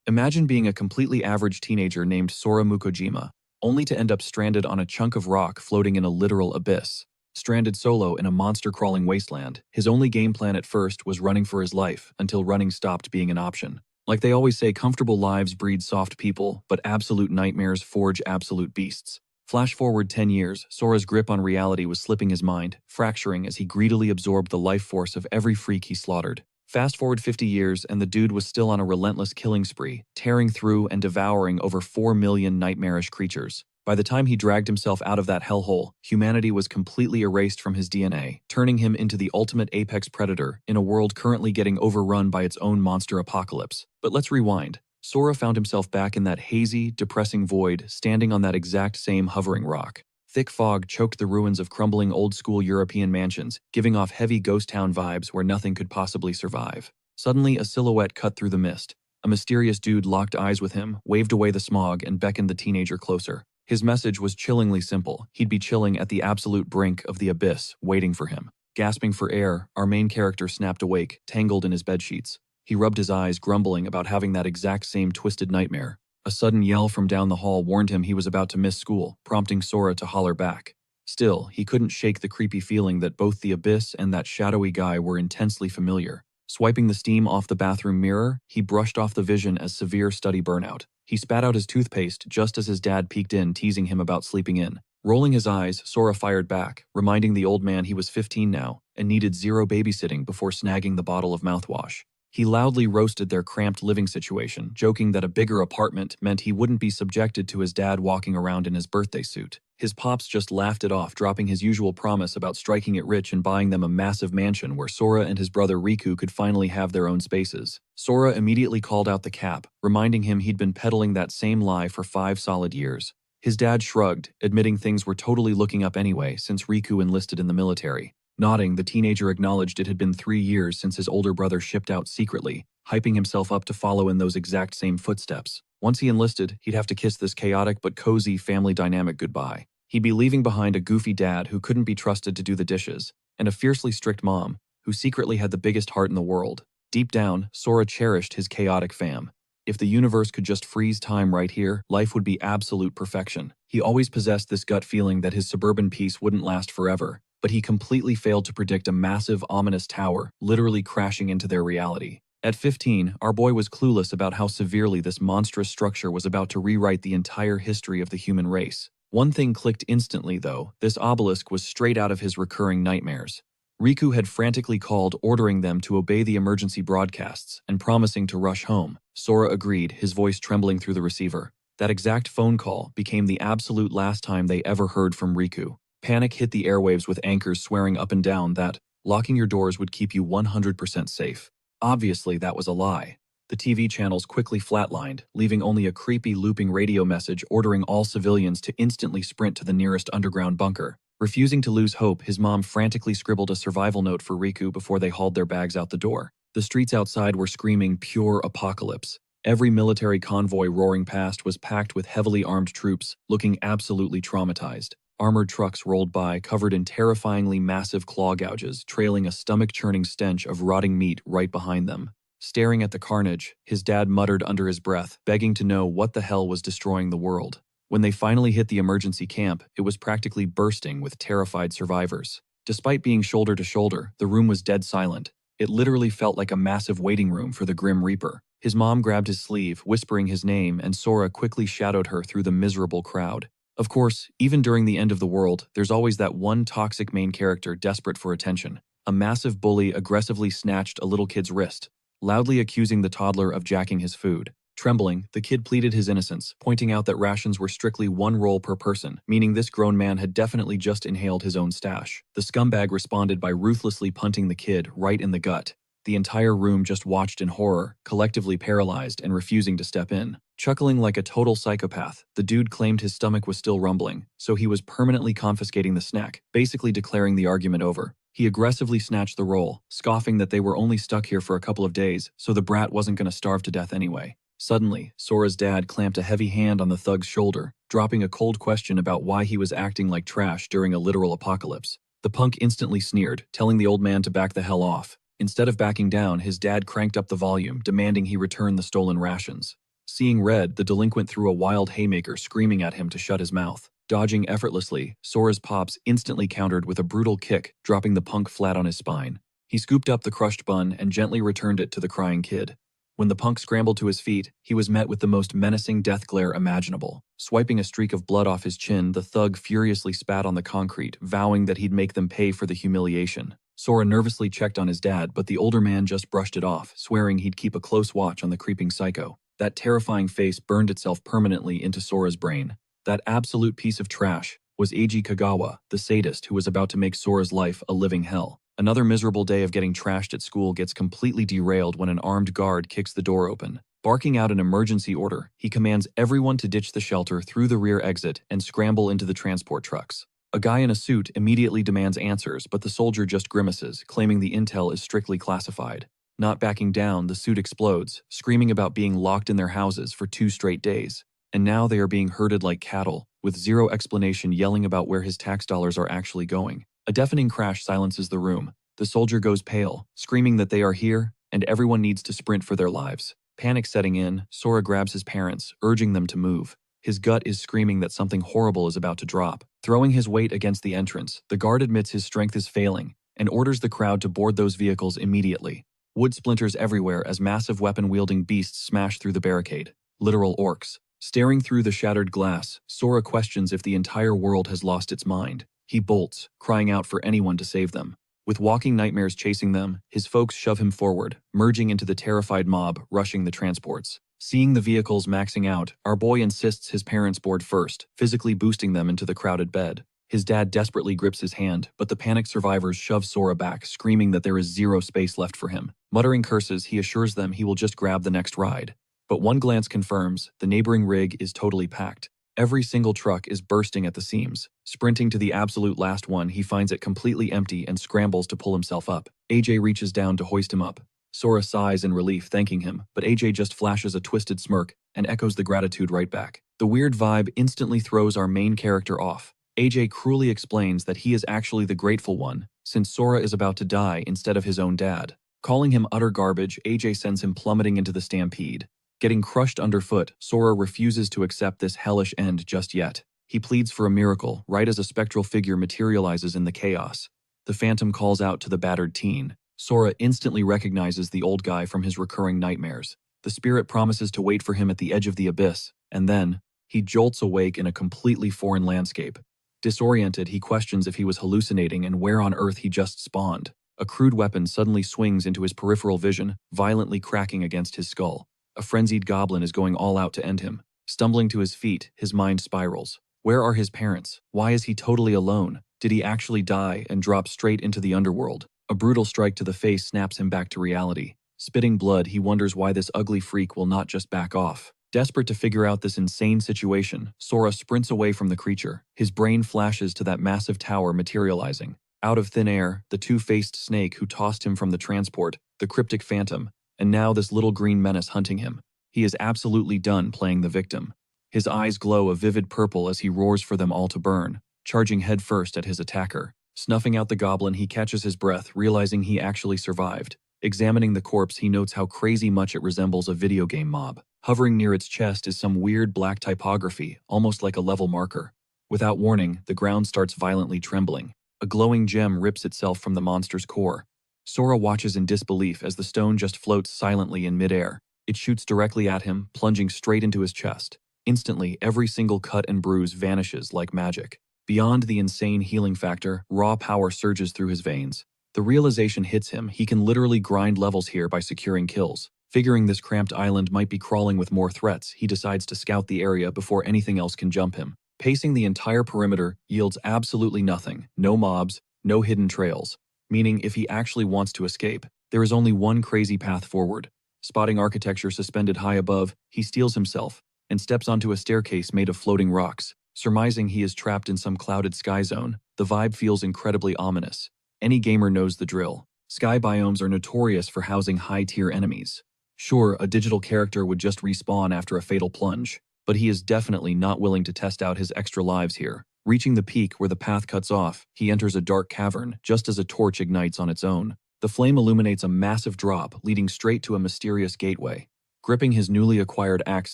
Imagine being a completely average teenager named Sora Mukojima, only to end up stranded on a chunk of rock floating in a literal abyss. Stranded solo in a monster-crawling wasteland, his only game plan at first was running for his life until running stopped being an option. Like they always say, comfortable lives breed soft people, but absolute nightmares forge absolute beasts. Flash forward 10 years, Sora's grip on reality was slipping his mind, fracturing as he greedily absorbed the life force of every freak he slaughtered. Fast forward 50 years, and the dude was still on a relentless killing spree, tearing through and devouring over 4 million nightmarish creatures. By the time he dragged himself out of that hellhole, humanity was completely erased from his DNA, turning him into the ultimate apex predator in a world currently getting overrun by its own monster apocalypse. But let's rewind. Sora found himself back in that hazy, depressing void, standing on that exact same hovering rock. Thick fog choked the ruins of crumbling old-school European mansions, giving off heavy ghost town vibes where nothing could possibly survive. Suddenly, a silhouette cut through the mist. A mysterious dude locked eyes with him, waved away the smog, and beckoned the teenager closer. His message was chillingly simple. He'd be chilling at the absolute brink of the abyss, waiting for him. Gasping for air, our main character snapped awake, tangled in his bedsheets. He rubbed his eyes, grumbling about having that exact same twisted nightmare. A sudden yell from down the hall warned him he was about to miss school, prompting Sora to holler back. Still, he couldn't shake the creepy feeling that both the abyss and that shadowy guy were intensely familiar. Swiping the steam off the bathroom mirror, he brushed off the vision as severe study burnout. He spat out his toothpaste just as his dad peeked in, teasing him about sleeping in. Rolling his eyes, Sora fired back, reminding the old man he was 15 now and needed zero babysitting before snagging the bottle of mouthwash. He loudly roasted their cramped living situation, joking that a bigger apartment meant he wouldn't be subjected to his dad walking around in his birthday suit. His pops just laughed it off, dropping his usual promise about striking it rich and buying them a massive mansion where Sora and his brother Riku could finally have their own spaces. Sora immediately called out the cap, reminding him he'd been peddling that same lie for 5 solid years. His dad shrugged, admitting things were totally looking up anyway since Riku enlisted in the military. Nodding, the teenager acknowledged it had been 3 years since his older brother shipped out secretly, hyping himself up to follow in those exact same footsteps. Once he enlisted, he'd have to kiss this chaotic but cozy family dynamic goodbye. He'd be leaving behind a goofy dad who couldn't be trusted to do the dishes, and a fiercely strict mom who secretly had the biggest heart in the world. Deep down, Sora cherished his chaotic fam. If the universe could just freeze time right here, life would be absolute perfection. He always possessed this gut feeling that his suburban peace wouldn't last forever, but he completely failed to predict a massive, ominous tower literally crashing into their reality. At 15, our boy was clueless about how severely this monstrous structure was about to rewrite the entire history of the human race. One thing clicked instantly, though. This obelisk was straight out of his recurring nightmares. Riku had frantically called, ordering them to obey the emergency broadcasts and promising to rush home. Sora agreed, his voice trembling through the receiver. That exact phone call became the absolute last time they ever heard from Riku. Panic hit the airwaves with anchors swearing up and down that locking your doors would keep you 100% safe. Obviously, that was a lie. The TV channels quickly flatlined, leaving only a creepy looping radio message ordering all civilians to instantly sprint to the nearest underground bunker. Refusing to lose hope, his mom frantically scribbled a survival note for Riku before they hauled their bags out the door. The streets outside were screaming pure apocalypse. Every military convoy roaring past was packed with heavily armed troops, looking absolutely traumatized. Armored trucks rolled by, covered in terrifyingly massive claw gouges, trailing a stomach-churning stench of rotting meat right behind them. Staring at the carnage, his dad muttered under his breath, begging to know what the hell was destroying the world. When they finally hit the emergency camp, it was practically bursting with terrified survivors. Despite being shoulder to shoulder, the room was dead silent. It literally felt like a massive waiting room for the Grim Reaper. His mom grabbed his sleeve, whispering his name, and Sora quickly shadowed her through the miserable crowd. Of course, even during the end of the world, there's always that one toxic main character desperate for attention. A massive bully aggressively snatched a little kid's wrist, loudly accusing the toddler of jacking his food. Trembling, the kid pleaded his innocence, pointing out that rations were strictly 1 roll per person, meaning this grown man had definitely just inhaled his own stash. The scumbag responded by ruthlessly punting the kid right in the gut. The entire room just watched in horror, collectively paralyzed and refusing to step in. Chuckling like a total psychopath, the dude claimed his stomach was still rumbling, so he was permanently confiscating the snack, basically declaring the argument over. He aggressively snatched the roll, scoffing that they were only stuck here for a couple of days, so the brat wasn't going to starve to death anyway. Suddenly, Sora's dad clamped a heavy hand on the thug's shoulder, dropping a cold question about why he was acting like trash during a literal apocalypse. The punk instantly sneered, telling the old man to back the hell off. Instead of backing down, his dad cranked up the volume, demanding he return the stolen rations. Seeing red, the delinquent threw a wild haymaker, screaming at him to shut his mouth. Dodging effortlessly, Sora's pops instantly countered with a brutal kick, dropping the punk flat on his spine. He scooped up the crushed bun and gently returned it to the crying kid. When the punk scrambled to his feet, he was met with the most menacing death glare imaginable. Swiping a streak of blood off his chin, the thug furiously spat on the concrete, vowing that he'd make them pay for the humiliation. Sora nervously checked on his dad, but the older man just brushed it off, swearing he'd keep a close watch on the creeping psycho. That terrifying face burned itself permanently into Sora's brain. That absolute piece of trash was Eiji Kagawa, the sadist who was about to make Sora's life a living hell. Another miserable day of getting trashed at school gets completely derailed when an armed guard kicks the door open. Barking out an emergency order, he commands everyone to ditch the shelter through the rear exit and scramble into the transport trucks. A guy in a suit immediately demands answers, but the soldier just grimaces, claiming the intel is strictly classified. Not backing down, the suit explodes, screaming about being locked in their houses for 2 straight days. And now they are being herded like cattle, with zero explanation, yelling about where his tax dollars are actually going. A deafening crash silences the room. The soldier goes pale, screaming that they are here, and everyone needs to sprint for their lives. Panic setting in, Sora grabs his parents, urging them to move. His gut is screaming that something horrible is about to drop. Throwing his weight against the entrance, the guard admits his strength is failing, and orders the crowd to board those vehicles immediately. Wood splinters everywhere as massive weapon-wielding beasts smash through the barricade. Literal orcs. Staring through the shattered glass, Sora questions if the entire world has lost its mind. He bolts, crying out for anyone to save them. With walking nightmares chasing them, his folks shove him forward, merging into the terrified mob, rushing the transports. Seeing the vehicles maxing out, our boy insists his parents board first, physically boosting them into the crowded bed. His dad desperately grips his hand, but the panicked survivors shove Sora back, screaming that there is zero space left for him. Muttering curses, he assures them he will just grab the next ride. But one glance confirms, the neighboring rig is totally packed. Every single truck is bursting at the seams. Sprinting to the absolute last one, he finds it completely empty and scrambles to pull himself up. AJ reaches down to hoist him up. Sora sighs in relief, thanking him, but AJ just flashes a twisted smirk and echoes the gratitude right back. The weird vibe instantly throws our main character off. AJ cruelly explains that he is actually the grateful one, since Sora is about to die instead of his own dad. Calling him utter garbage, AJ sends him plummeting into the stampede. Getting crushed underfoot, Sora refuses to accept this hellish end just yet. He pleads for a miracle, right as a spectral figure materializes in the chaos. The Phantom calls out to the battered teen. Sora instantly recognizes the old guy from his recurring nightmares. The spirit promises to wait for him at the edge of the abyss, and then, he jolts awake in a completely foreign landscape. Disoriented, he questions if he was hallucinating and where on earth he just spawned. A crude weapon suddenly swings into his peripheral vision, violently cracking against his skull. A frenzied goblin is going all out to end him. Stumbling to his feet, his mind spirals. Where are his parents? Why is he totally alone? Did he actually die and drop straight into the underworld? A brutal strike to the face snaps him back to reality. Spitting blood, he wonders why this ugly freak will not just back off. Desperate to figure out this insane situation, Sora sprints away from the creature. His brain flashes to that massive tower materializing. Out of thin air, the two-faced snake who tossed him from the transport, the cryptic phantom, and now this little green menace hunting him. He is absolutely done playing the victim. His eyes glow a vivid purple as he roars for them all to burn, charging headfirst at his attacker. Snuffing out the goblin, he catches his breath, realizing he actually survived. Examining the corpse, he notes how crazy much it resembles a video game mob. Hovering near its chest is some weird black typography, almost like a level marker. Without warning, the ground starts violently trembling. A glowing gem rips itself from the monster's core. Sora watches in disbelief as the stone just floats silently in midair. It shoots directly at him, plunging straight into his chest. Instantly, every single cut and bruise vanishes like magic. Beyond the insane healing factor, raw power surges through his veins. The realization hits him he can literally grind levels here by securing kills. Figuring this cramped island might be crawling with more threats, he decides to scout the area before anything else can jump him. Pacing the entire perimeter yields absolutely nothing. No mobs, no hidden trails. Meaning if he actually wants to escape, there is only one crazy path forward. Spotting architecture suspended high above, he steels himself and steps onto a staircase made of floating rocks. Surmising he is trapped in some clouded sky zone, the vibe feels incredibly ominous. Any gamer knows the drill. Sky biomes are notorious for housing high-tier enemies. Sure, a digital character would just respawn after a fatal plunge, but he is definitely not willing to test out his extra lives here. Reaching the peak where the path cuts off, he enters a dark cavern just as a torch ignites on its own. The flame illuminates a massive drop leading straight to a mysterious gateway. Gripping his newly acquired axe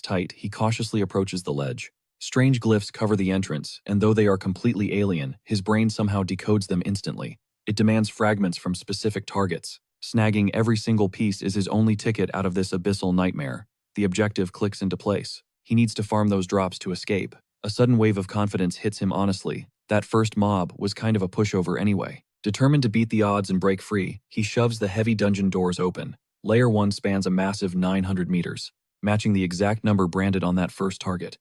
tight, he cautiously approaches the ledge. Strange glyphs cover the entrance, and though they are completely alien, his brain somehow decodes them instantly. It demands fragments from specific targets. Snagging every single piece is his only ticket out of this abyssal nightmare. The objective clicks into place. He needs to farm those drops to escape. A sudden wave of confidence hits him honestly. That first mob was kind of a pushover anyway. Determined to beat the odds and break free, he shoves the heavy dungeon doors open. Layer 1 spans a massive 900 meters, matching the exact number branded on that first target.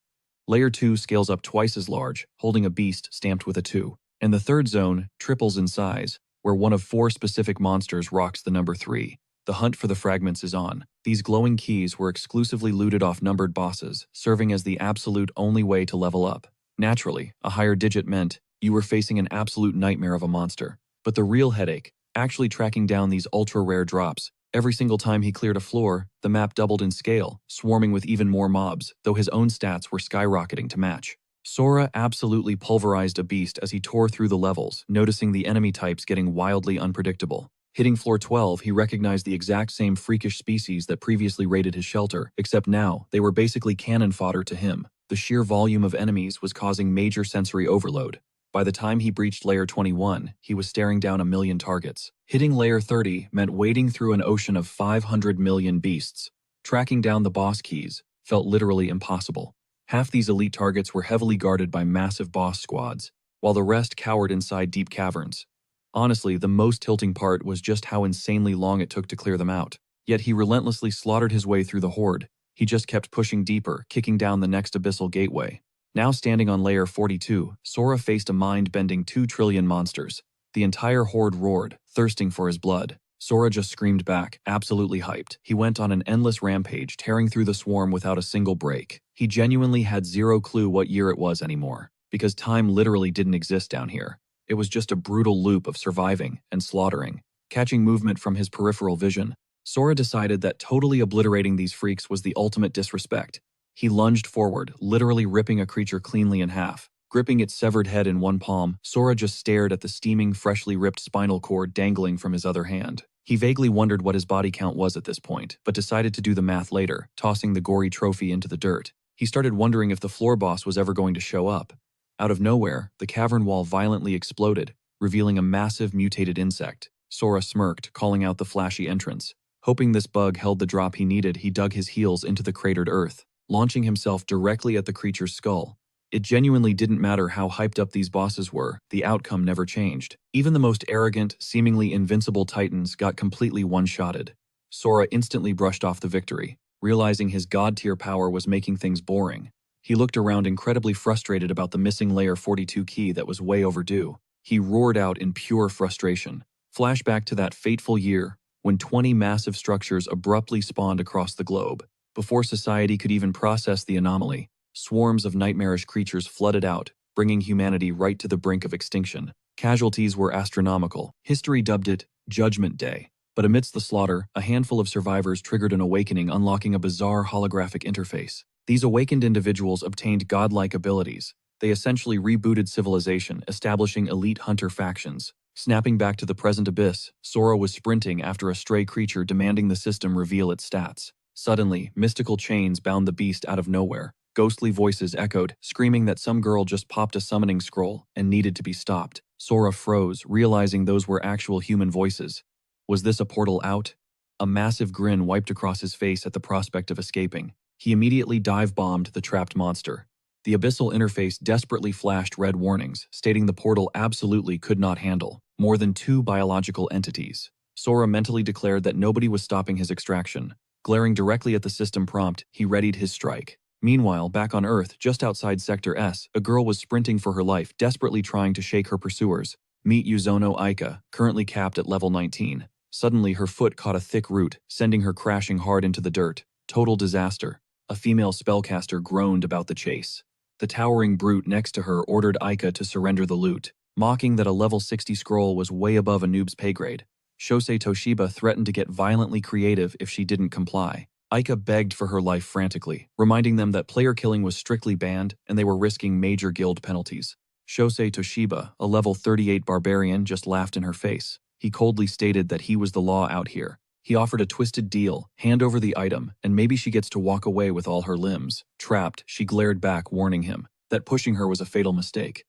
Layer 2 scales up twice as large, holding a beast stamped with a 2. And the third zone triples in size, where one of 4 specific monsters rocks the number 3. The hunt for the fragments is on. These glowing keys were exclusively looted off numbered bosses, serving as the absolute only way to level up. Naturally, a higher digit meant you were facing an absolute nightmare of a monster. But the real headache, actually tracking down these ultra-rare drops. Every single time he cleared a floor, the map doubled in scale, swarming with even more mobs, though his own stats were skyrocketing to match. Sora absolutely pulverized a beast as he tore through the levels, noticing the enemy types getting wildly unpredictable. Hitting floor 12, he recognized the exact same freakish species that previously raided his shelter, except now, they were basically cannon fodder to him. The sheer volume of enemies was causing major sensory overload. By the time he breached layer 21, he was staring down 1,000,000 targets. Hitting layer 30 meant wading through an ocean of 500 million beasts. Tracking down the boss keys felt literally impossible. Half these elite targets were heavily guarded by massive boss squads, while the rest cowered inside deep caverns. Honestly, the most tilting part was just how insanely long it took to clear them out. Yet he relentlessly slaughtered his way through the horde. He just kept pushing deeper, kicking down the next abyssal gateway. Now standing on layer 42, Sora faced a mind-bending 2 trillion monsters. The entire horde roared, thirsting for his blood. Sora just screamed back, absolutely hyped. He went on an endless rampage, tearing through the swarm without a single break. He genuinely had zero clue what year it was anymore, because time literally didn't exist down here. It was just a brutal loop of surviving and slaughtering. Catching movement from his peripheral vision, Sora decided that totally obliterating these freaks was the ultimate disrespect. He lunged forward, literally ripping a creature cleanly in half. Gripping its severed head in one palm, Sora just stared at the steaming, freshly ripped spinal cord dangling from his other hand. He vaguely wondered what his body count was at this point, but decided to do the math later, tossing the gory trophy into the dirt. He started wondering if the floor boss was ever going to show up. Out of nowhere, the cavern wall violently exploded, revealing a massive mutated insect. Sora smirked, calling out the flashy entrance. Hoping this bug held the drop he needed, he dug his heels into the cratered earth, launching himself directly at the creature's skull. It genuinely didn't matter how hyped up these bosses were, the outcome never changed. Even the most arrogant, seemingly invincible titans got completely one-shotted. Sora instantly brushed off the victory, realizing his god-tier power was making things boring. He looked around incredibly frustrated about the missing layer 42 key that was way overdue. He roared out in pure frustration. Flashback to that fateful year, when 20 massive structures abruptly spawned across the globe. Before society could even process the anomaly, swarms of nightmarish creatures flooded out, bringing humanity right to the brink of extinction. Casualties were astronomical. History dubbed it Judgment Day. But amidst the slaughter, a handful of survivors triggered an awakening, unlocking a bizarre holographic interface. These awakened individuals obtained godlike abilities. They essentially rebooted civilization, establishing elite hunter factions. Snapping back to the present abyss, Sora was sprinting after a stray creature demanding the system reveal its stats. Suddenly, mystical chains bound the beast out of nowhere. Ghostly voices echoed, screaming that some girl just popped a summoning scroll and needed to be stopped. Sora froze, realizing those were actual human voices. Was this a portal out? A massive grin wiped across his face at the prospect of escaping. He immediately dive-bombed the trapped monster. The abyssal interface desperately flashed red warnings, stating the portal absolutely could not handle more than 2 biological entities. Sora mentally declared that nobody was stopping his extraction. Glaring directly at the system prompt, he readied his strike. Meanwhile, back on Earth, just outside Sector S, a girl was sprinting for her life, desperately trying to shake her pursuers. Meet Yuzono Aika, currently capped at level 19. Suddenly, her foot caught a thick root, sending her crashing hard into the dirt. Total disaster. A female spellcaster groaned about the chase. The towering brute next to her ordered Aika to surrender the loot, mocking that a level 60 scroll was way above a noob's pay grade. Shosei Toshiba threatened to get violently creative if she didn't comply. Aika begged for her life frantically, reminding them that player killing was strictly banned and they were risking major guild penalties. Shosei Toshiba, a level 38 barbarian, just laughed in her face. He coldly stated that he was the law out here. He offered a twisted deal, hand over the item, and maybe she gets to walk away with all her limbs. Trapped, she glared back, warning him that pushing her was a fatal mistake.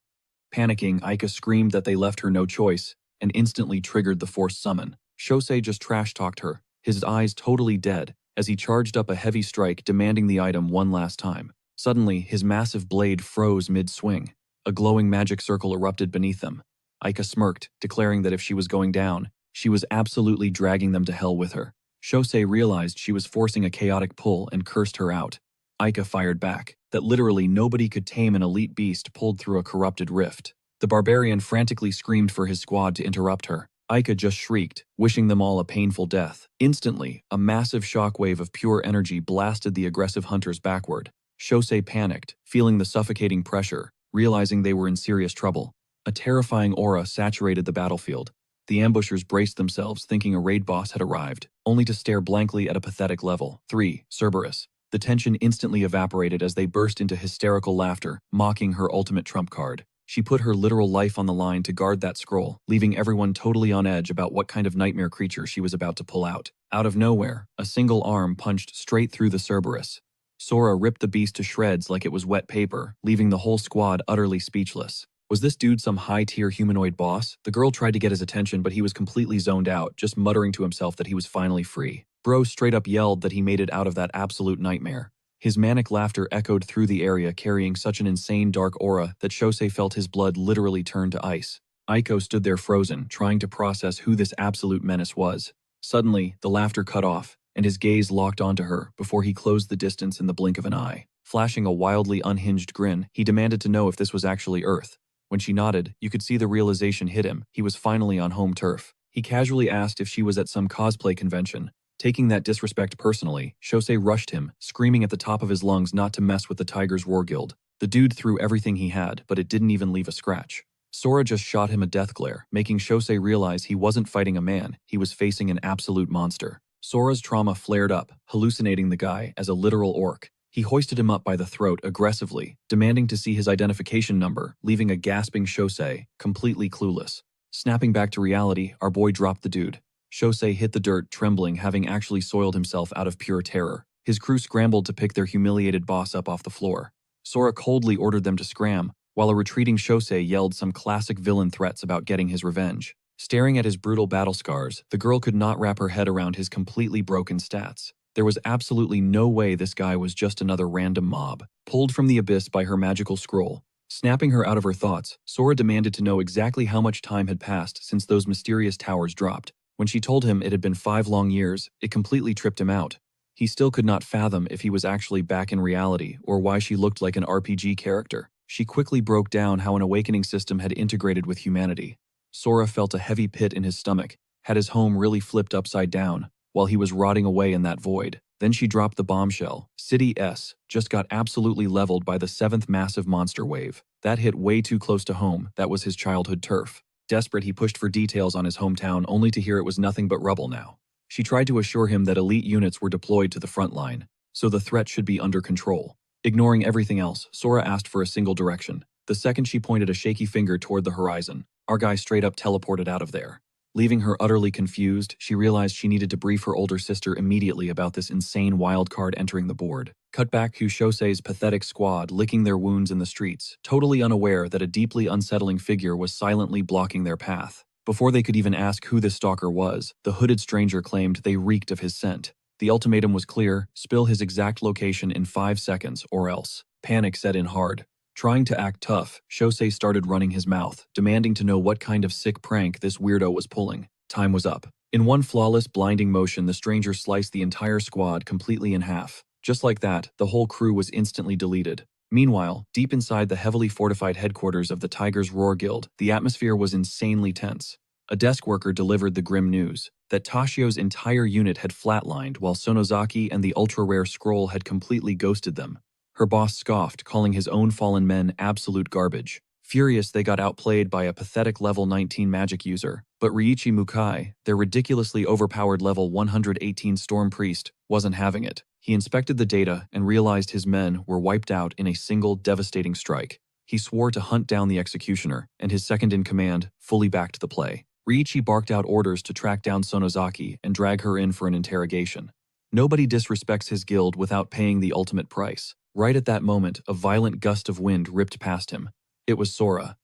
Panicking, Aika screamed that they left her no choice, and instantly triggered the forced summon. Shosei just trash-talked her, his eyes totally dead, as he charged up a heavy strike demanding the item one last time. Suddenly, his massive blade froze mid-swing. A glowing magic circle erupted beneath them. Aika smirked, declaring that if she was going down, she was absolutely dragging them to hell with her. Shosei realized she was forcing a chaotic pull and cursed her out. Aika fired back, that literally nobody could tame an elite beast pulled through a corrupted rift. The barbarian frantically screamed for his squad to interrupt her. Aika just shrieked, wishing them all a painful death. Instantly, a massive shockwave of pure energy blasted the aggressive hunters backward. Shosei panicked, feeling the suffocating pressure, realizing they were in serious trouble. A terrifying aura saturated the battlefield. The ambushers braced themselves, thinking a raid boss had arrived, only to stare blankly at a pathetic level 3, Cerberus. The tension instantly evaporated as they burst into hysterical laughter, mocking her ultimate trump card. She put her literal life on the line to guard that scroll, leaving everyone totally on edge about what kind of nightmare creature she was about to pull out. Out of nowhere, a single arm punched straight through the Cerberus. Sora ripped the beast to shreds like it was wet paper, leaving the whole squad utterly speechless. Was this dude some high-tier humanoid boss? The girl tried to get his attention, but he was completely zoned out, just muttering to himself that he was finally free. Bro straight up yelled that he made it out of that absolute nightmare. His manic laughter echoed through the area, carrying such an insane dark aura that Shosei felt his blood literally turn to ice. Aiko stood there frozen, trying to process who this absolute menace was. Suddenly, the laughter cut off, and his gaze locked onto her before he closed the distance in the blink of an eye. Flashing a wildly unhinged grin, he demanded to know if this was actually Earth. When she nodded, you could see the realization hit him. He was finally on home turf. He casually asked if she was at some cosplay convention. Taking that disrespect personally, Shosei rushed him, screaming at the top of his lungs not to mess with the Tiger's War Guild. The dude threw everything he had, but it didn't even leave a scratch. Sora just shot him a death glare, making Shosei realize he wasn't fighting a man, he was facing an absolute monster. Sora's trauma flared up, hallucinating the guy as a literal orc. He hoisted him up by the throat aggressively, demanding to see his identification number, leaving a gasping Shosei, completely clueless. Snapping back to reality, our boy dropped the dude. Shosei hit the dirt, trembling, having actually soiled himself out of pure terror. His crew scrambled to pick their humiliated boss up off the floor. Sora coldly ordered them to scram, while a retreating Shosei yelled some classic villain threats about getting his revenge. Staring at his brutal battle scars, the girl could not wrap her head around his completely broken stats. There was absolutely no way this guy was just another random mob, pulled from the abyss by her magical scroll. Snapping her out of her thoughts, Sora demanded to know exactly how much time had passed since those mysterious towers dropped. When she told him it had been 5 long years, it completely tripped him out. He still could not fathom if he was actually back in reality or why she looked like an RPG character. She quickly broke down how an awakening system had integrated with humanity. Sora felt a heavy pit in his stomach, had his home really flipped upside down, while he was rotting away in that void. Then she dropped the bombshell. City S just got absolutely leveled by the 7th massive monster wave. That hit way too close to home. That was his childhood turf. Desperate, he pushed for details on his hometown, only to hear it was nothing but rubble now. She tried to assure him that elite units were deployed to the front line, so the threat should be under control. Ignoring everything else, Sora asked for a single direction. The second she pointed a shaky finger toward the horizon, our guy straight up teleported out of there. Leaving her utterly confused, she realized she needed to brief her older sister immediately about this insane wildcard entering the board. Cut back to Shosei's pathetic squad licking their wounds in the streets, totally unaware that a deeply unsettling figure was silently blocking their path. Before they could even ask who this stalker was, the hooded stranger claimed they reeked of his scent. The ultimatum was clear: spill his exact location in 5 seconds or else. Panic set in hard. Trying to act tough, Shosei started running his mouth, demanding to know what kind of sick prank this weirdo was pulling. Time was up. In one flawless, blinding motion, the stranger sliced the entire squad completely in half. Just like that, the whole crew was instantly deleted. Meanwhile, deep inside the heavily fortified headquarters of the Tiger's Roar Guild, the atmosphere was insanely tense. A desk worker delivered the grim news that Tashio's entire unit had flatlined while Sonozaki and the ultra-rare scroll had completely ghosted them. Her boss scoffed, calling his own fallen men absolute garbage. Furious, they got outplayed by a pathetic level 19 magic user, but Riichi Mukai, their ridiculously overpowered level 118 storm priest, wasn't having it. He inspected the data and realized his men were wiped out in a single devastating strike. He swore to hunt down the executioner, and his second-in-command fully backed the play. Riichi barked out orders to track down Sonozaki and drag her in for an interrogation. Nobody disrespects his guild without paying the ultimate price. Right at that moment, a violent gust of wind ripped past him. It was Sora.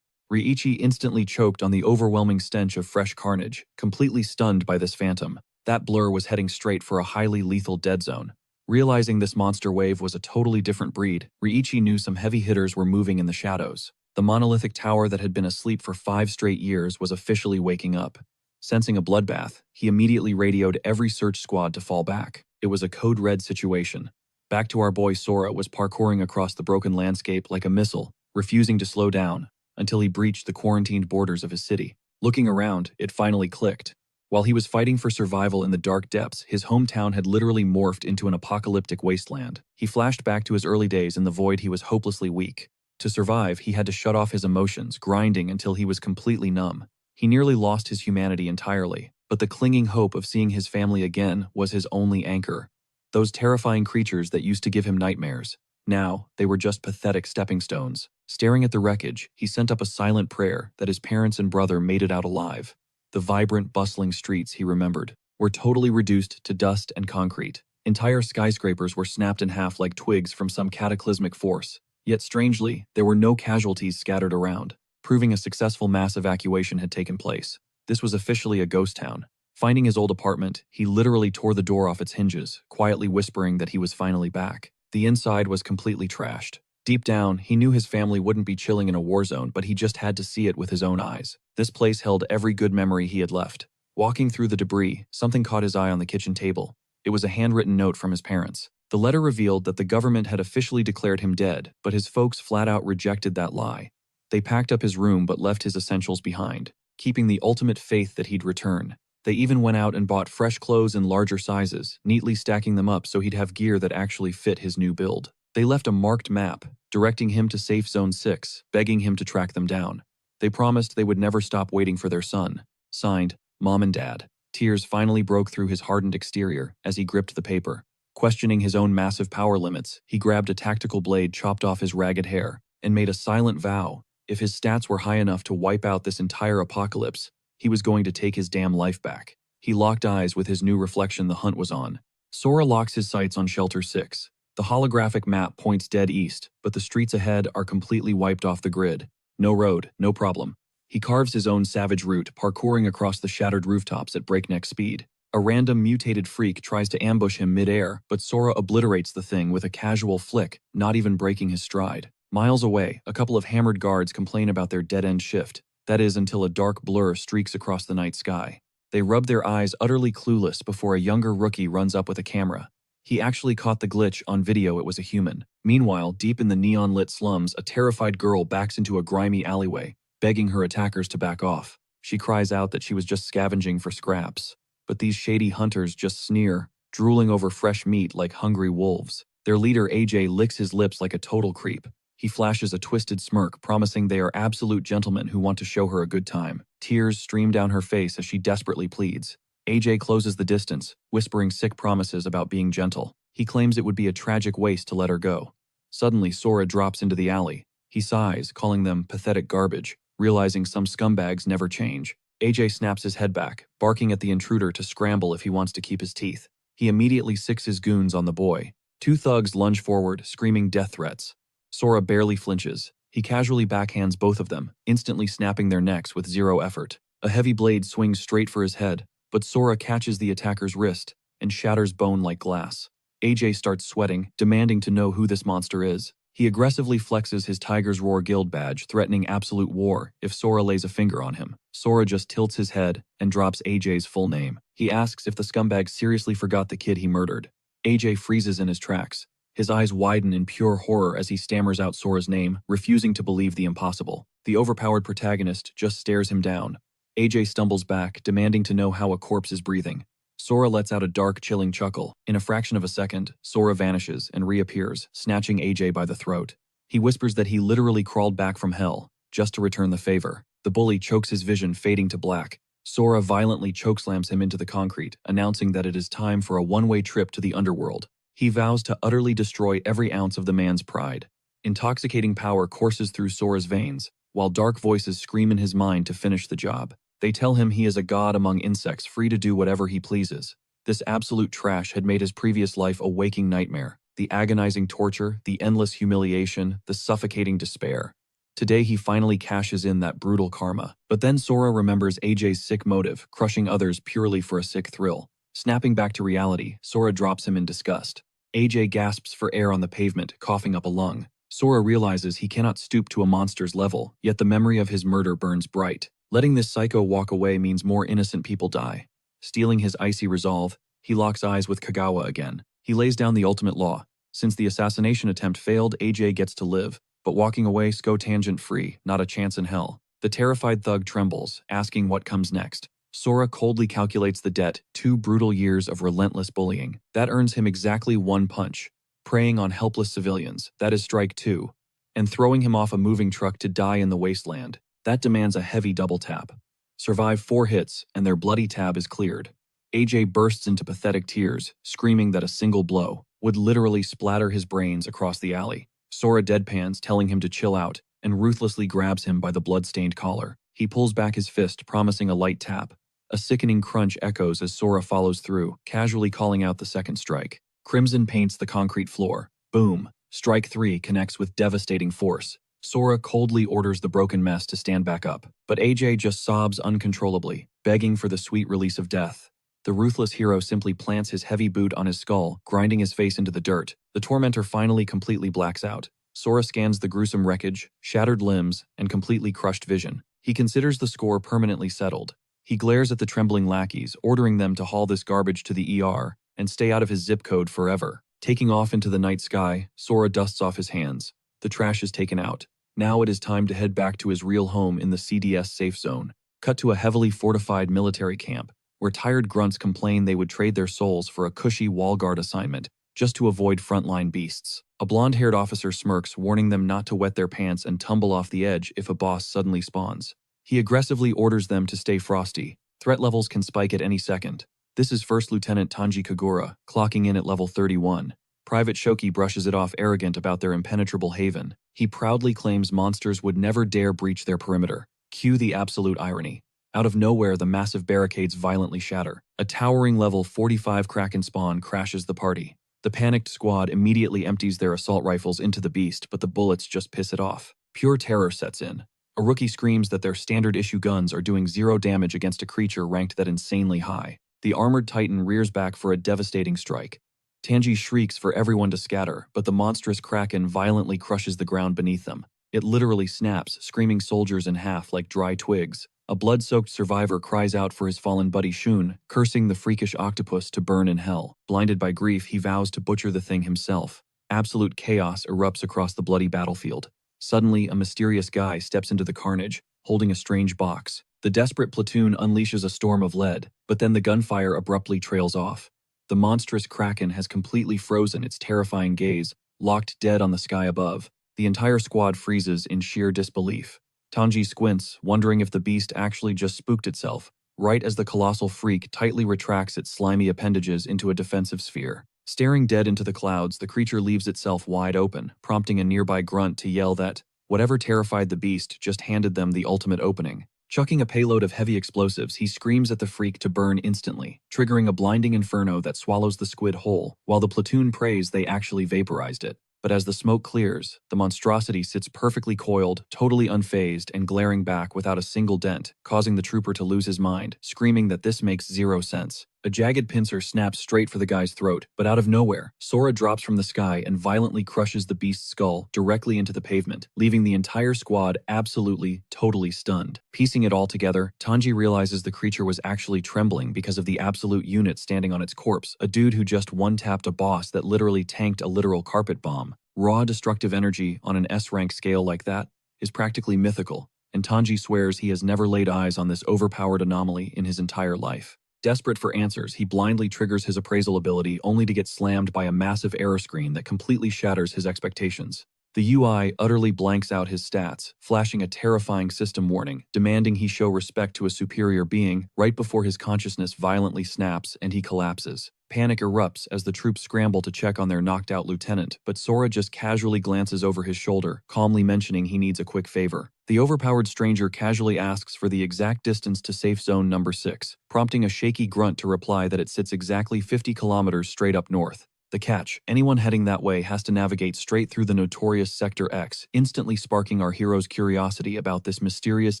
Riichi instantly choked on the overwhelming stench of fresh carnage, completely stunned by this phantom. That blur was heading straight for a highly lethal dead zone. Realizing this monster wave was a totally different breed, Riichi knew some heavy hitters were moving in the shadows. The monolithic tower that had been asleep for 5 straight years was officially waking up. Sensing a bloodbath, he immediately radioed every search squad to fall back. It was a code red situation. Back to our boy Sora was parkouring across the broken landscape like a missile, refusing to slow down, until he breached the quarantined borders of his city. Looking around, it finally clicked. While he was fighting for survival in the dark depths, his hometown had literally morphed into an apocalyptic wasteland. He flashed back to his early days in the void. He was hopelessly weak. To survive, he had to shut off his emotions, grinding until he was completely numb. He nearly lost his humanity entirely, but the clinging hope of seeing his family again was his only anchor. Those terrifying creatures that used to give him nightmares. Now, they were just pathetic stepping stones. Staring at the wreckage, he sent up a silent prayer that his parents and brother made it out alive. The vibrant, bustling streets, he remembered, were totally reduced to dust and concrete. Entire skyscrapers were snapped in half like twigs from some cataclysmic force. Yet strangely, there were no casualties scattered around, proving a successful mass evacuation had taken place. This was officially a ghost town. Finding his old apartment, he literally tore the door off its hinges, quietly whispering that he was finally back. The inside was completely trashed. Deep down, he knew his family wouldn't be chilling in a war zone, but he just had to see it with his own eyes. This place held every good memory he had left. Walking through the debris, something caught his eye on the kitchen table. It was a handwritten note from his parents. The letter revealed that the government had officially declared him dead, but his folks flat out rejected that lie. They packed up his room but left his essentials behind, keeping the ultimate faith that he'd return. They even went out and bought fresh clothes in larger sizes, neatly stacking them up so he'd have gear that actually fit his new build. They left a marked map, directing him to Safe Zone 6, begging him to track them down. They promised they would never stop waiting for their son. Signed, Mom and Dad. Tears finally broke through his hardened exterior as he gripped the paper. Questioning his own massive power limits, he grabbed a tactical blade, chopped off his ragged hair, and made a silent vow. If his stats were high enough to wipe out this entire apocalypse, he was going to take his damn life back. He locked eyes with his new reflection. The hunt was on. Sora locks his sights on Shelter 6. The holographic map points dead east, but the streets ahead are completely wiped off the grid. No road, no problem. He carves his own savage route, parkouring across the shattered rooftops at breakneck speed. A random mutated freak tries to ambush him mid-air, but Sora obliterates the thing with a casual flick, not even breaking his stride. Miles away, a couple of hammered guards complain about their dead-end shift. That is until a dark blur streaks across the night sky. They rub their eyes utterly clueless before a younger rookie runs up with a camera. He actually caught the glitch on video. It was a human. Meanwhile, deep in the neon-lit slums, a terrified girl backs into a grimy alleyway, begging her attackers to back off. She cries out that she was just scavenging for scraps. But these shady hunters just sneer, drooling over fresh meat like hungry wolves. Their leader AJ licks his lips like a total creep. He flashes a twisted smirk, promising they are absolute gentlemen who want to show her a good time. Tears stream down her face as she desperately pleads. AJ closes the distance, whispering sick promises about being gentle. He claims it would be a tragic waste to let her go. Suddenly, Sora drops into the alley. He sighs, calling them pathetic garbage, realizing some scumbags never change. AJ snaps his head back, barking at the intruder to scramble if he wants to keep his teeth. He immediately sicks his goons on the boy. 2 thugs lunge forward, screaming death threats. Sora barely flinches. He casually backhands both of them, instantly snapping their necks with 0 effort. A heavy blade swings straight for his head, but Sora catches the attacker's wrist and shatters bone like glass. AJ starts sweating, demanding to know who this monster is. He aggressively flexes his Tiger's Roar guild badge, threatening absolute war if Sora lays a finger on him. Sora just tilts his head and drops AJ's full name. He asks if the scumbag seriously forgot the kid he murdered. AJ freezes in his tracks. His eyes widen in pure horror as he stammers out Sora's name, refusing to believe the impossible. The overpowered protagonist just stares him down. AJ stumbles back, demanding to know how a corpse is breathing. Sora lets out a dark, chilling chuckle. In a fraction of a second, Sora vanishes and reappears, snatching AJ by the throat. He whispers that he literally crawled back from hell, just to return the favor. The bully chokes his vision, fading to black. Sora violently chokeslams him into the concrete, announcing that it is time for a one-way trip to the underworld. He vows to utterly destroy every ounce of the man's pride. Intoxicating power courses through Sora's veins, while dark voices scream in his mind to finish the job. They tell him he is a god among insects, free to do whatever he pleases. This absolute trash had made his previous life a waking nightmare. The agonizing torture, the endless humiliation, the suffocating despair. Today he finally cashes in that brutal karma. But then Sora remembers AJ's sick motive, crushing others purely for a sick thrill. Snapping back to reality, Sora drops him in disgust. AJ gasps for air on the pavement, coughing up a lung. Sora realizes he cannot stoop to a monster's level, yet the memory of his murder burns bright. Letting this psycho walk away means more innocent people die. Stealing his icy resolve, he locks eyes with Kagawa again. He lays down the ultimate law. Since the assassination attempt failed, AJ gets to live, but walking away SCO tangent-free, not a chance in hell. The terrified thug trembles, asking what comes next. Sora coldly calculates the debt, 2 brutal years of relentless bullying. That earns him exactly 1 punch. Preying on helpless civilians, that is strike 2. And throwing him off a moving truck to die in the wasteland, that demands a heavy double tap. Survive 4 hits, and their bloody tab is cleared. AJ bursts into pathetic tears, screaming that a single blow would literally splatter his brains across the alley. Sora deadpans, telling him to chill out, and ruthlessly grabs him by the blood-stained collar. He pulls back his fist, promising a light tap. A sickening crunch echoes as Sora follows through, casually calling out the second strike. Crimson paints the concrete floor. Boom. Strike 3 connects with devastating force. Sora coldly orders the broken mess to stand back up, but AJ just sobs uncontrollably, begging for the sweet release of death. The ruthless hero simply plants his heavy boot on his skull, grinding his face into the dirt. The tormentor finally completely blacks out. Sora scans the gruesome wreckage, shattered limbs, and completely crushed vision. He considers the score permanently settled. He glares at the trembling lackeys, ordering them to haul this garbage to the ER and stay out of his zip code forever. Taking off into the night sky, Sora dusts off his hands. The trash is taken out. Now it is time to head back to his real home in the CDS safe zone. Cut to a heavily fortified military camp, where tired grunts complain they would trade their souls for a cushy wall guard assignment, just to avoid frontline beasts. A blonde-haired officer smirks, warning them not to wet their pants and tumble off the edge if a boss suddenly spawns. He aggressively orders them to stay frosty. Threat levels can spike at any second. This is First Lieutenant Tanji Kagura, clocking in at level 31. Private Shoki brushes it off, arrogant about their impenetrable haven. He proudly claims monsters would never dare breach their perimeter. Cue the absolute irony. Out of nowhere, the massive barricades violently shatter. A towering level 45 Kraken spawn crashes the party. The panicked squad immediately empties their assault rifles into the beast, but the bullets just piss it off. Pure terror sets in. A rookie screams that their standard-issue guns are doing 0 damage against a creature ranked that insanely high. The armored titan rears back for a devastating strike. Tanji shrieks for everyone to scatter, but the monstrous Kraken violently crushes the ground beneath them. It literally snaps, screaming soldiers in half like dry twigs. A blood-soaked survivor cries out for his fallen buddy Shun, cursing the freakish octopus to burn in hell. Blinded by grief, he vows to butcher the thing himself. Absolute chaos erupts across the bloody battlefield. Suddenly, a mysterious guy steps into the carnage, holding a strange box. The desperate platoon unleashes a storm of lead, but then the gunfire abruptly trails off. The monstrous Kraken has completely frozen its terrifying gaze, locked dead on the sky above. The entire squad freezes in sheer disbelief. Tanji squints, wondering if the beast actually just spooked itself, right as the colossal freak tightly retracts its slimy appendages into a defensive sphere. Staring dead into the clouds, the creature leaves itself wide open, prompting a nearby grunt to yell that whatever terrified the beast just handed them the ultimate opening. Chucking a payload of heavy explosives, he screams at the freak to burn instantly, triggering a blinding inferno that swallows the squid whole, while the platoon prays they actually vaporized it. But as the smoke clears, the monstrosity sits perfectly coiled, totally unfazed, and glaring back without a single dent, causing the trooper to lose his mind, screaming that this makes 0 sense. A jagged pincer snaps straight for the guy's throat, but out of nowhere, Sora drops from the sky and violently crushes the beast's skull directly into the pavement, leaving the entire squad absolutely, totally stunned. Piecing it all together, Tanji realizes the creature was actually trembling because of the absolute unit standing on its corpse, a dude who just one-tapped a boss that literally tanked a literal carpet bomb. Raw destructive energy on an S-rank scale like that is practically mythical, and Tanji swears he has never laid eyes on this overpowered anomaly in his entire life. Desperate for answers, he blindly triggers his appraisal ability only to get slammed by a massive error screen that completely shatters his expectations. The UI utterly blanks out his stats, flashing a terrifying system warning, demanding he show respect to a superior being right before his consciousness violently snaps and he collapses. Panic erupts as the troops scramble to check on their knocked-out lieutenant, but Sora just casually glances over his shoulder, calmly mentioning he needs a quick favor. The overpowered stranger casually asks for the exact distance to safe zone number 6, prompting a shaky grunt to reply that it sits exactly 50 kilometers straight up north. The catch: anyone heading that way has to navigate straight through the notorious Sector X, instantly sparking our hero's curiosity about this mysterious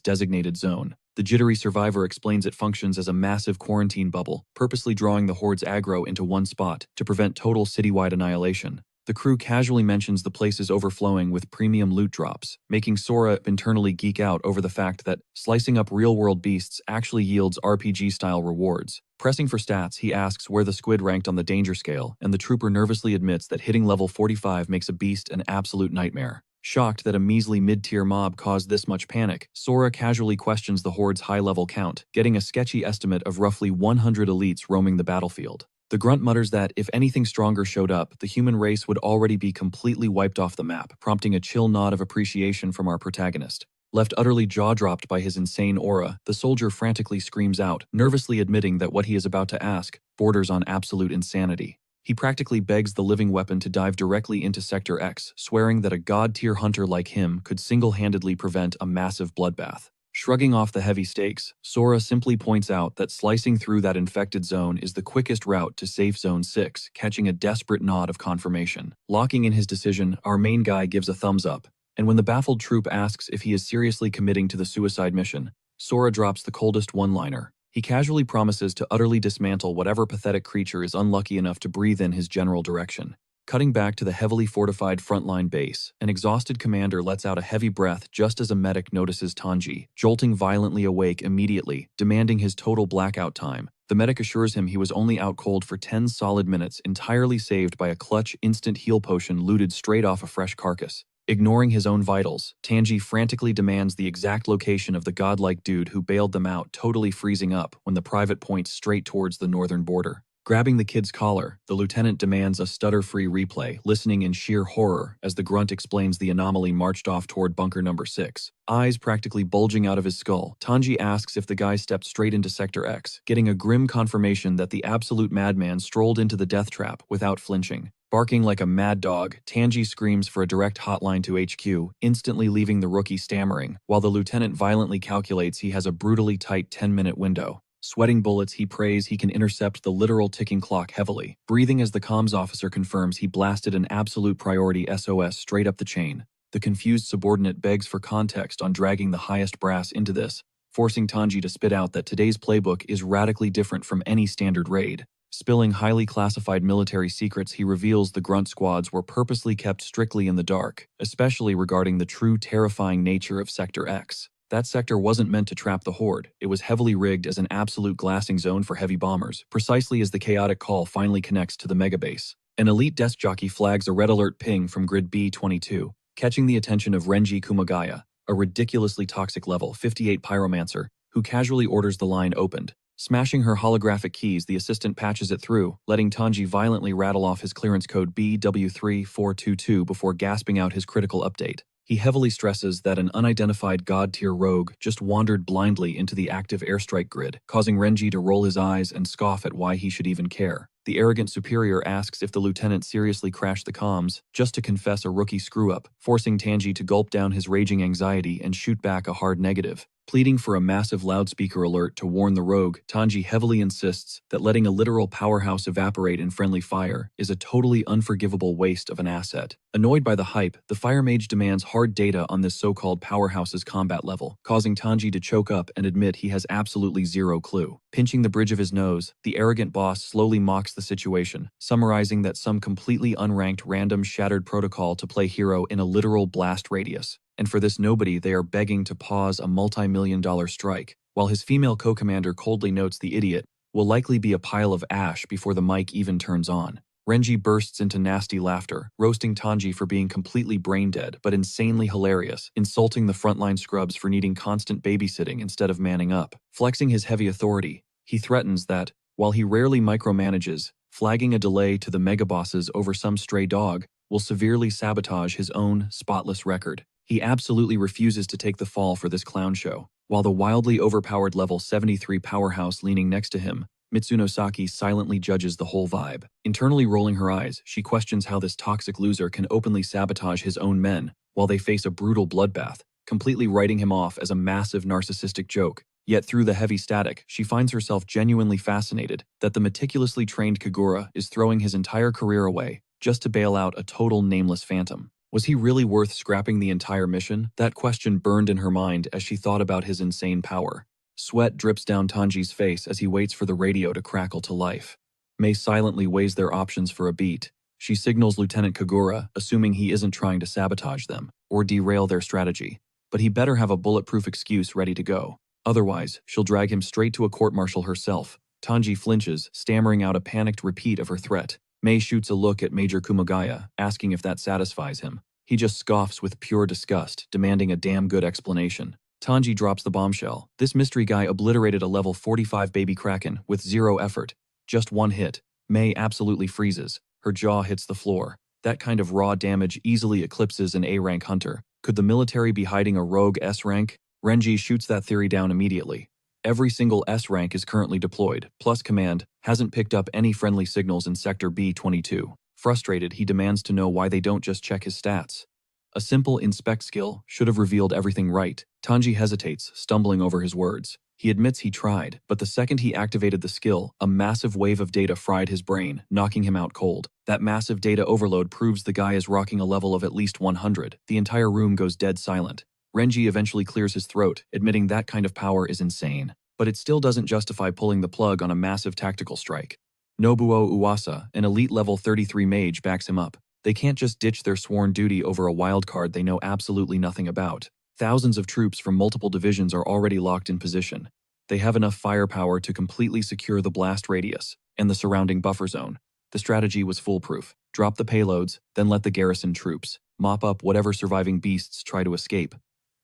designated zone. The jittery survivor explains it functions as a massive quarantine bubble, purposely drawing the horde's aggro into one spot to prevent total citywide annihilation. The crew casually mentions the place is overflowing with premium loot drops, making Sora internally geek out over the fact that slicing up real-world beasts actually yields RPG-style rewards. Pressing for stats, he asks where the squid ranked on the danger scale, and the trooper nervously admits that hitting level 45 makes a beast an absolute nightmare. Shocked that a measly mid-tier mob caused this much panic, Sora casually questions the horde's high-level count, getting a sketchy estimate of roughly 100 elites roaming the battlefield. The grunt mutters that if anything stronger showed up, the human race would already be completely wiped off the map, prompting a chill nod of appreciation from our protagonist. Left utterly jaw-dropped by his insane aura, the soldier frantically screams out, nervously admitting that what he is about to ask borders on absolute insanity. He practically begs the living weapon to dive directly into Sector X, swearing that a god-tier hunter like him could single-handedly prevent a massive bloodbath. Shrugging off the heavy stakes, Sora simply points out that slicing through that infected zone is the quickest route to Safe Zone 6, catching a desperate nod of confirmation. Locking in his decision, our main guy gives a thumbs up, and when the baffled troop asks if he is seriously committing to the suicide mission, Sora drops the coldest one-liner. He casually promises to utterly dismantle whatever pathetic creature is unlucky enough to breathe in his general direction. Cutting back to the heavily fortified frontline base, an exhausted commander lets out a heavy breath just as a medic notices Tanji, jolting violently awake immediately, demanding his total blackout time. The medic assures him he was only out cold for 10 solid minutes, entirely saved by a clutch instant heal potion looted straight off a fresh carcass. Ignoring his own vitals, Tanji frantically demands the exact location of the godlike dude who bailed them out, totally freezing up when the private points straight towards the northern border. Grabbing the kid's collar, the lieutenant demands a stutter-free replay, listening in sheer horror as the grunt explains the anomaly marched off toward bunker number 6. Eyes practically bulging out of his skull, Tanji asks if the guy stepped straight into Sector X, getting a grim confirmation that the absolute madman strolled into the death trap without flinching. Barking like a mad dog, Tanji screams for a direct hotline to HQ, instantly leaving the rookie stammering, while the lieutenant violently calculates he has a brutally tight 10-minute window. Sweating bullets, he prays he can intercept the literal ticking clock heavily, breathing as the comms officer confirms he blasted an absolute priority SOS straight up the chain. The confused subordinate begs for context on dragging the highest brass into this, forcing Tanji to spit out that today's playbook is radically different from any standard raid. Spilling highly classified military secrets, he reveals the grunt squads were purposely kept strictly in the dark, especially regarding the true terrifying nature of Sector X. That sector wasn't meant to trap the horde. It was heavily rigged as an absolute glassing zone for heavy bombers, precisely as the chaotic call finally connects to the megabase. An elite desk jockey flags a red alert ping from grid B22, catching the attention of Renji Kumagaya, a ridiculously toxic level 58 pyromancer, who casually orders the line opened. Smashing her holographic keys, the assistant patches it through, letting Tanji violently rattle off his clearance code BW3422 before gasping out his critical update. He heavily stresses that an unidentified god-tier rogue just wandered blindly into the active airstrike grid, causing Renji to roll his eyes and scoff at why he should even care. The arrogant superior asks if the lieutenant seriously crashed the comms, just to confess a rookie screw-up, forcing Tanji to gulp down his raging anxiety and shoot back a hard negative. Pleading for a massive loudspeaker alert to warn the rogue, Tanji heavily insists that letting a literal powerhouse evaporate in friendly fire is a totally unforgivable waste of an asset. Annoyed by the hype, the fire mage demands hard data on this so-called powerhouse's combat level, causing Tanji to choke up and admit he has absolutely zero clue. Pinching the bridge of his nose, the arrogant boss slowly mocks the situation, summarizing that some completely unranked random shattered protocol to play hero in a literal blast radius. And for this nobody, they are begging to pause a multi-million-dollar strike, while his female co-commander coldly notes the idiot will likely be a pile of ash before the mic even turns on. Renji bursts into nasty laughter, roasting Tanji for being completely brain-dead but insanely hilarious, insulting the frontline scrubs for needing constant babysitting instead of manning up. Flexing his heavy authority, he threatens that, while he rarely micromanages, flagging a delay to the megabosses over some stray dog will severely sabotage his own spotless record. He absolutely refuses to take the fall for this clown show, while the wildly overpowered level 73 powerhouse leaning next to him Mitsunosaki silently judges the whole vibe. Internally rolling her eyes, she questions how this toxic loser can openly sabotage his own men while they face a brutal bloodbath, completely writing him off as a massive narcissistic joke. Yet through the heavy static, she finds herself genuinely fascinated that the meticulously trained Kagura is throwing his entire career away just to bail out a total nameless phantom. Was he really worth scrapping the entire mission? That question burned in her mind as she thought about his insane power. Sweat drips down Tanji's face as he waits for the radio to crackle to life. Mei silently weighs their options for a beat. She signals Lieutenant Kagura, assuming he isn't trying to sabotage them or derail their strategy. But he better have a bulletproof excuse ready to go. Otherwise, she'll drag him straight to a court-martial herself. Tanji flinches, stammering out a panicked repeat of her threat. Mei shoots a look at Major Kumagaya, asking if that satisfies him. He just scoffs with pure disgust, demanding a damn good explanation. Tanji drops the bombshell. This mystery guy obliterated a level 45 baby kraken with 0 effort. Just one hit. Mei absolutely freezes. Her jaw hits the floor. That kind of raw damage easily eclipses an A-rank hunter. Could the military be hiding a rogue S-rank? Renji shoots that theory down immediately. Every single S-rank is currently deployed, plus command hasn't picked up any friendly signals in Sector B-22. Frustrated, he demands to know why they don't just check his stats. A simple inspect skill should have revealed everything right. Tanji hesitates, stumbling over his words. He admits he tried, but the second he activated the skill, a massive wave of data fried his brain, knocking him out cold. That massive data overload proves the guy is rocking a level of at least 100. The entire room goes dead silent. Renji eventually clears his throat, admitting that kind of power is insane. But it still doesn't justify pulling the plug on a massive tactical strike. Nobuo Uwasa, an elite level 33 mage, backs him up. They can't just ditch their sworn duty over a wild card they know absolutely nothing about. Thousands of troops from multiple divisions are already locked in position. They have enough firepower to completely secure the blast radius and the surrounding buffer zone. The strategy was foolproof. Drop the payloads, then let the garrison troops mop up whatever surviving beasts try to escape.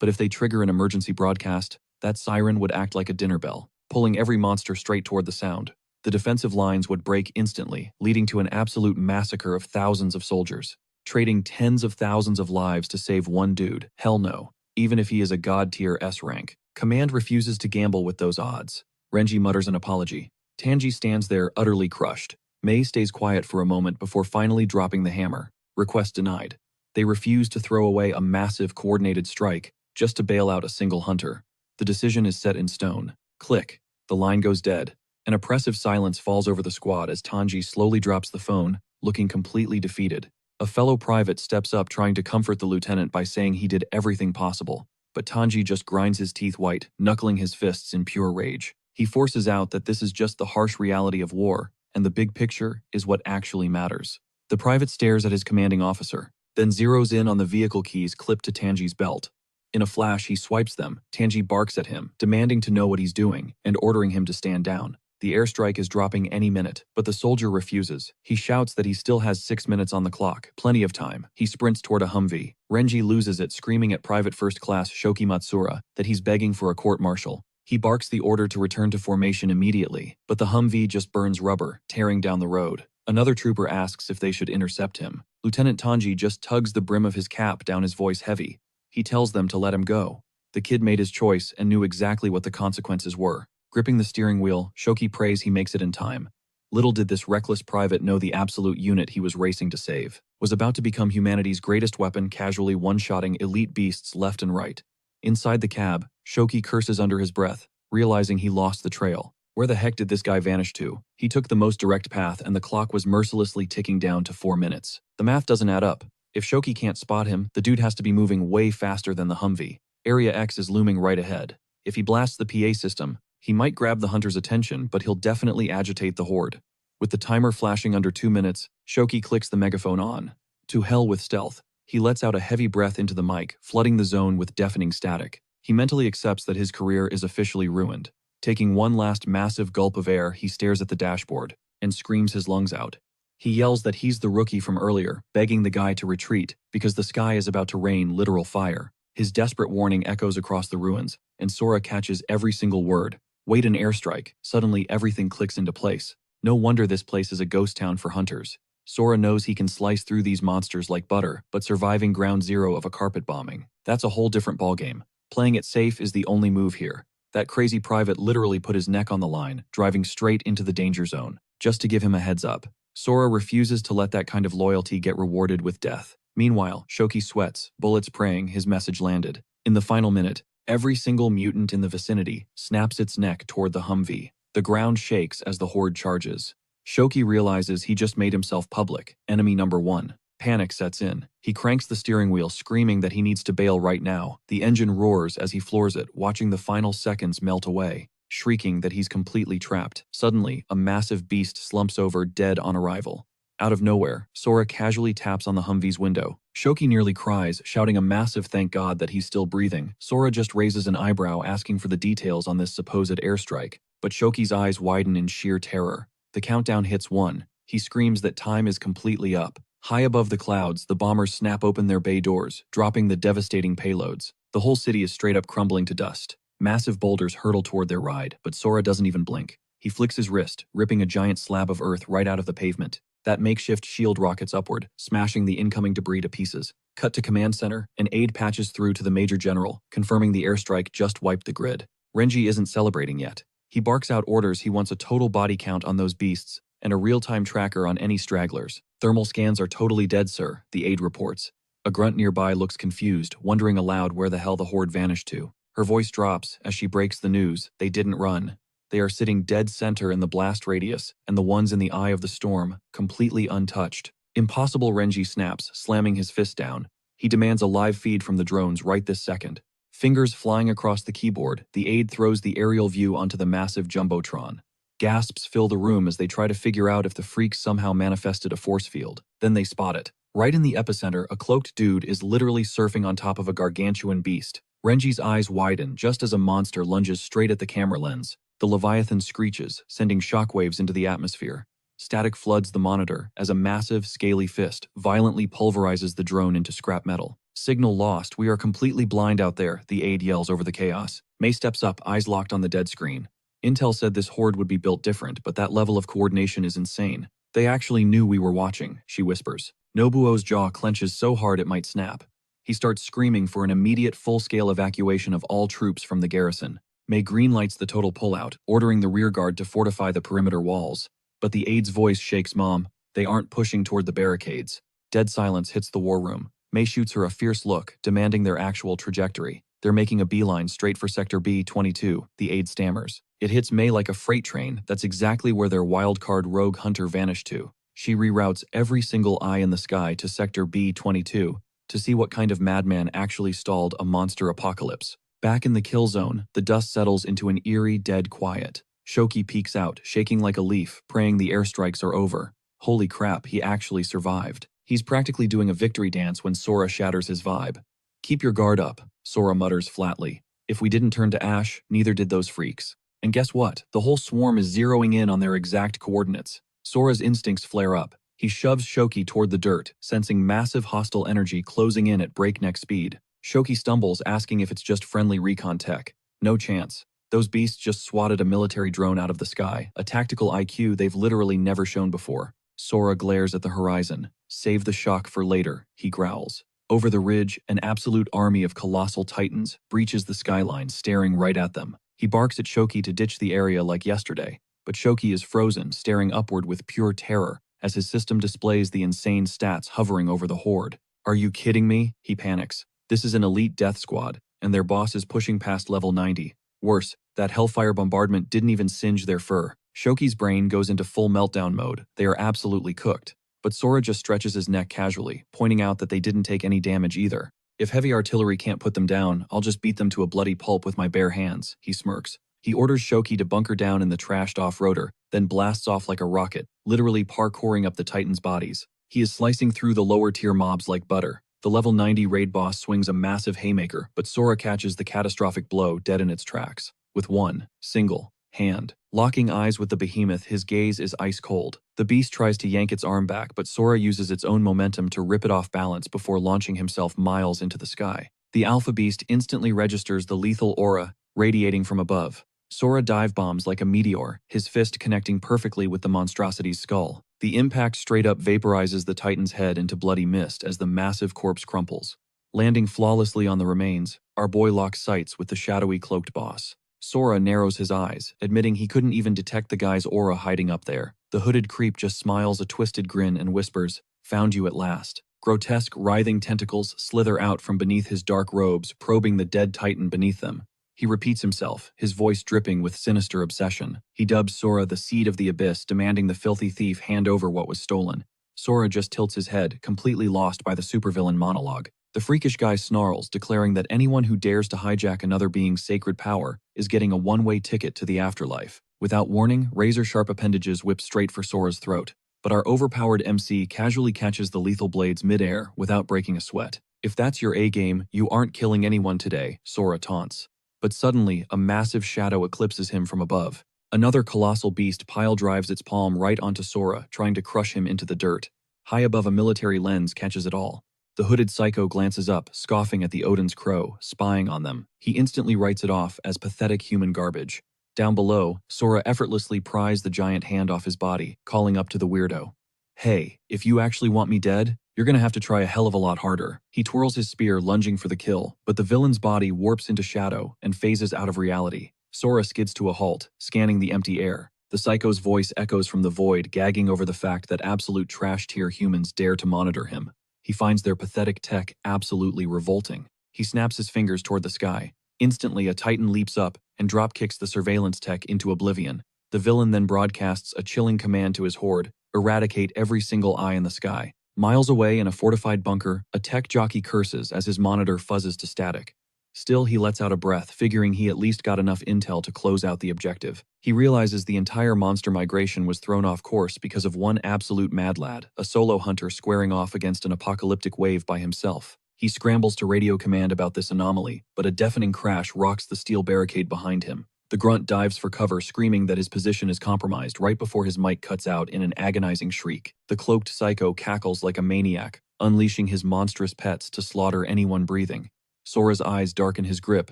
But if they trigger an emergency broadcast, that siren would act like a dinner bell, pulling every monster straight toward the sound. The defensive lines would break instantly, leading to an absolute massacre of thousands of soldiers. Trading tens of thousands of lives to save one dude? Hell no. Even if he is a god-tier S-rank. Command refuses to gamble with those odds. Renji mutters an apology. Tanji stands there utterly crushed. Mei stays quiet for a moment before finally dropping the hammer. Request denied. They refuse to throw away a massive coordinated strike just to bail out a single hunter. The decision is set in stone. Click. The line goes dead. An oppressive silence falls over the squad as Tanji slowly drops the phone, looking completely defeated. A fellow private steps up trying to comfort the lieutenant by saying he did everything possible. But Tanji just grinds his teeth white, knuckling his fists in pure rage. He forces out that this is just the harsh reality of war, and the big picture is what actually matters. The private stares at his commanding officer, then zeroes in on the vehicle keys clipped to Tanji's belt. In a flash, he swipes them. Tanji barks at him, demanding to know what he's doing, and ordering him to stand down. The airstrike is dropping any minute, but the soldier refuses. He shouts that he still has 6 minutes on the clock, plenty of time. He sprints toward a Humvee. Renji loses it, screaming at Private First Class Shoki Matsura that he's begging for a court-martial. He barks the order to return to formation immediately, but the Humvee just burns rubber, tearing down the road. Another trooper asks if they should intercept him. Lieutenant Tanji just tugs the brim of his cap down, his voice heavy. He tells them to let him go. The kid made his choice and knew exactly what the consequences were. Gripping the steering wheel, Shoki prays he makes it in time. Little did this reckless private know the absolute unit he was racing to save was about to become humanity's greatest weapon, casually one-shotting elite beasts left and right. Inside the cab, Shoki curses under his breath, realizing he lost the trail. Where the heck did this guy vanish to? He took the most direct path and the clock was mercilessly ticking down to 4 minutes. The math doesn't add up. If Shoki can't spot him, the dude has to be moving way faster than the Humvee. Area X is looming right ahead. If he blasts the PA system, he might grab the hunter's attention, but he'll definitely agitate the horde. With the timer flashing under 2 minutes, Shoki clicks the megaphone on. To hell with stealth. He lets out a heavy breath into the mic, flooding the zone with deafening static. He mentally accepts that his career is officially ruined. Taking one last massive gulp of air, he stares at the dashboard and screams his lungs out. He yells that he's the rookie from earlier, begging the guy to retreat because the sky is about to rain literal fire. His desperate warning echoes across the ruins, and Sora catches every single word. Wait, an airstrike. Suddenly everything clicks into place. No wonder this place is a ghost town for hunters. Sora knows he can slice through these monsters like butter, but surviving ground zero of a carpet bombing, that's a whole different ballgame. Playing it safe is the only move here. That crazy private literally put his neck on the line, driving straight into the danger zone, just to give him a heads up. Sora refuses to let that kind of loyalty get rewarded with death. Meanwhile, Shoki sweats, bullets praying his message landed. In the final minute, every single mutant in the vicinity snaps its neck toward the Humvee. The ground shakes as the horde charges. Shoki realizes he just made himself public, enemy number one. Panic sets in. He cranks the steering wheel, screaming that he needs to bail right now. The engine roars as he floors it, watching the final seconds melt away, shrieking that he's completely trapped. Suddenly, a massive beast slumps over dead on arrival. Out of nowhere, Sora casually taps on the Humvee's window. Shoki nearly cries, shouting a massive thank God that he's still breathing. Sora just raises an eyebrow, asking for the details on this supposed airstrike, but Shoki's eyes widen in sheer terror. The countdown hits 1. He screams that time is completely up. High above the clouds, the bombers snap open their bay doors, dropping the devastating payloads. The whole city is straight up crumbling to dust. Massive boulders hurtle toward their ride, but Sora doesn't even blink. He flicks his wrist, ripping a giant slab of earth right out of the pavement. That makeshift shield rockets upward, smashing the incoming debris to pieces. Cut to command center, an aide patches through to the major general, confirming the airstrike just wiped the grid. Renji isn't celebrating yet. He barks out orders. He wants a total body count on those beasts, and a real-time tracker on any stragglers. Thermal scans are totally dead, sir, the aide reports. A grunt nearby looks confused, wondering aloud where the hell the horde vanished to. Her voice drops as she breaks the news. They didn't run. They are sitting dead center in the blast radius, and the ones in the eye of the storm, completely untouched. Impossible, Renji snaps, slamming his fist down. He demands a live feed from the drones right this second. Fingers flying across the keyboard, the aide throws the aerial view onto the massive jumbotron. Gasps fill the room as they try to figure out if the freaks somehow manifested a force field. Then they spot it. Right in the epicenter, a cloaked dude is literally surfing on top of a gargantuan beast. Renji's eyes widen just as a monster lunges straight at the camera lens. The Leviathan screeches, sending shockwaves into the atmosphere. Static floods the monitor as a massive, scaly fist violently pulverizes the drone into scrap metal. Signal lost. We are completely blind out there, the aide yells over the chaos. Mei steps up, eyes locked on the dead screen. Intel said this horde would be built different, but that level of coordination is insane. They actually knew we were watching, she whispers. Nobuo's jaw clenches so hard it might snap. He starts screaming for an immediate full-scale evacuation of all troops from the garrison. Mei greenlights the total pullout, ordering the rearguard to fortify the perimeter walls. But the aide's voice shakes. Mom, they aren't pushing toward the barricades. Dead silence hits the war room. Mei shoots her a fierce look, demanding their actual trajectory. They're making a beeline straight for Sector B-22, the aide stammers. It hits Mei like a freight train. That's exactly where their wildcard rogue hunter vanished to. She reroutes every single eye in the sky to Sector B-22 to see what kind of madman actually stalled a monster apocalypse. Back in the kill zone, the dust settles into an eerie, dead quiet. Shoki peeks out, shaking like a leaf, praying the airstrikes are over. Holy crap, he actually survived. He's practically doing a victory dance when Sora shatters his vibe. Keep your guard up, Sora mutters flatly. If we didn't turn to ash, neither did those freaks. And guess what? The whole swarm is zeroing in on their exact coordinates. Sora's instincts flare up. He shoves Shoki toward the dirt, sensing massive hostile energy closing in at breakneck speed. Shoki stumbles, asking if it's just friendly recon tech. No chance. Those beasts just swatted a military drone out of the sky, a tactical IQ they've literally never shown before. Sora glares at the horizon. Save the shock for later, he growls. Over the ridge, an absolute army of colossal titans breaches the skyline, staring right at them. He barks at Shoki to ditch the area like yesterday, but Shoki is frozen, staring upward with pure terror as his system displays the insane stats hovering over the horde. Are you kidding me? He panics. This is an elite death squad, and their boss is pushing past level 90. Worse, that hellfire bombardment didn't even singe their fur. Shoki's brain goes into full meltdown mode. They are absolutely cooked. But Sora just stretches his neck casually, pointing out that they didn't take any damage either. If heavy artillery can't put them down, I'll just beat them to a bloody pulp with my bare hands, he smirks. He orders Shoki to bunker down in the trashed off-roader, then blasts off like a rocket, literally parkouring up the Titans' bodies. He is slicing through the lower-tier mobs like butter. The level 90 raid boss swings a massive haymaker, but Sora catches the catastrophic blow dead in its tracks. With one single hand. Locking eyes with the behemoth, his gaze is ice cold. The beast tries to yank its arm back, but Sora uses its own momentum to rip it off balance before launching himself miles into the sky. The alpha beast instantly registers the lethal aura radiating from above. Sora dive bombs like a meteor, his fist connecting perfectly with the monstrosity's skull. The impact straight up vaporizes the Titan's head into bloody mist as the massive corpse crumples. Landing flawlessly on the remains, our boy locks sights with the shadowy cloaked boss. Sora narrows his eyes, admitting he couldn't even detect the guy's aura hiding up there. The hooded creep just smiles a twisted grin and whispers, "Found you at last." Grotesque, writhing tentacles slither out from beneath his dark robes, probing the dead titan beneath them. He repeats himself, his voice dripping with sinister obsession. He dubs Sora the Seed of the Abyss, demanding the filthy thief hand over what was stolen. Sora just tilts his head, completely lost by the supervillain monologue. The freakish guy snarls, declaring that anyone who dares to hijack another being's sacred power is getting a one-way ticket to the afterlife. Without warning, razor-sharp appendages whip straight for Sora's throat. But our overpowered MC casually catches the lethal blades mid-air without breaking a sweat. "If that's your A-game, you aren't killing anyone today," Sora taunts. But suddenly, a massive shadow eclipses him from above. Another colossal beast pile-drives its palm right onto Sora, trying to crush him into the dirt. High above a military lens catches it all. The hooded psycho glances up, scoffing at the Odin's crow, spying on them. He instantly writes it off as pathetic human garbage. Down below, Sora effortlessly pries the giant hand off his body, calling up to the weirdo. "Hey, if you actually want me dead, you're gonna have to try a hell of a lot harder." He twirls his spear, lunging for the kill, but the villain's body warps into shadow and phases out of reality. Sora skids to a halt, scanning the empty air. The psycho's voice echoes from the void, gagging over the fact that absolute trash-tier humans dare to monitor him. He finds their pathetic tech absolutely revolting. He snaps his fingers toward the sky. Instantly, a titan leaps up and drop-kicks the surveillance tech into oblivion. The villain then broadcasts a chilling command to his horde: eradicate every single eye in the sky. Miles away in a fortified bunker, a tech jockey curses as his monitor fuzzes to static. Still, he lets out a breath, figuring he at least got enough intel to close out the objective. He realizes the entire monster migration was thrown off course because of one absolute mad lad, a solo hunter squaring off against an apocalyptic wave by himself. He scrambles to radio command about this anomaly, but a deafening crash rocks the steel barricade behind him. The grunt dives for cover, screaming that his position is compromised right before his mic cuts out in an agonizing shriek. The cloaked psycho cackles like a maniac, unleashing his monstrous pets to slaughter anyone breathing. Sora's eyes darken his grip,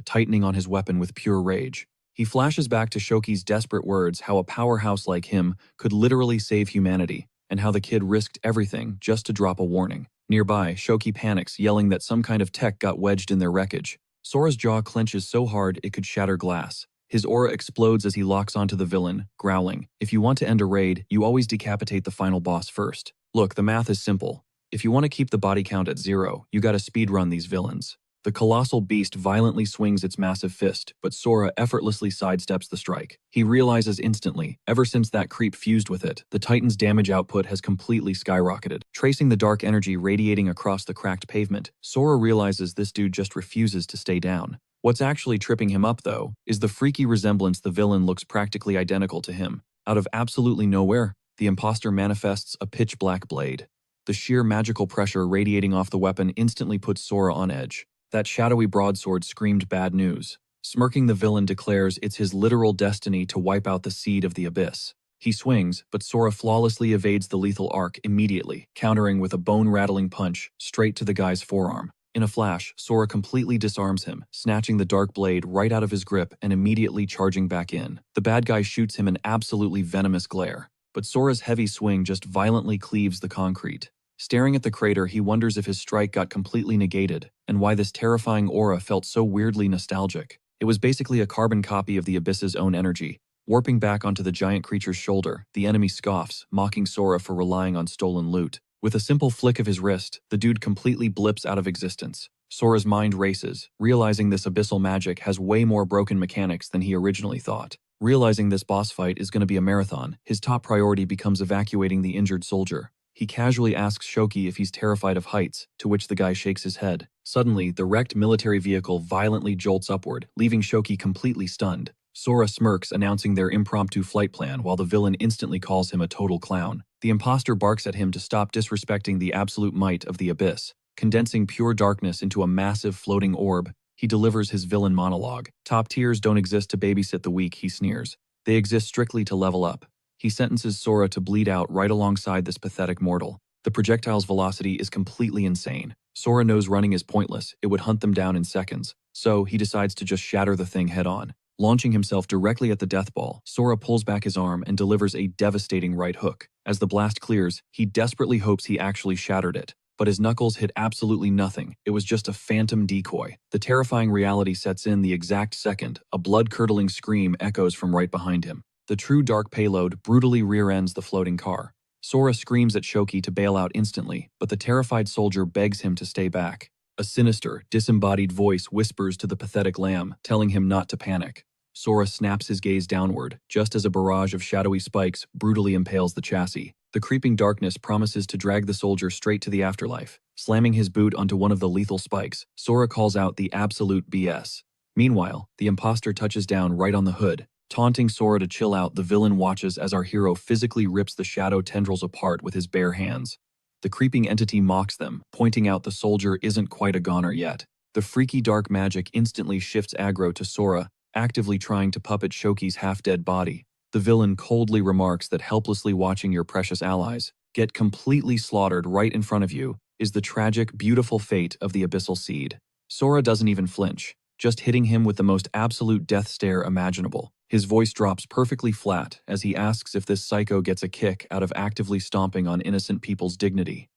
tightening on his weapon with pure rage. He flashes back to Shoki's desperate words, how a powerhouse like him could literally save humanity, and how the kid risked everything just to drop a warning. Nearby, Shoki panics, yelling that some kind of tech got wedged in their wreckage. Sora's jaw clenches so hard it could shatter glass. His aura explodes as he locks onto the villain, growling, "If you want to end a raid, you always decapitate the final boss first. Look, the math is simple. If you want to keep the body count at 0, you gotta speedrun these villains." The colossal beast violently swings its massive fist, but Sora effortlessly sidesteps the strike. He realizes instantly, ever since that creep fused with it, the Titan's damage output has completely skyrocketed. Tracing the dark energy radiating across the cracked pavement, Sora realizes this dude just refuses to stay down. What's actually tripping him up, though, is the freaky resemblance the villain looks practically identical to him. Out of absolutely nowhere, the imposter manifests a pitch-black blade. The sheer magical pressure radiating off the weapon instantly puts Sora on edge. That shadowy broadsword screamed bad news. Smirking, the villain declares it's his literal destiny to wipe out the Seed of the Abyss. He swings, but Sora flawlessly evades the lethal arc immediately, countering with a bone-rattling punch straight to the guy's forearm. In a flash, Sora completely disarms him, snatching the dark blade right out of his grip and immediately charging back in. The bad guy shoots him an absolutely venomous glare, but Sora's heavy swing just violently cleaves the concrete. Staring at the crater, he wonders if his strike got completely negated, and why this terrifying aura felt so weirdly nostalgic. It was basically a carbon copy of the Abyss's own energy. Warping back onto the giant creature's shoulder, the enemy scoffs, mocking Sora for relying on stolen loot. With a simple flick of his wrist, the dude completely blips out of existence. Sora's mind races, realizing this abyssal magic has way more broken mechanics than he originally thought. Realizing this boss fight is going to be a marathon, his top priority becomes evacuating the injured soldier. He casually asks Shoki if he's terrified of heights, to which the guy shakes his head. Suddenly, the wrecked military vehicle violently jolts upward, leaving Shoki completely stunned. Sora smirks, announcing their impromptu flight plan, while the villain instantly calls him a total clown. The imposter barks at him to stop disrespecting the absolute might of the Abyss. Condensing pure darkness into a massive floating orb, he delivers his villain monologue. Top tiers don't exist to babysit the weak, he sneers. They exist strictly to level up. He sentences Sora to bleed out right alongside this pathetic mortal. The projectile's velocity is completely insane. Sora knows running is pointless, it would hunt them down in seconds, so he decides to just shatter the thing head-on. Launching himself directly at the death ball, Sora pulls back his arm and delivers a devastating right hook. As the blast clears, he desperately hopes he actually shattered it. But his knuckles hit absolutely nothing. It was just a phantom decoy. The terrifying reality sets in the exact second. A blood-curdling scream echoes from right behind him. The true dark payload brutally rear-ends the floating car. Sora screams at Shoki to bail out instantly, but the terrified soldier begs him to stay back. A sinister, disembodied voice whispers to the pathetic lamb, telling him not to panic. Sora snaps his gaze downward, just as a barrage of shadowy spikes brutally impales the chassis. The creeping darkness promises to drag the soldier straight to the afterlife. Slamming his boot onto one of the lethal spikes, Sora calls out the absolute BS. Meanwhile, the imposter touches down right on the hood. Taunting Sora to chill out, the villain watches as our hero physically rips the shadow tendrils apart with his bare hands. The creeping entity mocks them, pointing out the soldier isn't quite a goner yet. The freaky dark magic instantly shifts aggro to Sora, actively trying to puppet Shoki's half-dead body. The villain coldly remarks that helplessly watching your precious allies get completely slaughtered right in front of you is the tragic, beautiful fate of the abyssal seed. Sora doesn't even flinch, just hitting him with the most absolute death stare imaginable. His voice drops perfectly flat as he asks if this psycho gets a kick out of actively stomping on innocent people's dignity.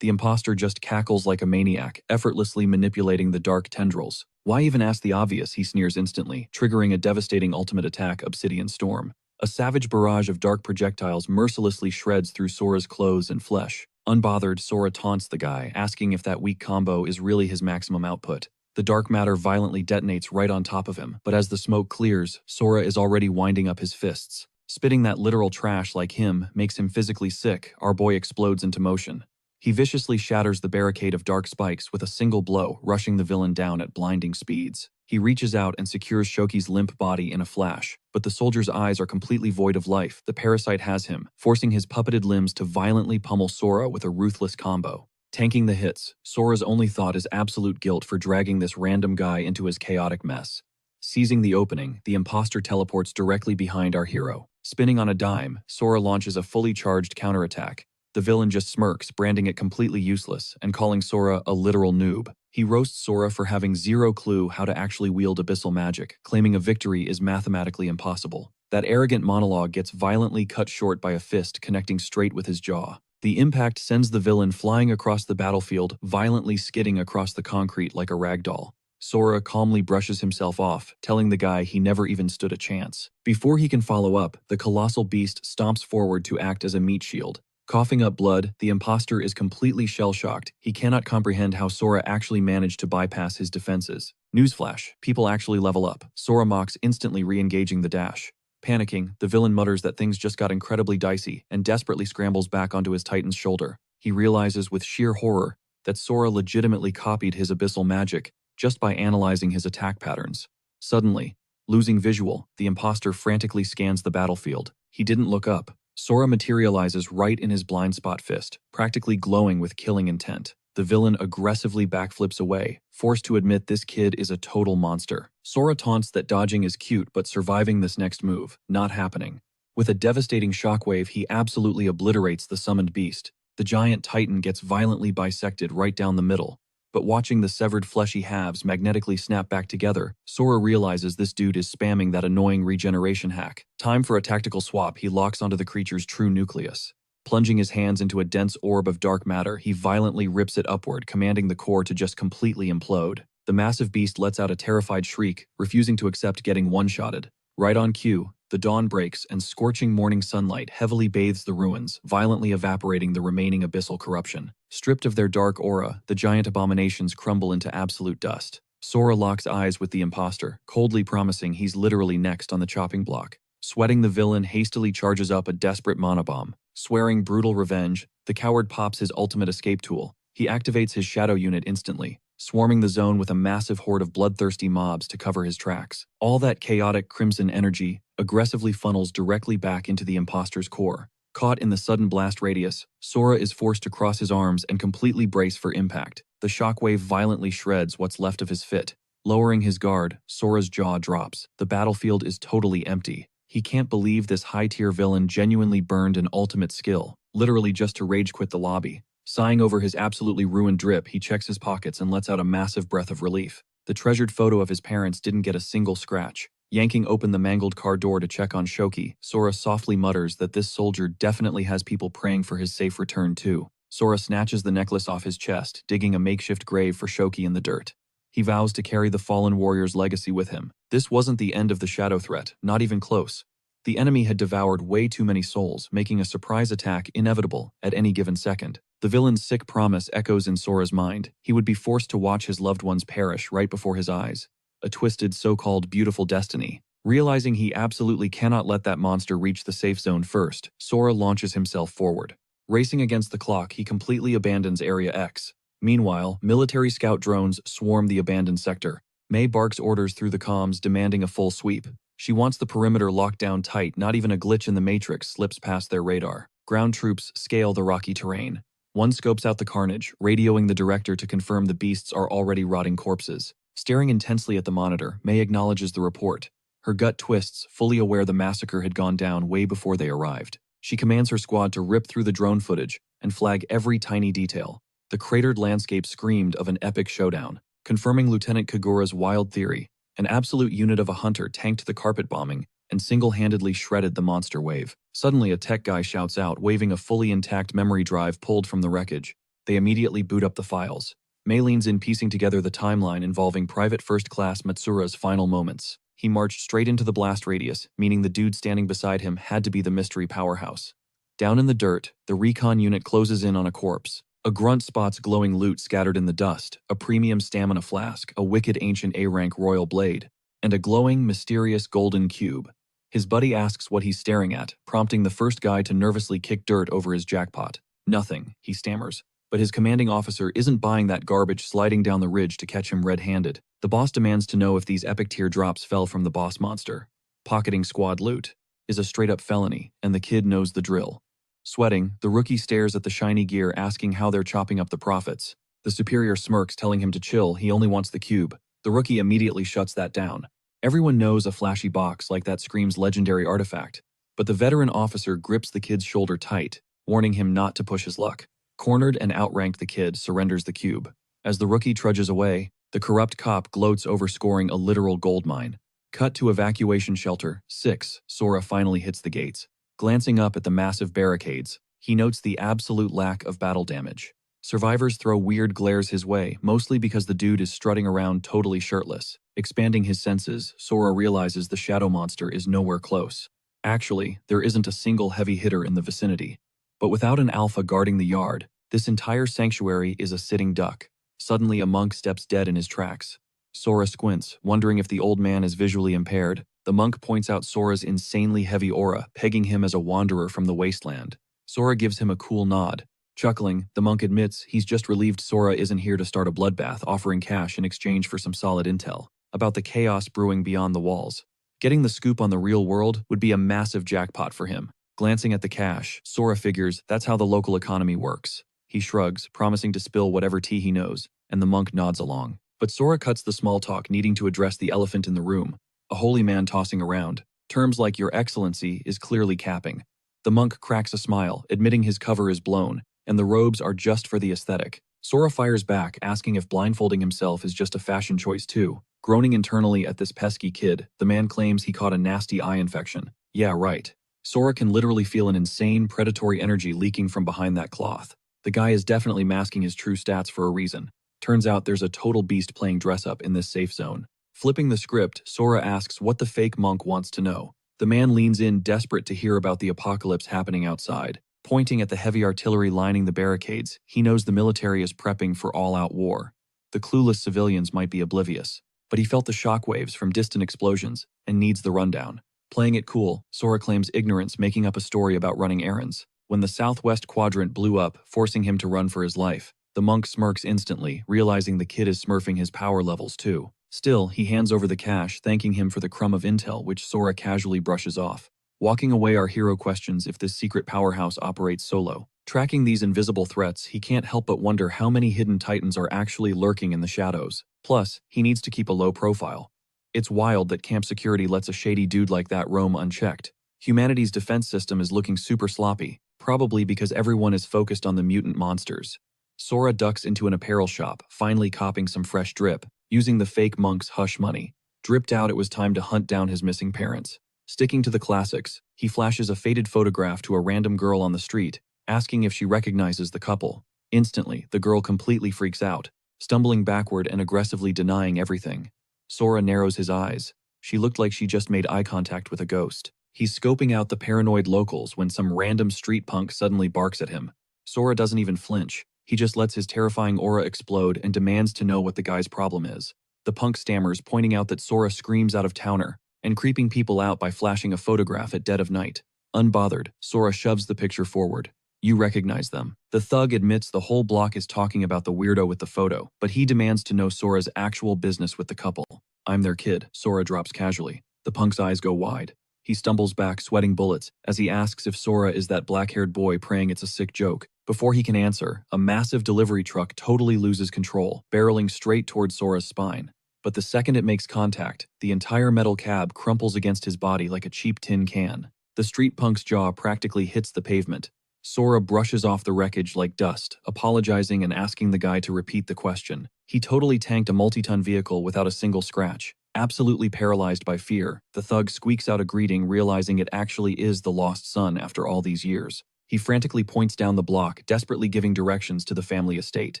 The imposter just cackles like a maniac, effortlessly manipulating the dark tendrils. Why even ask the obvious, he sneers instantly, triggering a devastating ultimate attack, Obsidian Storm. A savage barrage of dark projectiles mercilessly shreds through Sora's clothes and flesh. Unbothered, Sora taunts the guy, asking if that weak combo is really his maximum output. The dark matter violently detonates right on top of him, but as the smoke clears, Sora is already winding up his fists. Spitting that literal trash like him makes him physically sick. Our boy explodes into motion. He viciously shatters the barricade of dark spikes with a single blow, rushing the villain down at blinding speeds. He reaches out and secures Shoki's limp body in a flash, but the soldier's eyes are completely void of life. The parasite has him, forcing his puppeted limbs to violently pummel Sora with a ruthless combo. Tanking the hits, Sora's only thought is absolute guilt for dragging this random guy into his chaotic mess. Seizing the opening, the imposter teleports directly behind our hero. Spinning on a dime, Sora launches a fully charged counterattack. The villain just smirks, branding it completely useless, and calling Sora a literal noob. He roasts Sora for having zero clue how to actually wield abyssal magic, claiming a victory is mathematically impossible. That arrogant monologue gets violently cut short by a fist connecting straight with his jaw. The impact sends the villain flying across the battlefield, violently skidding across the concrete like a ragdoll. Sora calmly brushes himself off, telling the guy he never even stood a chance. Before he can follow up, the colossal beast stomps forward to act as a meat shield. Coughing up blood, the imposter is completely shell-shocked. He cannot comprehend how Sora actually managed to bypass his defenses. Newsflash, people actually level up. Sora mocks, instantly re-engaging the dash. Panicking, the villain mutters that things just got incredibly dicey and desperately scrambles back onto his titan's shoulder. He realizes with sheer horror that Sora legitimately copied his abyssal magic just by analyzing his attack patterns. Suddenly, losing visual, the imposter frantically scans the battlefield. He didn't look up. Sora materializes right in his blind spot fist, practically glowing with killing intent. The villain aggressively backflips away, forced to admit this kid is a total monster. Sora taunts that dodging is cute, but surviving this next move, not happening. With a devastating shockwave, he absolutely obliterates the summoned beast. The giant titan gets violently bisected right down the middle. But watching the severed fleshy halves magnetically snap back together, Sora realizes this dude is spamming that annoying regeneration hack. Time for a tactical swap, he locks onto the creature's true nucleus. Plunging his hands into a dense orb of dark matter, he violently rips it upward, commanding the core to just completely implode. The massive beast lets out a terrified shriek, refusing to accept getting one-shotted. Right on cue, the dawn breaks and scorching morning sunlight heavily bathes the ruins, violently evaporating the remaining abyssal corruption. Stripped of their dark aura, the giant abominations crumble into absolute dust. Sora locks eyes with the imposter, coldly promising he's literally next on the chopping block. Sweating, the villain hastily charges up a desperate monobomb. Swearing brutal revenge, the coward pops his ultimate escape tool. He activates his shadow unit instantly, swarming the zone with a massive horde of bloodthirsty mobs to cover his tracks. All that chaotic crimson energy aggressively funnels directly back into the imposter's core. Caught in the sudden blast radius, Sora is forced to cross his arms and completely brace for impact. The shockwave violently shreds what's left of his fit. Lowering his guard, Sora's jaw drops. The battlefield is totally empty. He can't believe this high-tier villain genuinely burned an ultimate skill, literally just to rage quit the lobby. Sighing over his absolutely ruined drip, he checks his pockets and lets out a massive breath of relief. The treasured photo of his parents didn't get a single scratch. Yanking open the mangled car door to check on Shoki, Sora softly mutters that this soldier definitely has people praying for his safe return too. Sora snatches the necklace off his chest, digging a makeshift grave for Shoki in the dirt. He vows to carry the fallen warrior's legacy with him. This wasn't the end of the shadow threat, not even close. The enemy had devoured way too many souls, making a surprise attack inevitable at any given second. The villain's sick promise echoes in Sora's mind. He would be forced to watch his loved ones perish right before his eyes. A twisted so-called beautiful destiny. Realizing he absolutely cannot let that monster reach the safe zone first, Sora launches himself forward. Racing against the clock, he completely abandons Area X. Meanwhile, military scout drones swarm the abandoned sector. May barks orders through the comms demanding a full sweep. She wants the perimeter locked down tight, not even a glitch in the matrix slips past their radar. Ground troops scale the rocky terrain. One scopes out the carnage, radioing the director to confirm the beasts are already rotting corpses. Staring intensely at the monitor, May acknowledges the report. Her gut twists, fully aware the massacre had gone down way before they arrived. She commands her squad to rip through the drone footage and flag every tiny detail. The cratered landscape screamed of an epic showdown, confirming Lieutenant Kagura's wild theory. An absolute unit of a hunter tanked the carpet bombing and single-handedly shredded the monster wave. Suddenly, a tech guy shouts out, waving a fully intact memory drive pulled from the wreckage. They immediately boot up the files. May leans in, piecing together the timeline involving Private First Class Matsura's final moments. He marched straight into the blast radius, meaning the dude standing beside him had to be the mystery powerhouse. Down in the dirt, the recon unit closes in on a corpse. A grunt spots glowing loot scattered in the dust, a premium stamina flask, a wicked ancient A-rank royal blade, and a glowing, mysterious golden cube. His buddy asks what he's staring at, prompting the first guy to nervously kick dirt over his jackpot. Nothing, he stammers. But his commanding officer isn't buying that garbage, sliding down the ridge to catch him red-handed. The boss demands to know if these epic tier drops fell from the boss monster. Pocketing squad loot is a straight-up felony, and the kid knows the drill. Sweating, the rookie stares at the shiny gear, asking how they're chopping up the profits. The superior smirks, telling him to chill, he only wants the cube. The rookie immediately shuts that down. Everyone knows a flashy box like that screams legendary artifact, but the veteran officer grips the kid's shoulder tight, warning him not to push his luck. Cornered and outranked, the kid surrenders the cube. As the rookie trudges away, the corrupt cop gloats over scoring a literal goldmine. Cut to evacuation shelter 6, Sora finally hits the gates. Glancing up at the massive barricades, he notes the absolute lack of battle damage. Survivors throw weird glares his way, mostly because the dude is strutting around totally shirtless. Expanding his senses, Sora realizes the shadow monster is nowhere close. Actually, there isn't a single heavy hitter in the vicinity. But without an alpha guarding the yard, this entire sanctuary is a sitting duck. Suddenly, a monk steps dead in his tracks. Sora squints, wondering if the old man is visually impaired. The monk points out Sora's insanely heavy aura, pegging him as a wanderer from the wasteland. Sora gives him a cool nod. Chuckling, the monk admits he's just relieved Sora isn't here to start a bloodbath, offering cash in exchange for some solid intel about the chaos brewing beyond the walls. Getting the scoop on the real world would be a massive jackpot for him. Glancing at the cash, Sora figures that's how the local economy works. He shrugs, promising to spill whatever tea he knows, and the monk nods along. But Sora cuts the small talk, needing to address the elephant in the room. A holy man tossing around. Terms like Your Excellency is clearly capping. The monk cracks a smile, admitting his cover is blown, and the robes are just for the aesthetic. Sora fires back, asking if blindfolding himself is just a fashion choice too. Groaning internally at this pesky kid, the man claims he caught a nasty eye infection. Yeah, right. Sora can literally feel an insane, predatory energy leaking from behind that cloth. The guy is definitely masking his true stats for a reason. Turns out there's a total beast playing dress-up in this safe zone. Flipping the script, Sora asks what the fake monk wants to know. The man leans in, desperate to hear about the apocalypse happening outside. Pointing at the heavy artillery lining the barricades, he knows the military is prepping for all-out war. The clueless civilians might be oblivious, but he felt the shockwaves from distant explosions and needs the rundown. Playing it cool, Sora claims ignorance, making up a story about running errands. When the southwest quadrant blew up, forcing him to run for his life, the monk smirks instantly, realizing the kid is smurfing his power levels too. Still, he hands over the cash, thanking him for the crumb of intel, which Sora casually brushes off. Walking away, our hero questions if this secret powerhouse operates solo. Tracking these invisible threats, he can't help but wonder how many hidden titans are actually lurking in the shadows. Plus, he needs to keep a low profile. It's wild that camp security lets a shady dude like that roam unchecked. Humanity's defense system is looking super sloppy, probably because everyone is focused on the mutant monsters. Sora ducks into an apparel shop, finally copping some fresh drip, using the fake monk's hush money. Dripped out, it was time to hunt down his missing parents. Sticking to the classics, he flashes a faded photograph to a random girl on the street, asking if she recognizes the couple. Instantly, the girl completely freaks out, stumbling backward and aggressively denying everything. Sora narrows his eyes. She looked like she just made eye contact with a ghost. He's scoping out the paranoid locals when some random street punk suddenly barks at him. Sora doesn't even flinch. He just lets his terrifying aura explode and demands to know what the guy's problem is. The punk stammers, pointing out that Sora screams out of towner and creeping people out by flashing a photograph at dead of night. Unbothered, Sora shoves the picture forward. You recognize them. The thug admits the whole block is talking about the weirdo with the photo, but he demands to know Sora's actual business with the couple. I'm their kid, Sora drops casually. The punk's eyes go wide. He stumbles back, sweating bullets, as he asks if Sora is that black-haired boy praying it's a sick joke. Before he can answer, a massive delivery truck totally loses control, barreling straight towards Sora's spine. But the second it makes contact, the entire metal cab crumples against his body like a cheap tin can. The street punk's jaw practically hits the pavement. Sora brushes off the wreckage like dust, apologizing and asking the guy to repeat the question. He totally tanked a multi-ton vehicle without a single scratch. Absolutely paralyzed by fear, the thug squeaks out a greeting, realizing it actually is the lost son after all these years. He frantically points down the block, desperately giving directions to the family estate.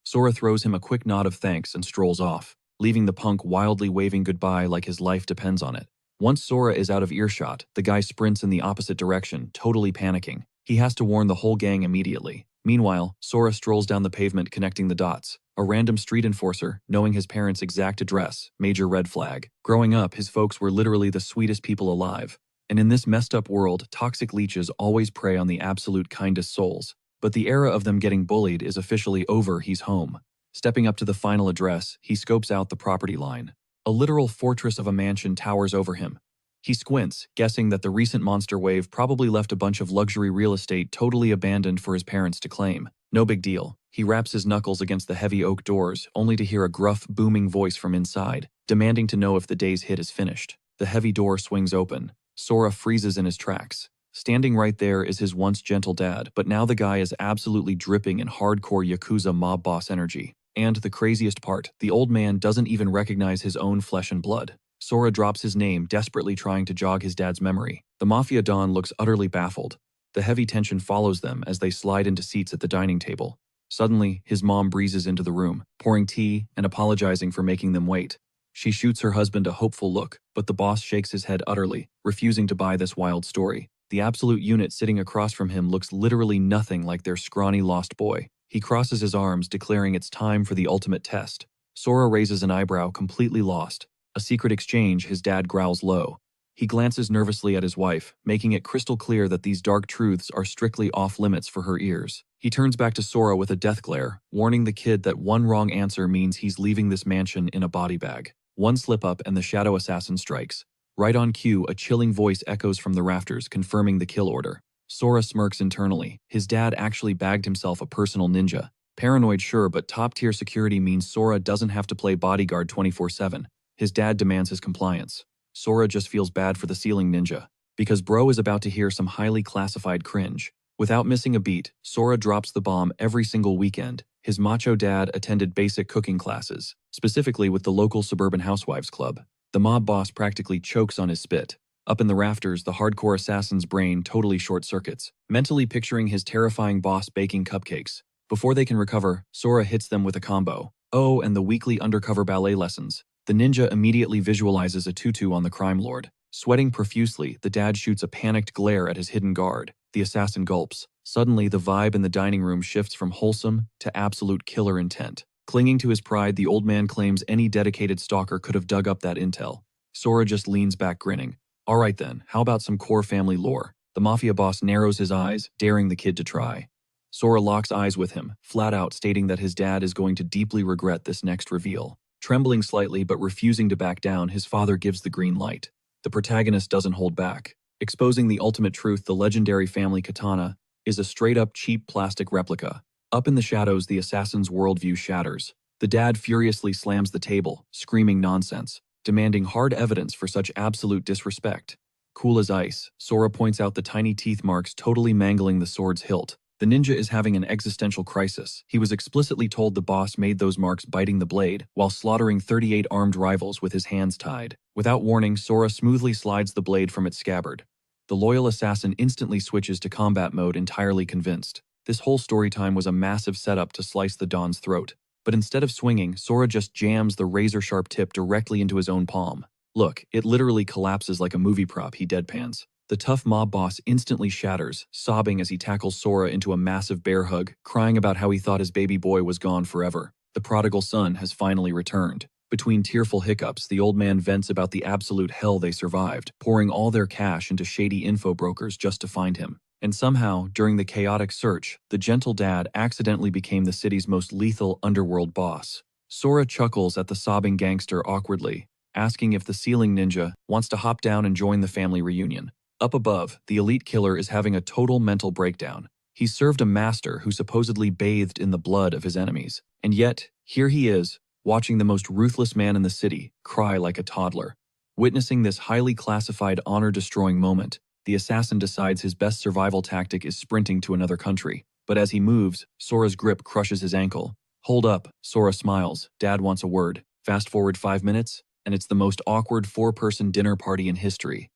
Sora throws him a quick nod of thanks and strolls off, leaving the punk wildly waving goodbye like his life depends on it. Once Sora is out of earshot, the guy sprints in the opposite direction, totally panicking. He has to warn the whole gang immediately. Meanwhile, Sora strolls down the pavement connecting the dots. A random street enforcer, knowing his parents' exact address, major red flag. Growing up, his folks were literally the sweetest people alive. And in this messed up world, toxic leeches always prey on the absolute kindest souls. But the era of them getting bullied is officially over. He's home. Stepping up to the final address, he scopes out the property line. A literal fortress of a mansion towers over him. He squints, guessing that the recent monster wave probably left a bunch of luxury real estate totally abandoned for his parents to claim. No big deal. He raps his knuckles against the heavy oak doors, only to hear a gruff, booming voice from inside, demanding to know if the day's hit is finished. The heavy door swings open. Sora freezes in his tracks. Standing right there is his once gentle dad, but now the guy is absolutely dripping in hardcore Yakuza mob boss energy. And the craziest part, the old man doesn't even recognize his own flesh and blood. Sora drops his name, desperately trying to jog his dad's memory. The Mafia Don looks utterly baffled. The heavy tension follows them as they slide into seats at the dining table. Suddenly, his mom breezes into the room, pouring tea and apologizing for making them wait. She shoots her husband a hopeful look, but the boss shakes his head utterly, refusing to buy this wild story. The absolute unit sitting across from him looks literally nothing like their scrawny lost boy. He crosses his arms, declaring it's time for the ultimate test. Sora raises an eyebrow, completely lost. A secret exchange, his dad growls low. He glances nervously at his wife, making it crystal clear that these dark truths are strictly off-limits for her ears. He turns back to Sora with a death glare, warning the kid that one wrong answer means he's leaving this mansion in a body bag. One slip-up and the shadow assassin strikes. Right on cue, a chilling voice echoes from the rafters, confirming the kill order. Sora smirks internally. His dad actually bagged himself a personal ninja. Paranoid, sure, but top-tier security means Sora doesn't have to play bodyguard 24/7. His dad demands his compliance. Sora just feels bad for the ceiling ninja, because bro is about to hear some highly classified cringe. Without missing a beat, Sora drops the bomb every single weekend. His macho dad attended basic cooking classes, specifically with the local suburban housewives club. The mob boss practically chokes on his spit. Up in the rafters, the hardcore assassin's brain totally short-circuits, mentally picturing his terrifying boss baking cupcakes. Before they can recover, Sora hits them with a combo. Oh, and the weekly undercover ballet lessons. The ninja immediately visualizes a tutu on the crime lord. Sweating profusely, the dad shoots a panicked glare at his hidden guard. The assassin gulps. Suddenly, the vibe in the dining room shifts from wholesome to absolute killer intent. Clinging to his pride, the old man claims any dedicated stalker could have dug up that intel. Sora just leans back grinning. Alright then, how about some core family lore? The mafia boss narrows his eyes, daring the kid to try. Sora locks eyes with him, flat out stating that his dad is going to deeply regret this next reveal. Trembling slightly but refusing to back down, his father gives the green light. The protagonist doesn't hold back, exposing the ultimate truth: the legendary family katana is a straight-up cheap plastic replica. Up in the shadows, the assassin's worldview shatters. The dad furiously slams the table, screaming nonsense, demanding hard evidence for such absolute disrespect. Cool as ice, Sora points out the tiny teeth marks totally mangling the sword's hilt. The ninja is having an existential crisis. He was explicitly told the boss made those marks biting the blade, while slaughtering 38 armed rivals with his hands tied. Without warning, Sora smoothly slides the blade from its scabbard. The loyal assassin instantly switches to combat mode, entirely convinced. This whole story time was a massive setup to slice the Don's throat. But instead of swinging, Sora just jams the razor-sharp tip directly into his own palm. Look, it literally collapses like a movie prop, he deadpans. The tough mob boss instantly shatters, sobbing as he tackles Sora into a massive bear hug, crying about how he thought his baby boy was gone forever. The prodigal son has finally returned. Between tearful hiccups, the old man vents about the absolute hell they survived, pouring all their cash into shady info brokers just to find him. And somehow, during the chaotic search, the gentle dad accidentally became the city's most lethal underworld boss. Sora chuckles at the sobbing gangster awkwardly, asking if the ceiling ninja wants to hop down and join the family reunion. Up above, the elite killer is having a total mental breakdown. He's served a master who supposedly bathed in the blood of his enemies. And yet, here he is, watching the most ruthless man in the city cry like a toddler. Witnessing this highly classified honor-destroying moment, the assassin decides his best survival tactic is sprinting to another country. But as he moves, Sora's grip crushes his ankle. Hold up, Sora smiles. Dad wants a word. Fast forward 5 minutes, and it's the most awkward 4-person dinner party in history.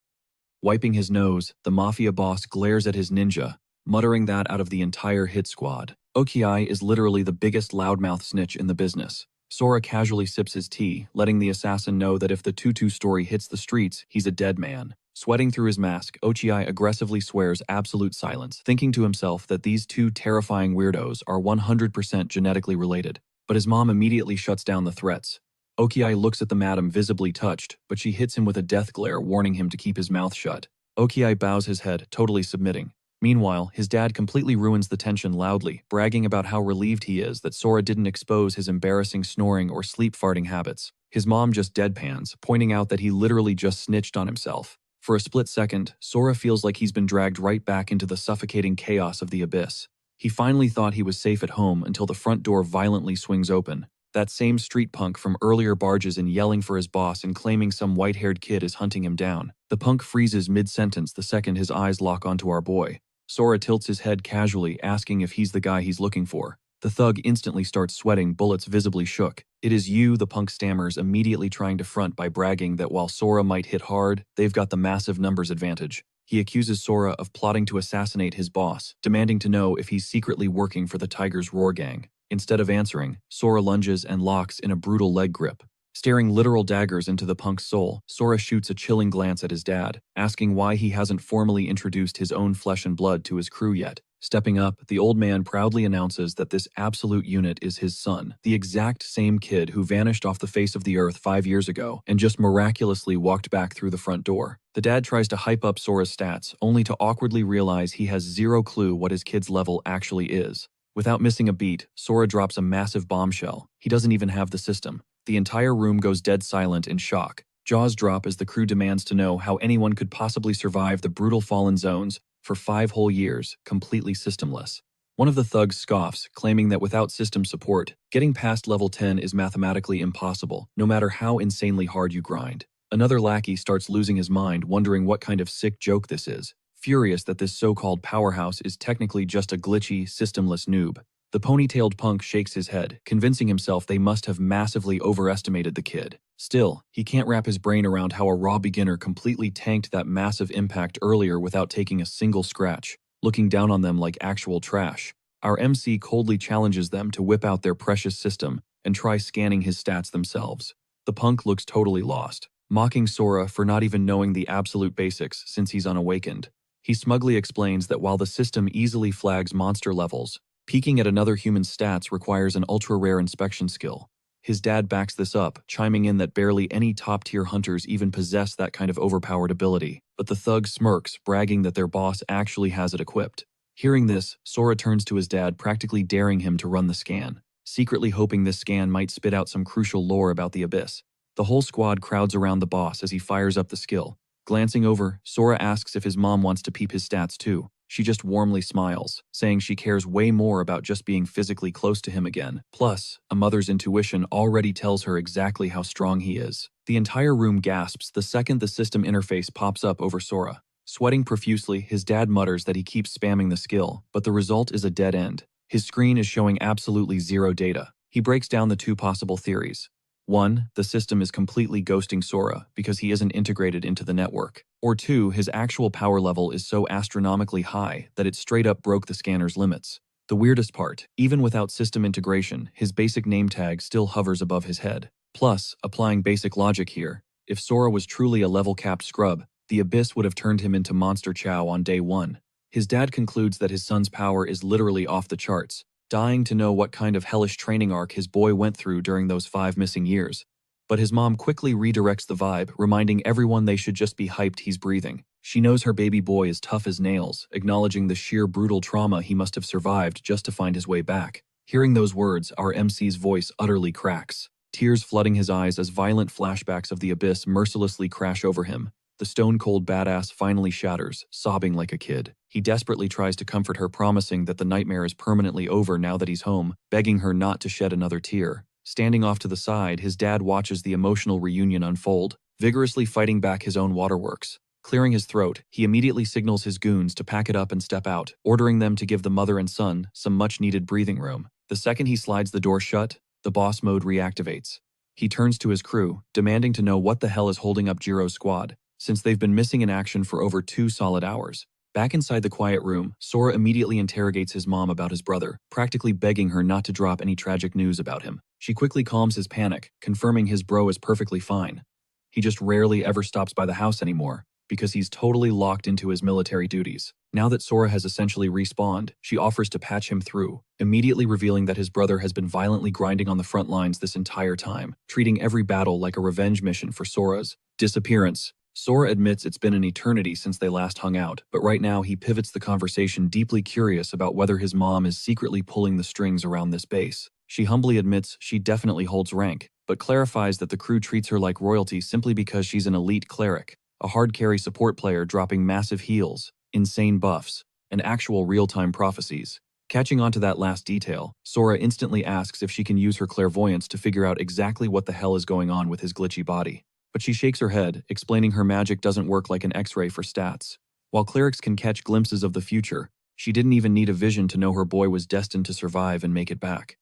Wiping his nose, the mafia boss glares at his ninja, muttering that out of the entire hit squad. Okiai is literally the biggest loudmouth snitch in the business. Sora casually sips his tea, letting the assassin know that if the Tutu story hits the streets, he's a dead man. Sweating through his mask, Ochiai aggressively swears absolute silence, thinking to himself that these two terrifying weirdos are 100% genetically related. But his mom immediately shuts down the threats. Okiai looks at the madam visibly touched, but she hits him with a death glare, warning him to keep his mouth shut. Okiai bows his head, totally submitting. Meanwhile, his dad completely ruins the tension loudly, bragging about how relieved he is that Sora didn't expose his embarrassing snoring or sleep farting habits. His mom just deadpans, pointing out that he literally just snitched on himself. For a split second, Sora feels like he's been dragged right back into the suffocating chaos of the abyss. He finally thought he was safe at home until the front door violently swings open. That same street punk from earlier barges in yelling for his boss and claiming some white-haired kid is hunting him down. The punk freezes mid-sentence the second his eyes lock onto our boy. Sora tilts his head casually, asking if he's the guy he's looking for. The thug instantly starts sweating, bullets visibly shook. "It is you," the punk stammers, immediately trying to front by bragging that while Sora might hit hard, they've got the massive numbers advantage. He accuses Sora of plotting to assassinate his boss, demanding to know if he's secretly working for the Tiger's Roar gang. Instead of answering, Sora lunges and locks in a brutal leg grip. Staring literal daggers into the punk's soul, Sora shoots a chilling glance at his dad, asking why he hasn't formally introduced his own flesh and blood to his crew yet. Stepping up, the old man proudly announces that this absolute unit is his son, the exact same kid who vanished off the face of the earth 5 years ago and just miraculously walked back through the front door. The dad tries to hype up Sora's stats, only to awkwardly realize he has zero clue what his kid's level actually is. Without missing a beat, Sora drops a massive bombshell. He doesn't even have the system. The entire room goes dead silent in shock. Jaws drop as the crew demands to know how anyone could possibly survive the brutal fallen zones for 5 whole years, completely systemless. One of the thugs scoffs, claiming that without system support, getting past level 10 is mathematically impossible, no matter how insanely hard you grind. Another lackey starts losing his mind, wondering what kind of sick joke this is, furious that this so-called powerhouse is technically just a glitchy, systemless noob. The ponytailed punk shakes his head, convincing himself they must have massively overestimated the kid. Still, he can't wrap his brain around how a raw beginner completely tanked that massive impact earlier without taking a single scratch, looking down on them like actual trash. Our MC coldly challenges them to whip out their precious system and try scanning his stats themselves. The punk looks totally lost, mocking Sora for not even knowing the absolute basics since he's unawakened. He smugly explains that while the system easily flags monster levels, peeking at another human's stats requires an ultra-rare inspection skill. His dad backs this up, chiming in that barely any top-tier hunters even possess that kind of overpowered ability. But the thug smirks, bragging that their boss actually has it equipped. Hearing this, Sora turns to his dad, practically daring him to run the scan, secretly hoping this scan might spit out some crucial lore about the abyss. The whole squad crowds around the boss as he fires up the skill. Glancing over, Sora asks if his mom wants to peep his stats too. She just warmly smiles, saying she cares way more about just being physically close to him again. Plus, a mother's intuition already tells her exactly how strong he is. The entire room gasps the second the system interface pops up over Sora. Sweating profusely, his dad mutters that he keeps spamming the skill, but the result is a dead end. His screen is showing absolutely zero data. He breaks down the 2 possible theories. 1, the system is completely ghosting Sora because he isn't integrated into the network. Or 2, his actual power level is so astronomically high that it straight up broke the scanner's limits. The weirdest part, even without system integration, his basic name tag still hovers above his head. Plus, applying basic logic here, if Sora was truly a level-capped scrub, the Abyss would have turned him into Monster Chow on day one. His dad concludes that his son's power is literally off the charts, dying to know what kind of hellish training arc his boy went through during those 5 missing years. But his mom quickly redirects the vibe, reminding everyone they should just be hyped he's breathing. She knows her baby boy is tough as nails, acknowledging the sheer brutal trauma he must have survived just to find his way back. Hearing those words, our MC's voice utterly cracks, tears flooding his eyes as violent flashbacks of the Abyss mercilessly crash over him. The stone-cold badass finally shatters, sobbing like a kid. He desperately tries to comfort her, promising that the nightmare is permanently over now that he's home, begging her not to shed another tear. Standing off to the side, his dad watches the emotional reunion unfold, vigorously fighting back his own waterworks. Clearing his throat, he immediately signals his goons to pack it up and step out, ordering them to give the mother and son some much-needed breathing room. The second he slides the door shut, the boss mode reactivates. He turns to his crew, demanding to know what the hell is holding up Jiro's squad, since they've been missing in action for over 2 solid hours. Back inside the quiet room, Sora immediately interrogates his mom about his brother, practically begging her not to drop any tragic news about him. She quickly calms his panic, confirming his bro is perfectly fine. He just rarely ever stops by the house anymore, because he's totally locked into his military duties. Now that Sora has essentially respawned, she offers to patch him through, immediately revealing that his brother has been violently grinding on the front lines this entire time, treating every battle like a revenge mission for Sora's disappearance. Sora admits it's been an eternity since they last hung out, but right now he pivots the conversation, deeply curious about whether his mom is secretly pulling the strings around this base. She humbly admits she definitely holds rank, but clarifies that the crew treats her like royalty simply because she's an elite cleric, a hard carry support player dropping massive heals, insane buffs, and actual real-time prophecies. Catching on to that last detail, Sora instantly asks if she can use her clairvoyance to figure out exactly what the hell is going on with his glitchy body. But she shakes her head, explaining her magic doesn't work like an X-ray for stats. While clerics can catch glimpses of the future, she didn't even need a vision to know her boy was destined to survive and make it back.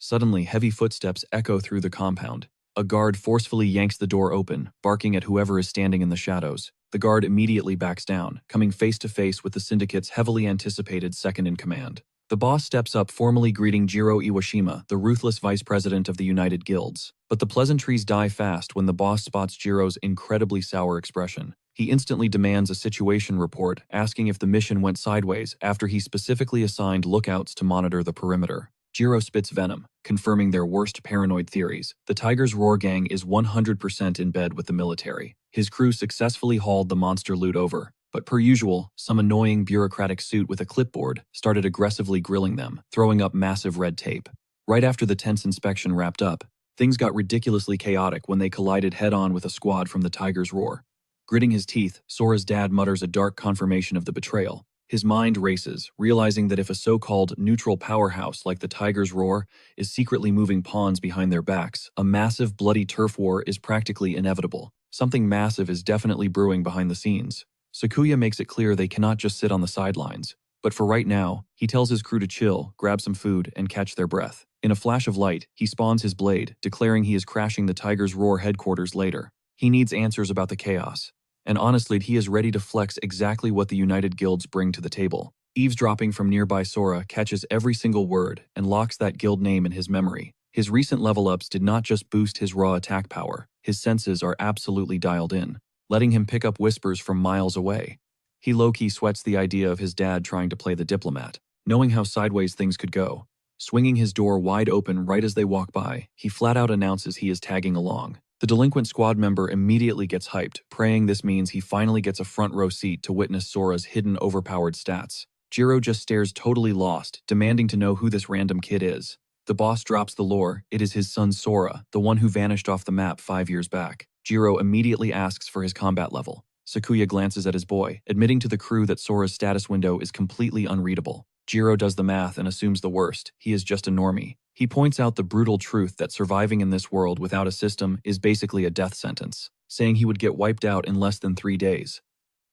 Suddenly, heavy footsteps echo through the compound. A guard forcefully yanks the door open, barking at whoever is standing in the shadows. The guard immediately backs down, coming face to face with the Syndicate's heavily anticipated second-in-command. The boss steps up, formally greeting Jiro Iwashima, the ruthless vice president of the United Guilds. But the pleasantries die fast when the boss spots Jiro's incredibly sour expression. He instantly demands a situation report, asking if the mission went sideways after he specifically assigned lookouts to monitor the perimeter. Jiro spits venom, confirming their worst paranoid theories. The Tiger's Roar gang is 100% in bed with the military. His crew successfully hauled the monster loot over, but per usual, some annoying bureaucratic suit with a clipboard started aggressively grilling them, throwing up massive red tape. Right after the tense inspection wrapped up, things got ridiculously chaotic when they collided head-on with a squad from the Tiger's Roar. Gritting his teeth, Sora's dad mutters a dark confirmation of the betrayal. His mind races, realizing that if a so-called neutral powerhouse like the Tiger's Roar is secretly moving pawns behind their backs, a massive bloody turf war is practically inevitable. Something massive is definitely brewing behind the scenes. Sakuya makes it clear they cannot just sit on the sidelines, but for right now, he tells his crew to chill, grab some food, and catch their breath. In a flash of light, he spawns his blade, declaring he is crashing the Tiger's Roar headquarters later. He needs answers about the chaos. And honestly, he is ready to flex exactly what the United Guilds bring to the table. Eavesdropping from nearby, Sora catches every single word and locks that guild name in his memory. His recent level-ups did not just boost his raw attack power, his senses are absolutely dialed in, letting him pick up whispers from miles away. He low-key sweats the idea of his dad trying to play the diplomat, knowing how sideways things could go. Swinging his door wide open right as they walk by, he flat-out announces he is tagging along. The delinquent squad member immediately gets hyped, praying this means he finally gets a front-row seat to witness Sora's hidden overpowered stats. Jiro just stares totally lost, demanding to know who this random kid is. The boss drops the lore. It is his son Sora, the one who vanished off the map 5 years back. Jiro immediately asks for his combat level. Sakuya glances at his boy, admitting to the crew that Sora's status window is completely unreadable. Jiro does the math and assumes the worst. He is just a normie. He points out the brutal truth that surviving in this world without a system is basically a death sentence, saying he would get wiped out in less than 3 days.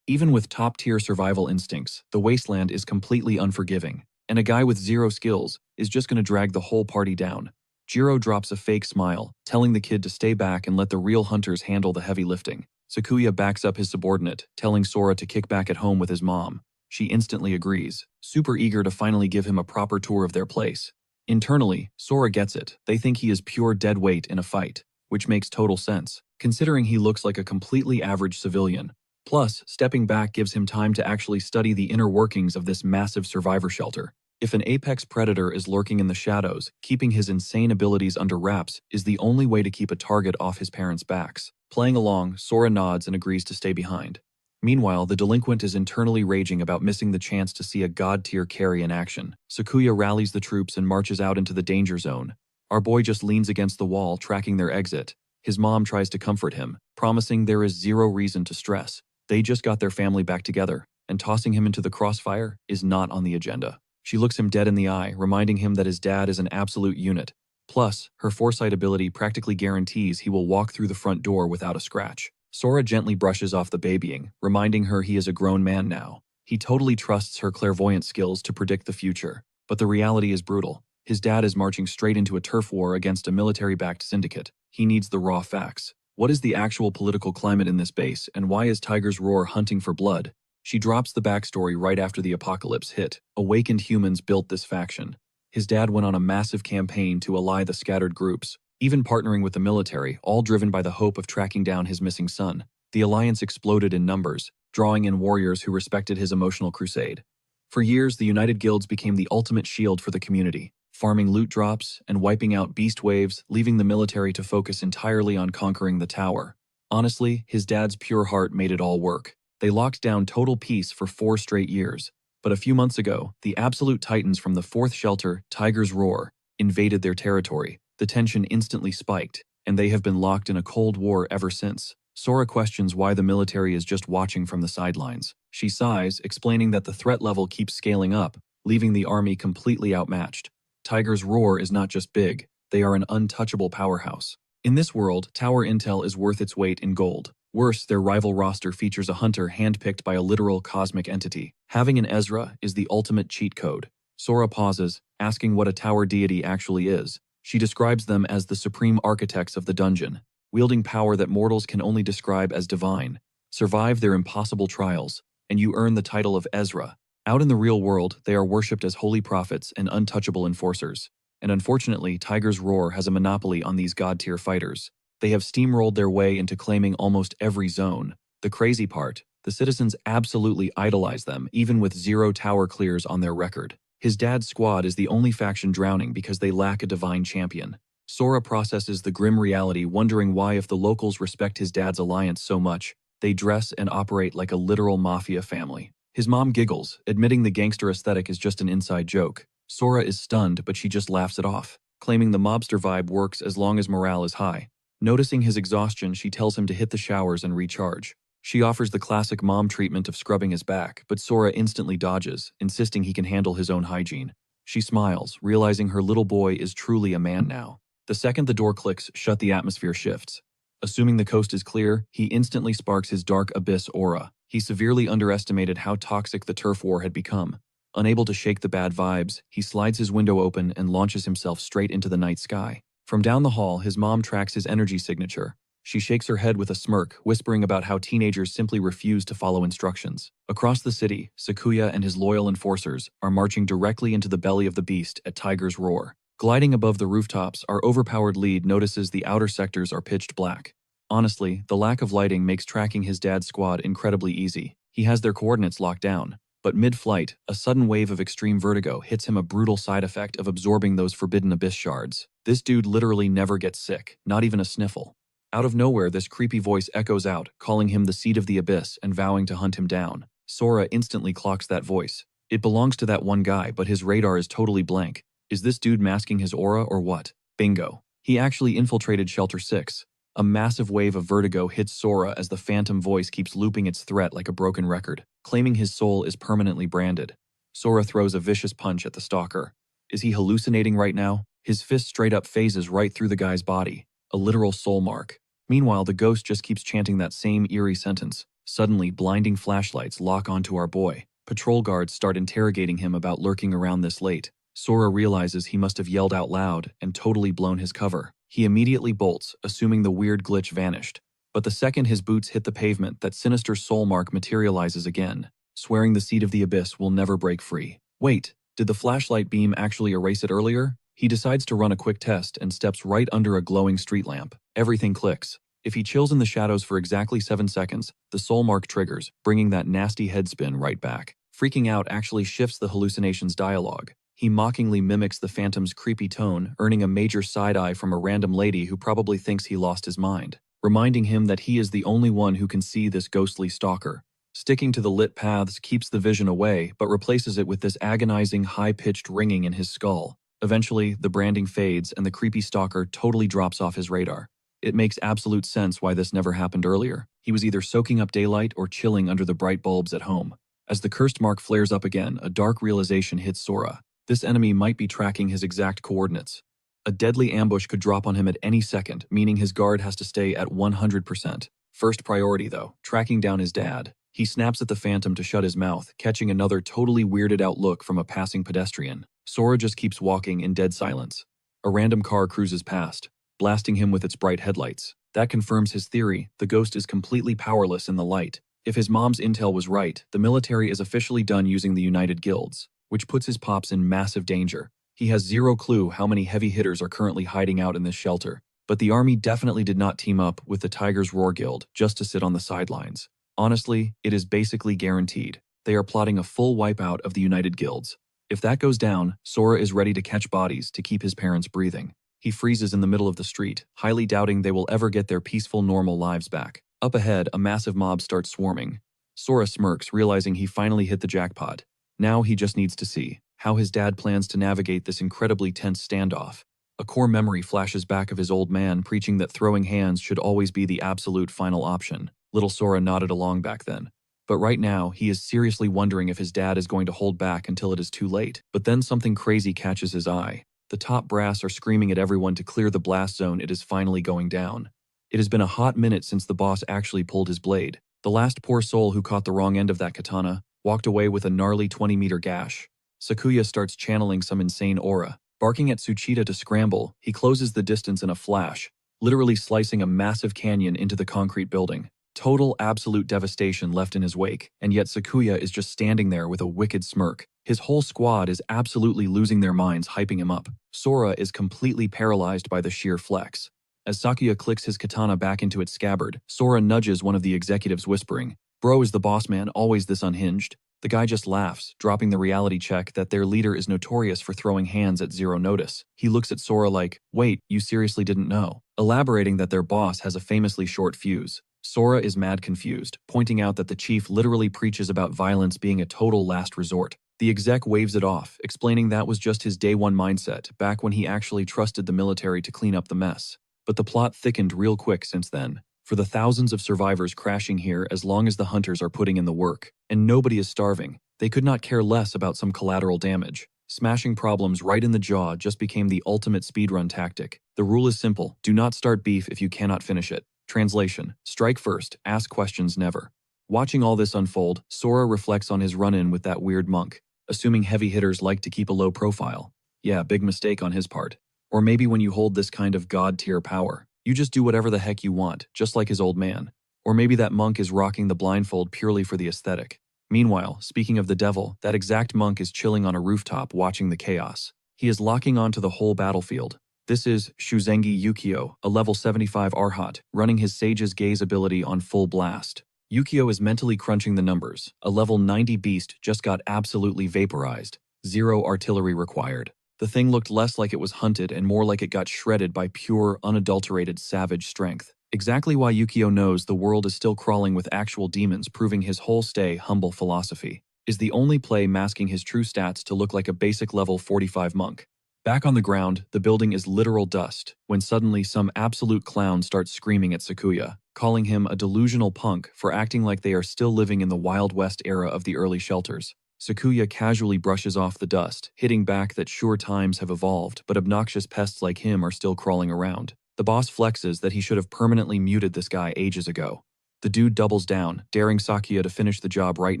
Even with top-tier survival instincts, the wasteland is completely unforgiving, and a guy with 0 skills is just going to drag the whole party down. Jiro drops a fake smile, telling the kid to stay back and let the real hunters handle the heavy lifting. Sakuya backs up his subordinate, telling Sora to kick back at home with his mom. She instantly agrees, super eager to finally give him a proper tour of their place. Internally, Sora gets it. They think he is pure dead weight in a fight, which makes total sense, considering he looks like a completely average civilian. Plus, stepping back gives him time to actually study the inner workings of this massive survivor shelter. If an apex predator is lurking in the shadows, keeping his insane abilities under wraps is the only way to keep a target off his parents' backs. Playing along, Sora nods and agrees to stay behind. Meanwhile, the delinquent is internally raging about missing the chance to see a god-tier carry in action. Sakuya rallies the troops and marches out into the danger zone. Our boy just leans against the wall, tracking their exit. His mom tries to comfort him, promising there is zero reason to stress. They just got their family back together, and tossing him into the crossfire is not on the agenda. She looks him dead in the eye, reminding him that his dad is an absolute unit. Plus, her foresight ability practically guarantees he will walk through the front door without a scratch. Sora gently brushes off the babying, reminding her he is a grown man now. He totally trusts her clairvoyant skills to predict the future. But the reality is brutal. His dad is marching straight into a turf war against a military-backed syndicate. He needs the raw facts. What is the actual political climate in this base, and why is Tiger's Roar hunting for blood? She drops the backstory right after the apocalypse hit. Awakened humans built this faction. His dad went on a massive campaign to ally the scattered groups, even partnering with the military, all driven by the hope of tracking down his missing son. The alliance exploded in numbers, drawing in warriors who respected his emotional crusade. For years, the United Guilds became the ultimate shield for the community, farming loot drops and wiping out beast waves, leaving the military to focus entirely on conquering the tower. Honestly, his dad's pure heart made it all work. They locked down total peace for 4 straight years. But a few months ago, the absolute titans from the 4th shelter, Tiger's Roar, invaded their territory. The tension instantly spiked, and they have been locked in a cold war ever since. Sora questions why the military is just watching from the sidelines. She sighs, explaining that the threat level keeps scaling up, leaving the army completely outmatched. Tiger's Roar is not just big, they are an untouchable powerhouse. In this world, tower intel is worth its weight in gold. Worse, their rival roster features a hunter handpicked by a literal cosmic entity. Having an Ezra is the ultimate cheat code. Sora pauses, asking what a tower deity actually is. She describes them as the supreme architects of the dungeon, wielding power that mortals can only describe as divine. Survive their impossible trials, and you earn the title of Ezra. Out in the real world, they are worshipped as holy prophets and untouchable enforcers. And unfortunately, Tiger's Roar has a monopoly on these god-tier fighters. They have steamrolled their way into claiming almost every zone. The crazy part, the citizens absolutely idolize them, even with 0 tower clears on their record. His dad's squad is the only faction drowning because they lack a divine champion. Sora processes the grim reality, wondering why, if the locals respect his dad's alliance so much, they dress and operate like a literal mafia family. His mom giggles, admitting the gangster aesthetic is just an inside joke. Sora is stunned, but she just laughs it off, claiming the mobster vibe works as long as morale is high. Noticing his exhaustion, she tells him to hit the showers and recharge. She offers the classic mom treatment of scrubbing his back, but Sora instantly dodges, insisting he can handle his own hygiene. She smiles, realizing her little boy is truly a man now. The second the door clicks shut, the atmosphere shifts. Assuming the coast is clear, he instantly sparks his dark abyss aura. He severely underestimated how toxic the turf war had become. Unable to shake the bad vibes, he slides his window open and launches himself straight into the night sky. From down the hall, his mom tracks his energy signature. She shakes her head with a smirk, whispering about how teenagers simply refuse to follow instructions. Across the city, Sakuya and his loyal enforcers are marching directly into the belly of the beast at Tiger's Roar. Gliding above the rooftops, our overpowered lead notices the outer sectors are pitched black. Honestly, the lack of lighting makes tracking his dad's squad incredibly easy. He has their coordinates locked down. But mid-flight, a sudden wave of extreme vertigo hits him, a brutal side effect of absorbing those forbidden abyss shards. This dude literally never gets sick, not even a sniffle. Out of nowhere, this creepy voice echoes out, calling him the seed of the abyss and vowing to hunt him down. Sora instantly clocks that voice. It belongs to that one guy, but his radar is totally blank. Is this dude masking his aura or what? Bingo. He actually infiltrated Shelter 6. A massive wave of vertigo hits Sora as the phantom voice keeps looping its threat like a broken record, claiming his soul is permanently branded. Sora throws a vicious punch at the stalker. Is he hallucinating right now? His fist straight up phases right through the guy's body, a literal soul mark. Meanwhile, the ghost just keeps chanting that same eerie sentence. Suddenly, blinding flashlights lock onto our boy. Patrol guards start interrogating him about lurking around this late. Sora realizes he must have yelled out loud and totally blown his cover. He immediately bolts, assuming the weird glitch vanished. But the second his boots hit the pavement, that sinister soul mark materializes again. swearing the seed of the abyss will never break free. Wait, did the flashlight beam actually erase it earlier? He decides to run a quick test and steps right under a glowing street lamp. Everything clicks. If he chills in the shadows for exactly 7 seconds, the soul mark triggers, bringing that nasty head spin right back. Freaking out actually shifts the hallucination's dialogue. He mockingly mimics the phantom's creepy tone, earning a major side-eye from a random lady who probably thinks he lost his mind, reminding him that he is the only one who can see this ghostly stalker. Sticking to the lit paths keeps the vision away, but replaces it with this agonizing, high-pitched ringing in his skull. Eventually, the branding fades and the creepy stalker totally drops off his radar. It makes absolute sense why this never happened earlier. He was either soaking up daylight or chilling under the bright bulbs at home. As the cursed mark flares up again, a dark realization hits Sora. This enemy might be tracking his exact coordinates. A deadly ambush could drop on him at any second, meaning his guard has to stay at 100%. First priority, though, tracking down his dad. He snaps at the phantom to shut his mouth, catching another totally weirded out look from a passing pedestrian. Sora just keeps walking in dead silence. A random car cruises past, blasting him with its bright headlights. That confirms his theory: the ghost is completely powerless in the light. If his mom's intel was right, the military is officially done using the United Guilds, which puts his pops in massive danger. He has zero clue how many heavy hitters are currently hiding out in this shelter. But the army definitely did not team up with the Tiger's Roar Guild just to sit on the sidelines. Honestly, it is basically guaranteed. They are plotting a full wipeout of the United Guilds. If that goes down, Sora is ready to catch bodies to keep his parents breathing. He freezes in the middle of the street, highly doubting they will ever get their peaceful, normal lives back. Up ahead, a massive mob starts swarming. Sora smirks, realizing he finally hit the jackpot. Now he just needs to see how his dad plans to navigate this incredibly tense standoff. A core memory flashes back of his old man preaching that throwing hands should always be the absolute final option. Little Sora nodded along back then. But right now, he is seriously wondering if his dad is going to hold back until it is too late. But then something crazy catches his eye. The top brass are screaming at everyone to clear the blast zone. It is finally going down. It has been a hot minute since the boss actually pulled his blade. The last poor soul who caught the wrong end of that katana walked away with a gnarly 20-meter gash. Sakuya starts channeling some insane aura. Barking at Tsuchita to scramble, he closes the distance in a flash, literally slicing a massive canyon into the concrete building. Total, absolute devastation left in his wake, and yet Sakuya is just standing there with a wicked smirk. His whole squad is absolutely losing their minds hyping him up. Sora is completely paralyzed by the sheer flex. As Sakuya clicks his katana back into its scabbard, Sora nudges one of the executives, whispering, "Bro, is the boss man always this unhinged?" The guy just laughs, dropping the reality check that their leader is notorious for throwing hands at zero notice. He looks at Sora like, "Wait, you seriously didn't know?" Elaborating that their boss has a famously short fuse. Sora is mad confused, pointing out that the chief literally preaches about violence being a total last resort. The exec waves it off, explaining that was just his day one mindset back when he actually trusted the military to clean up the mess. But the plot thickened real quick since then. For the thousands of survivors crashing here as long as the hunters are putting in the work, and nobody is starving, they could not care less about some collateral damage. Smashing problems right in the jaw just became the ultimate speedrun tactic. The rule is simple: do not start beef if you cannot finish it. Translation: strike first, ask questions never. Watching all this unfold, Sora reflects on his run-in with that weird monk, assuming heavy hitters like to keep a low profile. Yeah, big mistake on his part. Or maybe when you hold this kind of god-tier power, you just do whatever the heck you want, just like his old man. Or maybe that monk is rocking the blindfold purely for the aesthetic. Meanwhile, speaking of the devil, that exact monk is chilling on a rooftop watching the chaos. He is locking onto the whole battlefield. This is Shuzengi Yukio, a level 75 Arhat, running his Sage's Gaze ability on full blast. Yukio is mentally crunching the numbers. A level 90 beast just got absolutely vaporized. 0 artillery required. The thing looked less like it was hunted and more like it got shredded by pure, unadulterated savage strength. Exactly why Yukio knows the world is still crawling with actual demons, proving his whole stay humble philosophy is the only play masking his true stats to look like a basic level 45 monk. Back on the ground, the building is literal dust, when suddenly some absolute clown starts screaming at Sakuya, calling him a delusional punk for acting like they are still living in the Wild West era of the early shelters. Sakuya casually brushes off the dust, hitting back that sure times have evolved, but obnoxious pests like him are still crawling around. The boss flexes that he should have permanently muted this guy ages ago. The dude doubles down, daring Sakuya to finish the job right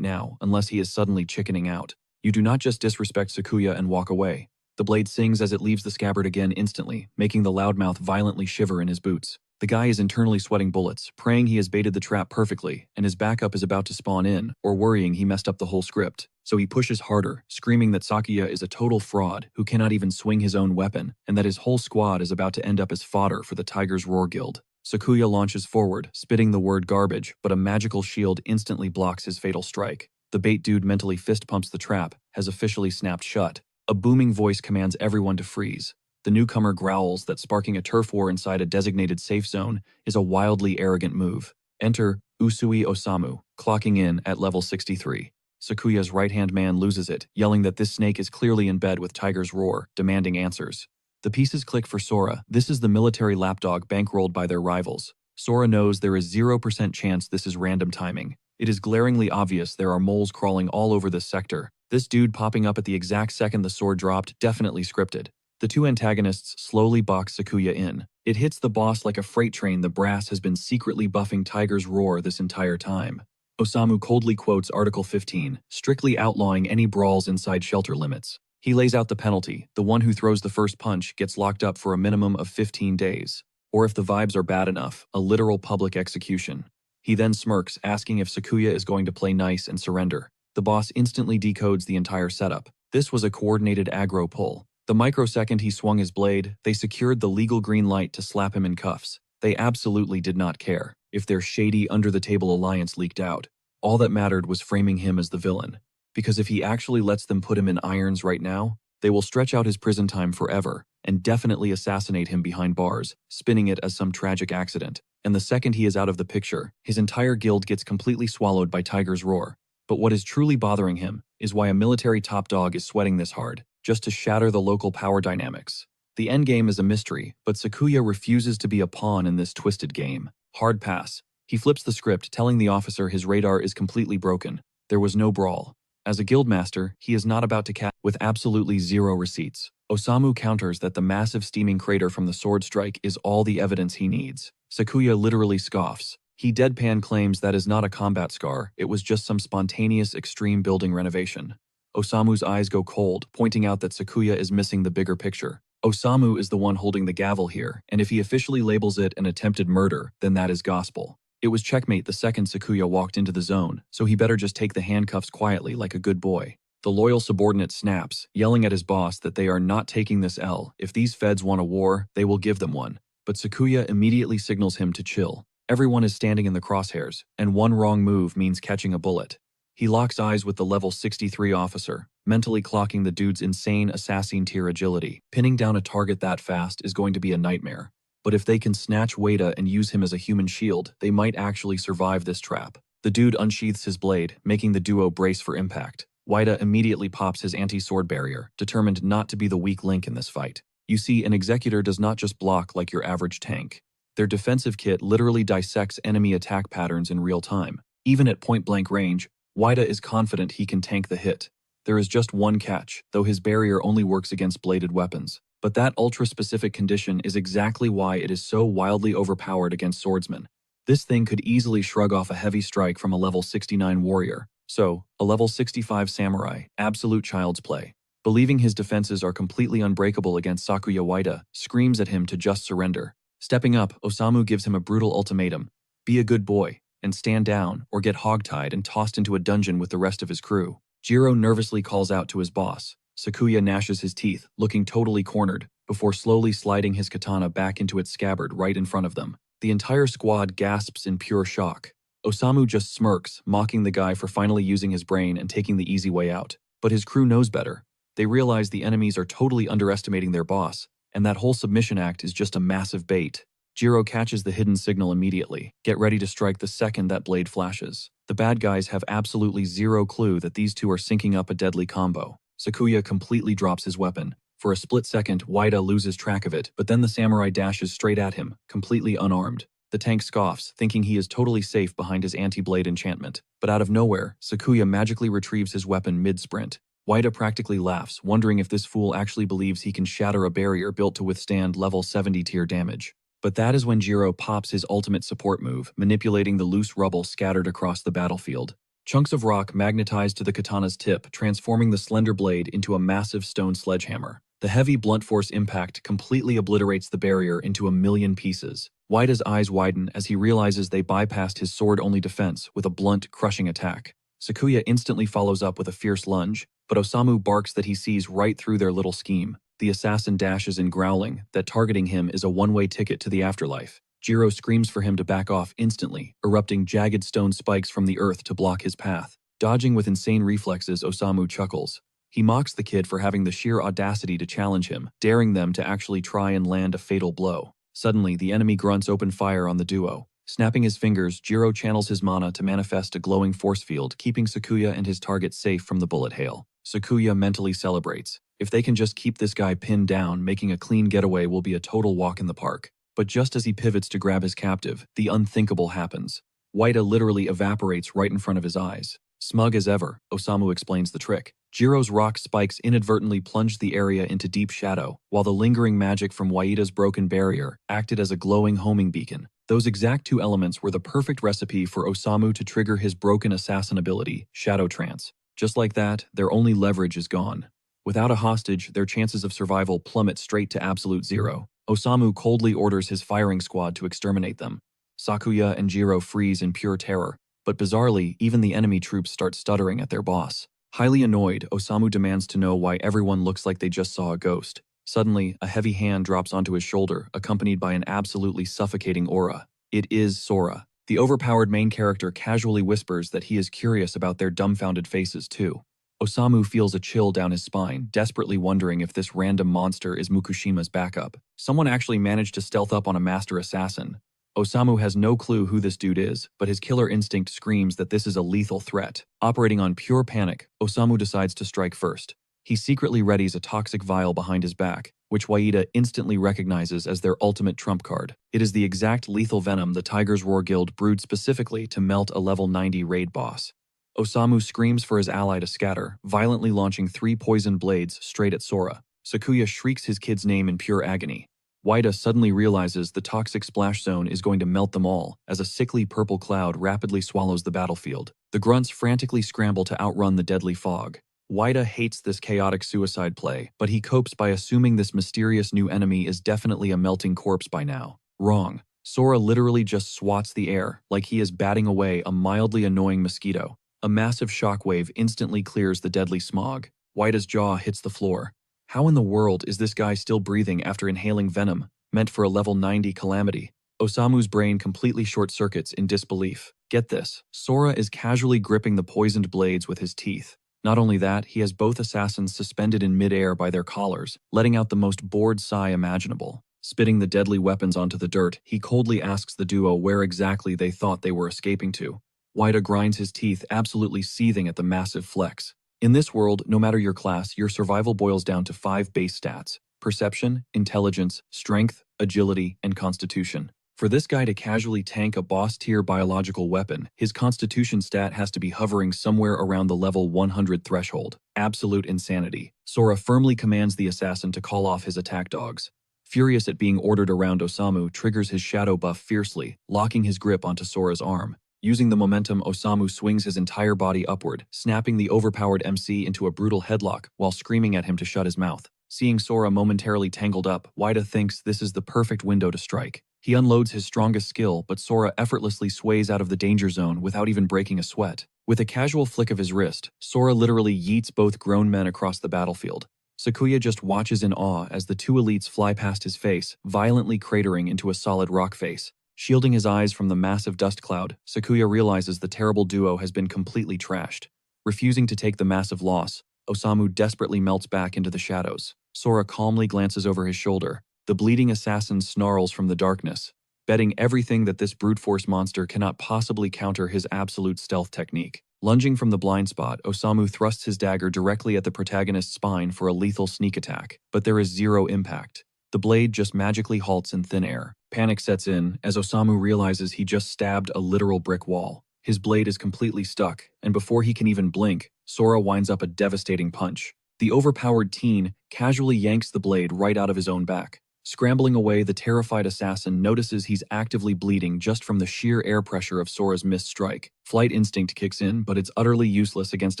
now, unless he is suddenly chickening out. You do not just disrespect Sakuya and walk away. The blade sings as it leaves the scabbard again instantly, making the loudmouth violently shiver in his boots. The guy is internally sweating bullets, praying he has baited the trap perfectly, and his backup is about to spawn in, or worrying he messed up the whole script. So he pushes harder, screaming that Sakuya is a total fraud who cannot even swing his own weapon, and that his whole squad is about to end up as fodder for the Tiger's Roar Guild. Sakuya launches forward, spitting the word garbage, but a magical shield instantly blocks his fatal strike. The bait dude mentally fist pumps the trap, has officially snapped shut. A booming voice commands everyone to freeze. The newcomer growls that sparking a turf war inside a designated safe zone is a wildly arrogant move. Enter Usui Osamu, clocking in at level 63. Sakuya's right-hand man loses it, yelling that this snake is clearly in bed with Tiger's Roar, demanding answers. The pieces click for Sora. This is the military lapdog bankrolled by their rivals. Sora knows there is 0% chance this is random timing. It is glaringly obvious there are moles crawling all over this sector. This dude popping up at the exact second the sword dropped, definitely scripted. The two antagonists slowly box Sakuya in. It hits the boss like a freight train. The brass has been secretly buffing Tiger's Roar this entire time. Osamu coldly quotes Article 15, strictly outlawing any brawls inside shelter limits. He lays out the penalty. The one who throws the first punch gets locked up for a minimum of 15 days. Or if the vibes are bad enough, a literal public execution. He then smirks, asking if Sakuya is going to play nice and surrender. The boss instantly decodes the entire setup. This was a coordinated aggro pull. The microsecond he swung his blade, they secured the legal green light to slap him in cuffs. They absolutely did not care if their shady under-the-table alliance leaked out. All that mattered was framing him as the villain. Because if he actually lets them put him in irons right now, they will stretch out his prison time forever and definitely assassinate him behind bars, spinning it as some tragic accident. And the second he is out of the picture, his entire guild gets completely swallowed by Tiger's Roar. But what is truly bothering him is why a military top dog is sweating this hard, just to shatter the local power dynamics. The endgame is a mystery, but Sakuya refuses to be a pawn in this twisted game. Hard pass. He flips the script, telling the officer his radar is completely broken. There was no brawl. As a guildmaster, he is not about to catch with absolutely zero receipts. Osamu counters that the massive steaming crater from the sword strike is all the evidence he needs. Sakuya literally scoffs. He deadpan claims that is not a combat scar, it was just some spontaneous extreme building renovation. Osamu's eyes go cold, pointing out that Sakuya is missing the bigger picture. Osamu is the one holding the gavel here, and if he officially labels it an attempted murder, then that is gospel. It was checkmate the second Sakuya walked into the zone, so he better just take the handcuffs quietly like a good boy. The loyal subordinate snaps, yelling at his boss that they are not taking this L. If these feds want a war, they will give them one. But Sakuya immediately signals him to chill. Everyone is standing in the crosshairs, and one wrong move means catching a bullet. He locks eyes with the level 63 officer, mentally clocking the dude's insane assassin tier agility. Pinning down a target that fast is going to be a nightmare. But if they can snatch Wada and use him as a human shield, they might actually survive this trap. The dude unsheaths his blade, making the duo brace for impact. Wada immediately pops his anti-sword barrier, determined not to be the weak link in this fight. You see, an executor does not just block like your average tank. Their defensive kit literally dissects enemy attack patterns in real time. Even at point-blank range, Wada is confident he can tank the hit. There is just one catch, though his barrier only works against bladed weapons. But that ultra-specific condition is exactly why it is so wildly overpowered against swordsmen. This thing could easily shrug off a heavy strike from a level 69 warrior. So, a level 65 samurai, absolute child's play. Believing his defenses are completely unbreakable against Sakuya, Wada screams at him to just surrender. Stepping up, Osamu gives him a brutal ultimatum. Be a good boy, and stand down, or get hogtied and tossed into a dungeon with the rest of his crew. Jiro nervously calls out to his boss. Sakuya gnashes his teeth, looking totally cornered, before slowly sliding his katana back into its scabbard right in front of them. The entire squad gasps in pure shock. Osamu just smirks, mocking the guy for finally using his brain and taking the easy way out. But his crew knows better. They realize the enemies are totally underestimating their boss, and that whole submission act is just a massive bait. Jiro catches the hidden signal immediately. Get ready to strike the second that blade flashes. The bad guys have absolutely zero clue that these two are syncing up a deadly combo. Sakuya completely drops his weapon. For a split second, Wada loses track of it, but then the samurai dashes straight at him, completely unarmed. The tank scoffs, thinking he is totally safe behind his anti-blade enchantment. But out of nowhere, Sakuya magically retrieves his weapon mid-sprint. Wada practically laughs, wondering if this fool actually believes he can shatter a barrier built to withstand level 70 tier damage. But that is when Jiro pops his ultimate support move, manipulating the loose rubble scattered across the battlefield. Chunks of rock magnetize to the katana's tip, transforming the slender blade into a massive stone sledgehammer. The heavy blunt force impact completely obliterates the barrier into a million pieces. Waida's eyes widen as he realizes they bypassed his sword-only defense with a blunt, crushing attack. Sakuya instantly follows up with a fierce lunge, but Osamu barks that he sees right through their little scheme. The assassin dashes in, growling that targeting him is a one-way ticket to the afterlife. Jiro screams for him to back off instantly, erupting jagged stone spikes from the earth to block his path. Dodging with insane reflexes, Osamu chuckles. He mocks the kid for having the sheer audacity to challenge him, daring them to actually try and land a fatal blow. Suddenly, the enemy grunts open fire on the duo. Snapping his fingers, Jiro channels his mana to manifest a glowing force field, keeping Sakuya and his target safe from the bullet hail. Sakuya mentally celebrates. If they can just keep this guy pinned down, making a clean getaway will be a total walk in the park. But just as he pivots to grab his captive, the unthinkable happens. Waida literally evaporates right in front of his eyes. Smug as ever, Osamu explains the trick. Jiro's rock spikes inadvertently plunged the area into deep shadow, while the lingering magic from Waida's broken barrier acted as a glowing homing beacon. Those exact two elements were the perfect recipe for Osamu to trigger his broken assassin ability, Shadow Trance. Just like that, their only leverage is gone. Without a hostage, their chances of survival plummet straight to absolute zero. Osamu coldly orders his firing squad to exterminate them. Sakuya and Jiro freeze in pure terror, but bizarrely, even the enemy troops start stuttering at their boss. Highly annoyed, Osamu demands to know why everyone looks like they just saw a ghost. Suddenly, a heavy hand drops onto his shoulder, accompanied by an absolutely suffocating aura. It is Sora. The overpowered main character casually whispers that he is curious about their dumbfounded faces too. Osamu feels a chill down his spine, desperately wondering if this random monster is Mukushima's backup. Someone actually managed to stealth up on a master assassin. Osamu has no clue who this dude is, but his killer instinct screams that this is a lethal threat. Operating on pure panic, Osamu decides to strike first. He secretly readies a toxic vial behind his back, which Waida instantly recognizes as their ultimate trump card. It is the exact lethal venom the Tiger's Roar Guild brewed specifically to melt a level 90 raid boss. Osamu screams for his ally to scatter, violently launching 3 poison blades straight at Sora. Sakuya shrieks his kid's name in pure agony. Waida suddenly realizes the toxic splash zone is going to melt them all, as a sickly purple cloud rapidly swallows the battlefield. The grunts frantically scramble to outrun the deadly fog. Waida hates this chaotic suicide play, but he copes by assuming this mysterious new enemy is definitely a melting corpse by now. Wrong. Sora literally just swats the air, like he is batting away a mildly annoying mosquito. A massive shockwave instantly clears the deadly smog. Waida's jaw hits the floor. How in the world is this guy still breathing after inhaling venom, meant for a level 90 calamity? Osamu's brain completely short-circuits in disbelief. Get this, Sora is casually gripping the poisoned blades with his teeth. Not only that, he has both assassins suspended in mid-air by their collars, letting out the most bored sigh imaginable. Spitting the deadly weapons onto the dirt, he coldly asks the duo where exactly they thought they were escaping to. Waida grinds his teeth, absolutely seething at the massive flex. In this world, no matter your class, your survival boils down to 5 base stats: perception, intelligence, strength, agility, and constitution. For this guy to casually tank a boss-tier biological weapon, his constitution stat has to be hovering somewhere around the level 100 threshold. Absolute insanity. Sora firmly commands the assassin to call off his attack dogs. Furious at being ordered around, Osamu triggers his shadow buff fiercely, locking his grip onto Sora's arm. Using the momentum, Osamu swings his entire body upward, snapping the overpowered MC into a brutal headlock while screaming at him to shut his mouth. Seeing Sora momentarily tangled up, Waida thinks this is the perfect window to strike. He unloads his strongest skill, but Sora effortlessly sways out of the danger zone without even breaking a sweat. With a casual flick of his wrist, Sora literally yeets both grown men across the battlefield. Sakuya just watches in awe as the 2 elites fly past his face, violently cratering into a solid rock face. Shielding his eyes from the massive dust cloud, Sakuya realizes the terrible duo has been completely trashed. Refusing to take the massive loss, Osamu desperately melts back into the shadows. Sora calmly glances over his shoulder. The bleeding assassin snarls from the darkness, betting everything that this brute force monster cannot possibly counter his absolute stealth technique. Lunging from the blind spot, Osamu thrusts his dagger directly at the protagonist's spine for a lethal sneak attack, but there is zero impact. The blade just magically halts in thin air. Panic sets in as Osamu realizes he just stabbed a literal brick wall. His blade is completely stuck, and before he can even blink, Sora winds up a devastating punch. The overpowered teen casually yanks the blade right out of his own back. Scrambling away, the terrified assassin notices he's actively bleeding just from the sheer air pressure of Sora's missed strike. Flight instinct kicks in, but it's utterly useless against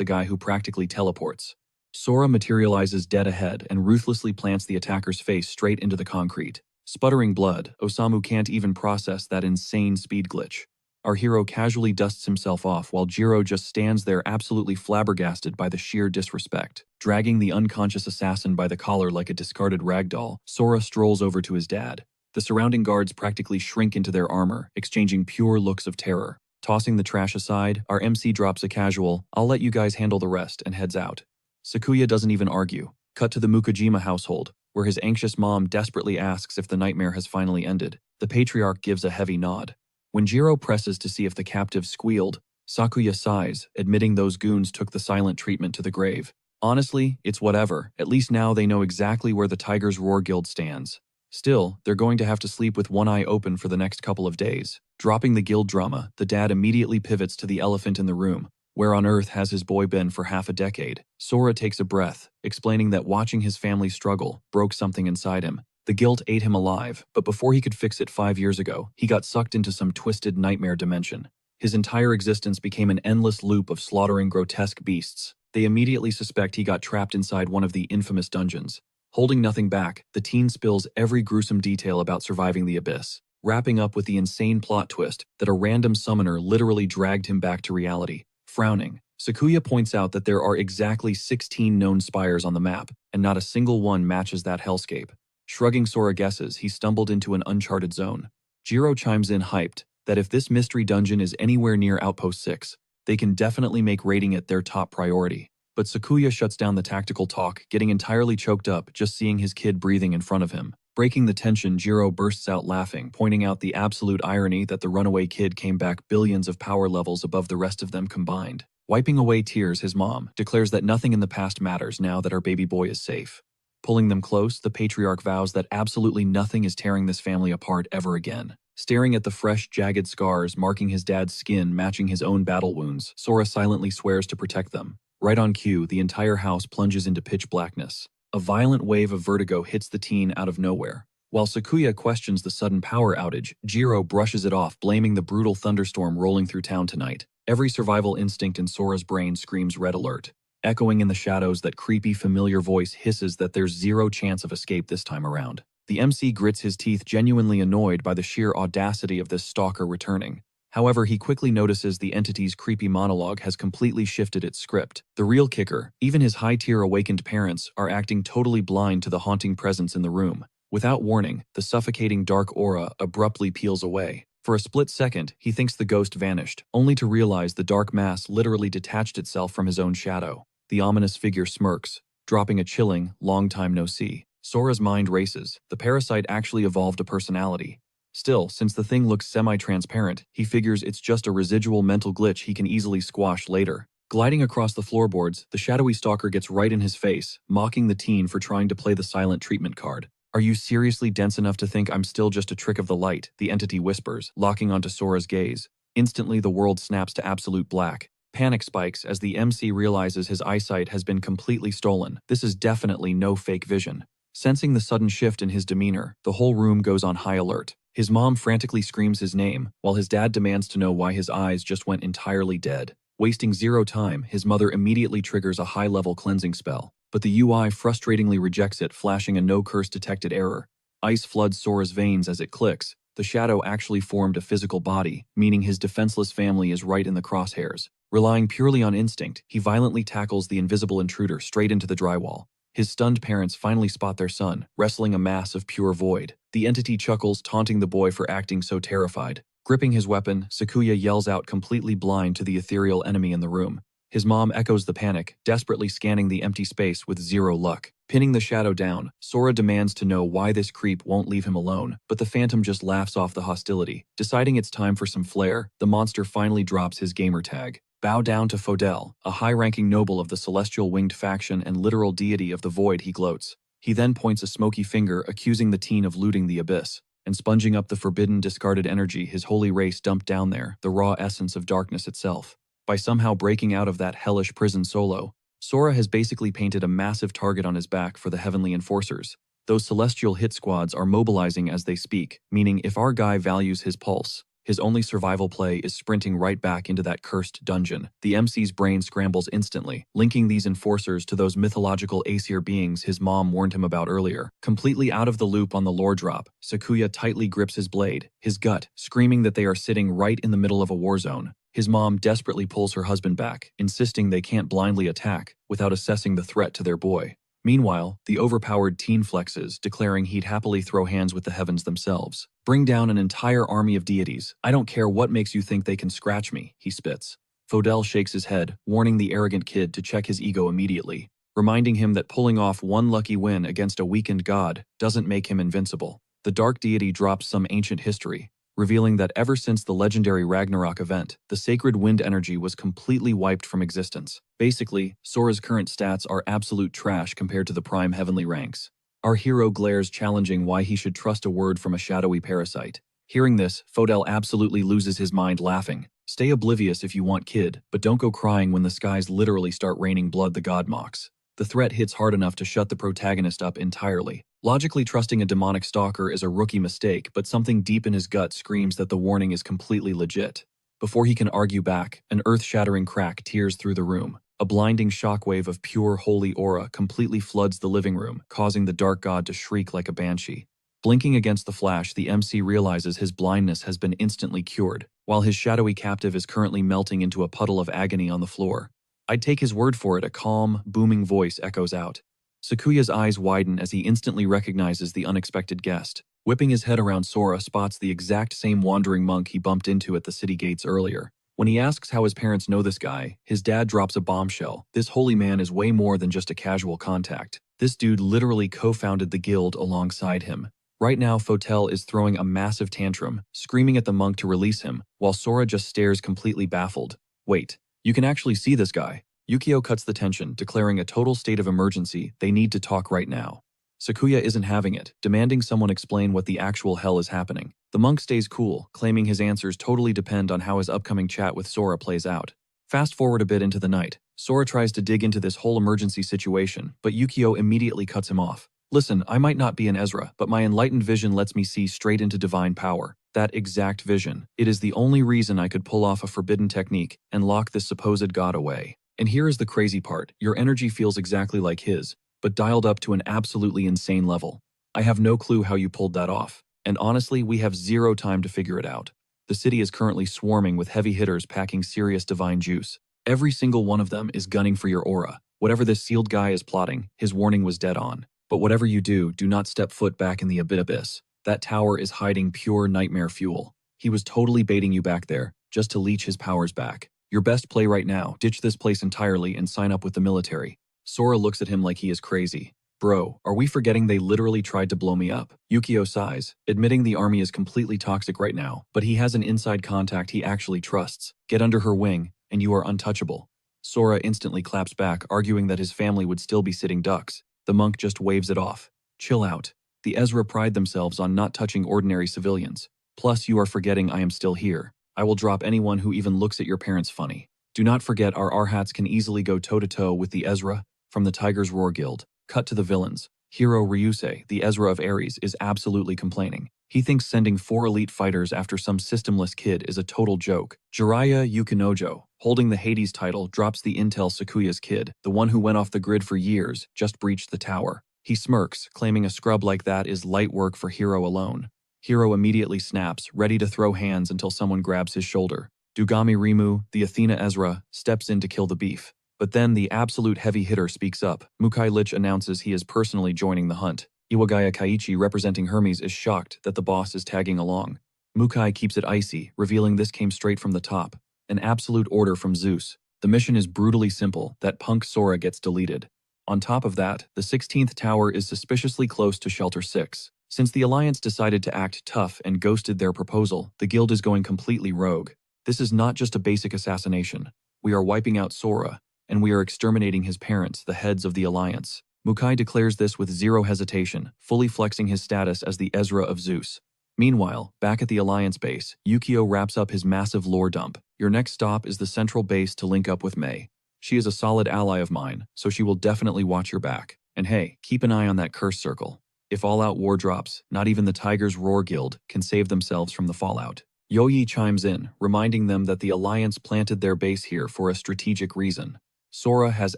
a guy who practically teleports. Sora materializes dead ahead and ruthlessly plants the attacker's face straight into the concrete. Sputtering blood, Osamu can't even process that insane speed glitch. Our hero casually dusts himself off while Jiro just stands there absolutely flabbergasted by the sheer disrespect. Dragging the unconscious assassin by the collar like a discarded ragdoll, Sora strolls over to his dad. The surrounding guards practically shrink into their armor, exchanging pure looks of terror. Tossing the trash aside, our MC drops a casual, "I'll let you guys handle the rest," and heads out. Sakuya doesn't even argue. Cut to the Mukujima household, where his anxious mom desperately asks if the nightmare has finally ended. The patriarch gives a heavy nod. When Jiro presses to see if the captive squealed, Sakuya sighs, admitting those goons took the silent treatment to the grave. Honestly, it's whatever. At least now they know exactly where the Tiger's Roar Guild stands. Still, they're going to have to sleep with one eye open for the next couple of days. Dropping the guild drama, the dad immediately pivots to the elephant in the room. Where on earth has his boy been for half a decade? Sora takes a breath, explaining that watching his family struggle broke something inside him. The guilt ate him alive, but before he could fix it 5 years ago, he got sucked into some twisted nightmare dimension. His entire existence became an endless loop of slaughtering grotesque beasts. They immediately suspect he got trapped inside one of the infamous dungeons. Holding nothing back, the teen spills every gruesome detail about surviving the abyss, wrapping up with the insane plot twist that a random summoner literally dragged him back to reality. Frowning, Sakuya points out that there are exactly 16 known spires on the map, and not a single one matches that hellscape. Shrugging, Sora guesses he stumbled into an uncharted zone. Jiro chimes in hyped that if this mystery dungeon is anywhere near Outpost 6, they can definitely make raiding it their top priority. But Sakuya shuts down the tactical talk, getting entirely choked up just seeing his kid breathing in front of him. Breaking the tension, Jiro bursts out laughing, pointing out the absolute irony that the runaway kid came back billions of power levels above the rest of them combined. Wiping away tears, his mom declares that nothing in the past matters now that our baby boy is safe. Pulling them close, the patriarch vows that absolutely nothing is tearing this family apart ever again. Staring at the fresh, jagged scars marking his dad's skin matching his own battle wounds, Sora silently swears to protect them. Right on cue, the entire house plunges into pitch blackness. A violent wave of vertigo hits the teen out of nowhere. While Sakuya questions the sudden power outage, Jiro brushes it off, blaming the brutal thunderstorm rolling through town tonight. Every survival instinct in Sora's brain screams red alert. Echoing in the shadows, that creepy, familiar voice hisses that there's zero chance of escape this time around. The MC grits his teeth, genuinely annoyed by the sheer audacity of this stalker returning. However, he quickly notices the entity's creepy monologue has completely shifted its script. The real kicker, even his high-tier awakened parents are acting totally blind to the haunting presence in the room. Without warning, the suffocating dark aura abruptly peels away. For a split second, he thinks the ghost vanished, only to realize the dark mass literally detached itself from his own shadow. The ominous figure smirks, dropping a chilling, long time no see. Sora's mind races. The parasite actually evolved a personality. Still, since the thing looks semi-transparent, he figures it's just a residual mental glitch he can easily squash later. Gliding across the floorboards, the shadowy stalker gets right in his face, mocking the teen for trying to play the silent treatment card. "Are you seriously dense enough to think I'm still just a trick of the light?" the entity whispers, locking onto Sora's gaze. Instantly, the world snaps to absolute black. Panic spikes as the MC realizes his eyesight has been completely stolen. This is definitely no fake vision. Sensing the sudden shift in his demeanor, the whole room goes on high alert. His mom frantically screams his name, while his dad demands to know why his eyes just went entirely dead. Wasting zero time, his mother immediately triggers a high-level cleansing spell, but the UI frustratingly rejects it, flashing a no-curse detected error. Ice floods Sora's veins as it clicks. The shadow actually formed a physical body, meaning his defenseless family is right in the crosshairs. Relying purely on instinct, he violently tackles the invisible intruder straight into the drywall. His stunned parents finally spot their son, wrestling a mass of pure void. The entity chuckles, taunting the boy for acting so terrified. Gripping his weapon, Sakuya yells out, completely blind to the ethereal enemy in the room. His mom echoes the panic, desperately scanning the empty space with zero luck. Pinning the shadow down, Sora demands to know why this creep won't leave him alone, but the phantom just laughs off the hostility. Deciding it's time for some flair, the monster finally drops his gamer tag. Bow down to Fodel, a high-ranking noble of the celestial winged faction and literal deity of the void, he gloats. He then points a smoky finger, accusing the teen of looting the abyss, and sponging up the forbidden, discarded energy his holy race dumped down there, the raw essence of darkness itself. By somehow breaking out of that hellish prison solo, Sora has basically painted a massive target on his back for the heavenly enforcers. Those celestial hit squads are mobilizing as they speak, meaning if our guy values his pulse, His only survival play is sprinting right back into that cursed dungeon. The MC's brain scrambles instantly, linking these enforcers to those mythological Aesir beings his mom warned him about earlier. Completely out of the loop on the lore drop, Sakuya tightly grips his blade, his gut screaming that they are sitting right in the middle of a war zone. His mom desperately pulls her husband back, insisting they can't blindly attack without assessing the threat to their boy. Meanwhile, the overpowered teen flexes, declaring he'd happily throw hands with the heavens themselves. Bring down an entire army of deities. I don't care what makes you think they can scratch me, he spits. Fodel shakes his head, warning the arrogant kid to check his ego immediately, reminding him that pulling off one lucky win against a weakened god doesn't make him invincible. The dark deity drops some ancient history, revealing that ever since the legendary Ragnarok event, the sacred wind energy was completely wiped from existence. Basically, Sora's current stats are absolute trash compared to the prime heavenly ranks. Our hero glares, challenging why he should trust a word from a shadowy parasite. Hearing this, Fodel absolutely loses his mind, laughing. Stay oblivious if you want, kid, but don't go crying when the skies literally start raining blood, the god mocks. The threat hits hard enough to shut the protagonist up entirely. Logically trusting a demonic stalker is a rookie mistake, but something deep in his gut screams that the warning is completely legit. Before he can argue back, an earth-shattering crack tears through the room. A blinding shockwave of pure, holy aura completely floods the living room, causing the dark god to shriek like a banshee. Blinking against the flash, the MC realizes his blindness has been instantly cured, while his shadowy captive is currently melting into a puddle of agony on the floor. I'd take his word for it, a calm, booming voice echoes out. Sakuya's eyes widen as he instantly recognizes the unexpected guest. Whipping his head around, Sora spots the exact same wandering monk he bumped into at the city gates earlier. When he asks how his parents know this guy, his dad drops a bombshell. This holy man is way more than just a casual contact. This dude literally co-founded the guild alongside him. Right now, Fotel is throwing a massive tantrum, screaming at the monk to release him, while Sora just stares completely baffled. Wait, you can actually see this guy. Yukio cuts the tension, declaring a total state of emergency. They need to talk right now. Sakuya isn't having it, demanding someone explain what the actual hell is happening. The monk stays cool, claiming his answers totally depend on how his upcoming chat with Sora plays out. Fast forward a bit into the night. Sora tries to dig into this whole emergency situation, but Yukio immediately cuts him off. Listen, I might not be an Ezra, but my enlightened vision lets me see straight into divine power. That exact vision. It is the only reason I could pull off a forbidden technique and lock this supposed god away. And here is the crazy part. Your energy feels exactly like his, but dialed up to an absolutely insane level. I have no clue how you pulled that off. And honestly, we have zero time to figure it out. The city is currently swarming with heavy hitters packing serious divine juice. Every single one of them is gunning for your aura. Whatever this sealed guy is plotting, his warning was dead on. But whatever you do not step foot back in the abyss. That tower is hiding pure nightmare fuel. He was totally baiting you back there, just to leech his powers back. Your best play right now, ditch this place entirely and sign up with the military. Sora looks at him like he is crazy. Bro, are we forgetting they literally tried to blow me up? Yukio sighs, admitting the army is completely toxic right now, but he has an inside contact he actually trusts. Get under her wing, and you are untouchable. Sora instantly claps back, arguing that his family would still be sitting ducks. The monk just waves it off. Chill out. The Ezra pride themselves on not touching ordinary civilians. Plus, you are forgetting I am still here. I will drop anyone who even looks at your parents funny. Do not forget our Arhats can easily go toe-to-toe with the Ezra from the Tiger's Roar Guild. Cut to the villains. Hero Ryusei, the Ezra of Ares, is absolutely complaining. He thinks sending 4 elite fighters after some systemless kid is a total joke. Jiraiya Yukinojo, holding the Hades title, drops the intel Sakuya's kid, the one who went off the grid for years, just breached the tower. He smirks, claiming a scrub like that is light work for Hero alone. Hero immediately snaps, ready to throw hands until someone grabs his shoulder. Dugami Rimu, the Athena Ezra, steps in to kill the beef. But then the absolute heavy hitter speaks up. Mukai Lich announces he is personally joining the hunt. Iwagaya Kaiichi, representing Hermes, is shocked that the boss is tagging along. Mukai keeps it icy, revealing this came straight from the top. An absolute order from Zeus. The mission is brutally simple, that punk Sora gets deleted. On top of that, the 16th tower is suspiciously close to Shelter 6. Since the Alliance decided to act tough and ghosted their proposal, the guild is going completely rogue. This is not just a basic assassination. We are wiping out Sora, and we are exterminating his parents, the heads of the Alliance. Mukai declares this with zero hesitation, fully flexing his status as the Ezra of Zeus. Meanwhile, back at the Alliance base, Yukio wraps up his massive lore dump. Your next stop is the central base to link up with Mei. She is a solid ally of mine, so she will definitely watch your back. And hey, keep an eye on that curse circle. If all-out war drops, not even the Tiger's Roar Guild can save themselves from the fallout. Yoyi chimes in, reminding them that the Alliance planted their base here for a strategic reason. Sora has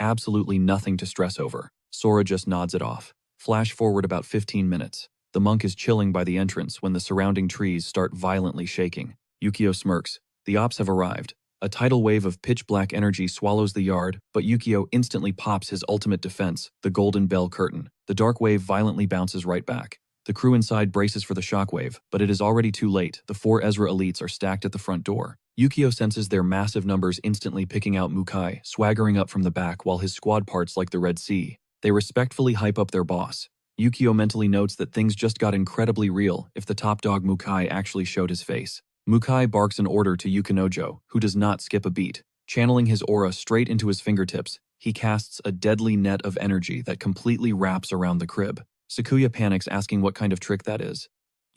absolutely nothing to stress over. Sora just nods it off. Flash forward about 15 minutes. The monk is chilling by the entrance when the surrounding trees start violently shaking. Yukio smirks. The ops have arrived. A tidal wave of pitch-black energy swallows the yard, but Yukio instantly pops his ultimate defense, the Golden Bell Curtain. The dark wave violently bounces right back. The crew inside braces for the shockwave, but it is already too late. The 4 Ezra elites are stacked at the front door. Yukio senses their massive numbers instantly picking out Mukai, swaggering up from the back while his squad parts like the Red Sea. They respectfully hype up their boss. Yukio mentally notes that things just got incredibly real if the top dog Mukai actually showed his face. Mukai barks an order to Yukinojo, who does not skip a beat. Channeling his aura straight into his fingertips, he casts a deadly net of energy that completely wraps around the crib. Sakuya panics, asking what kind of trick that is.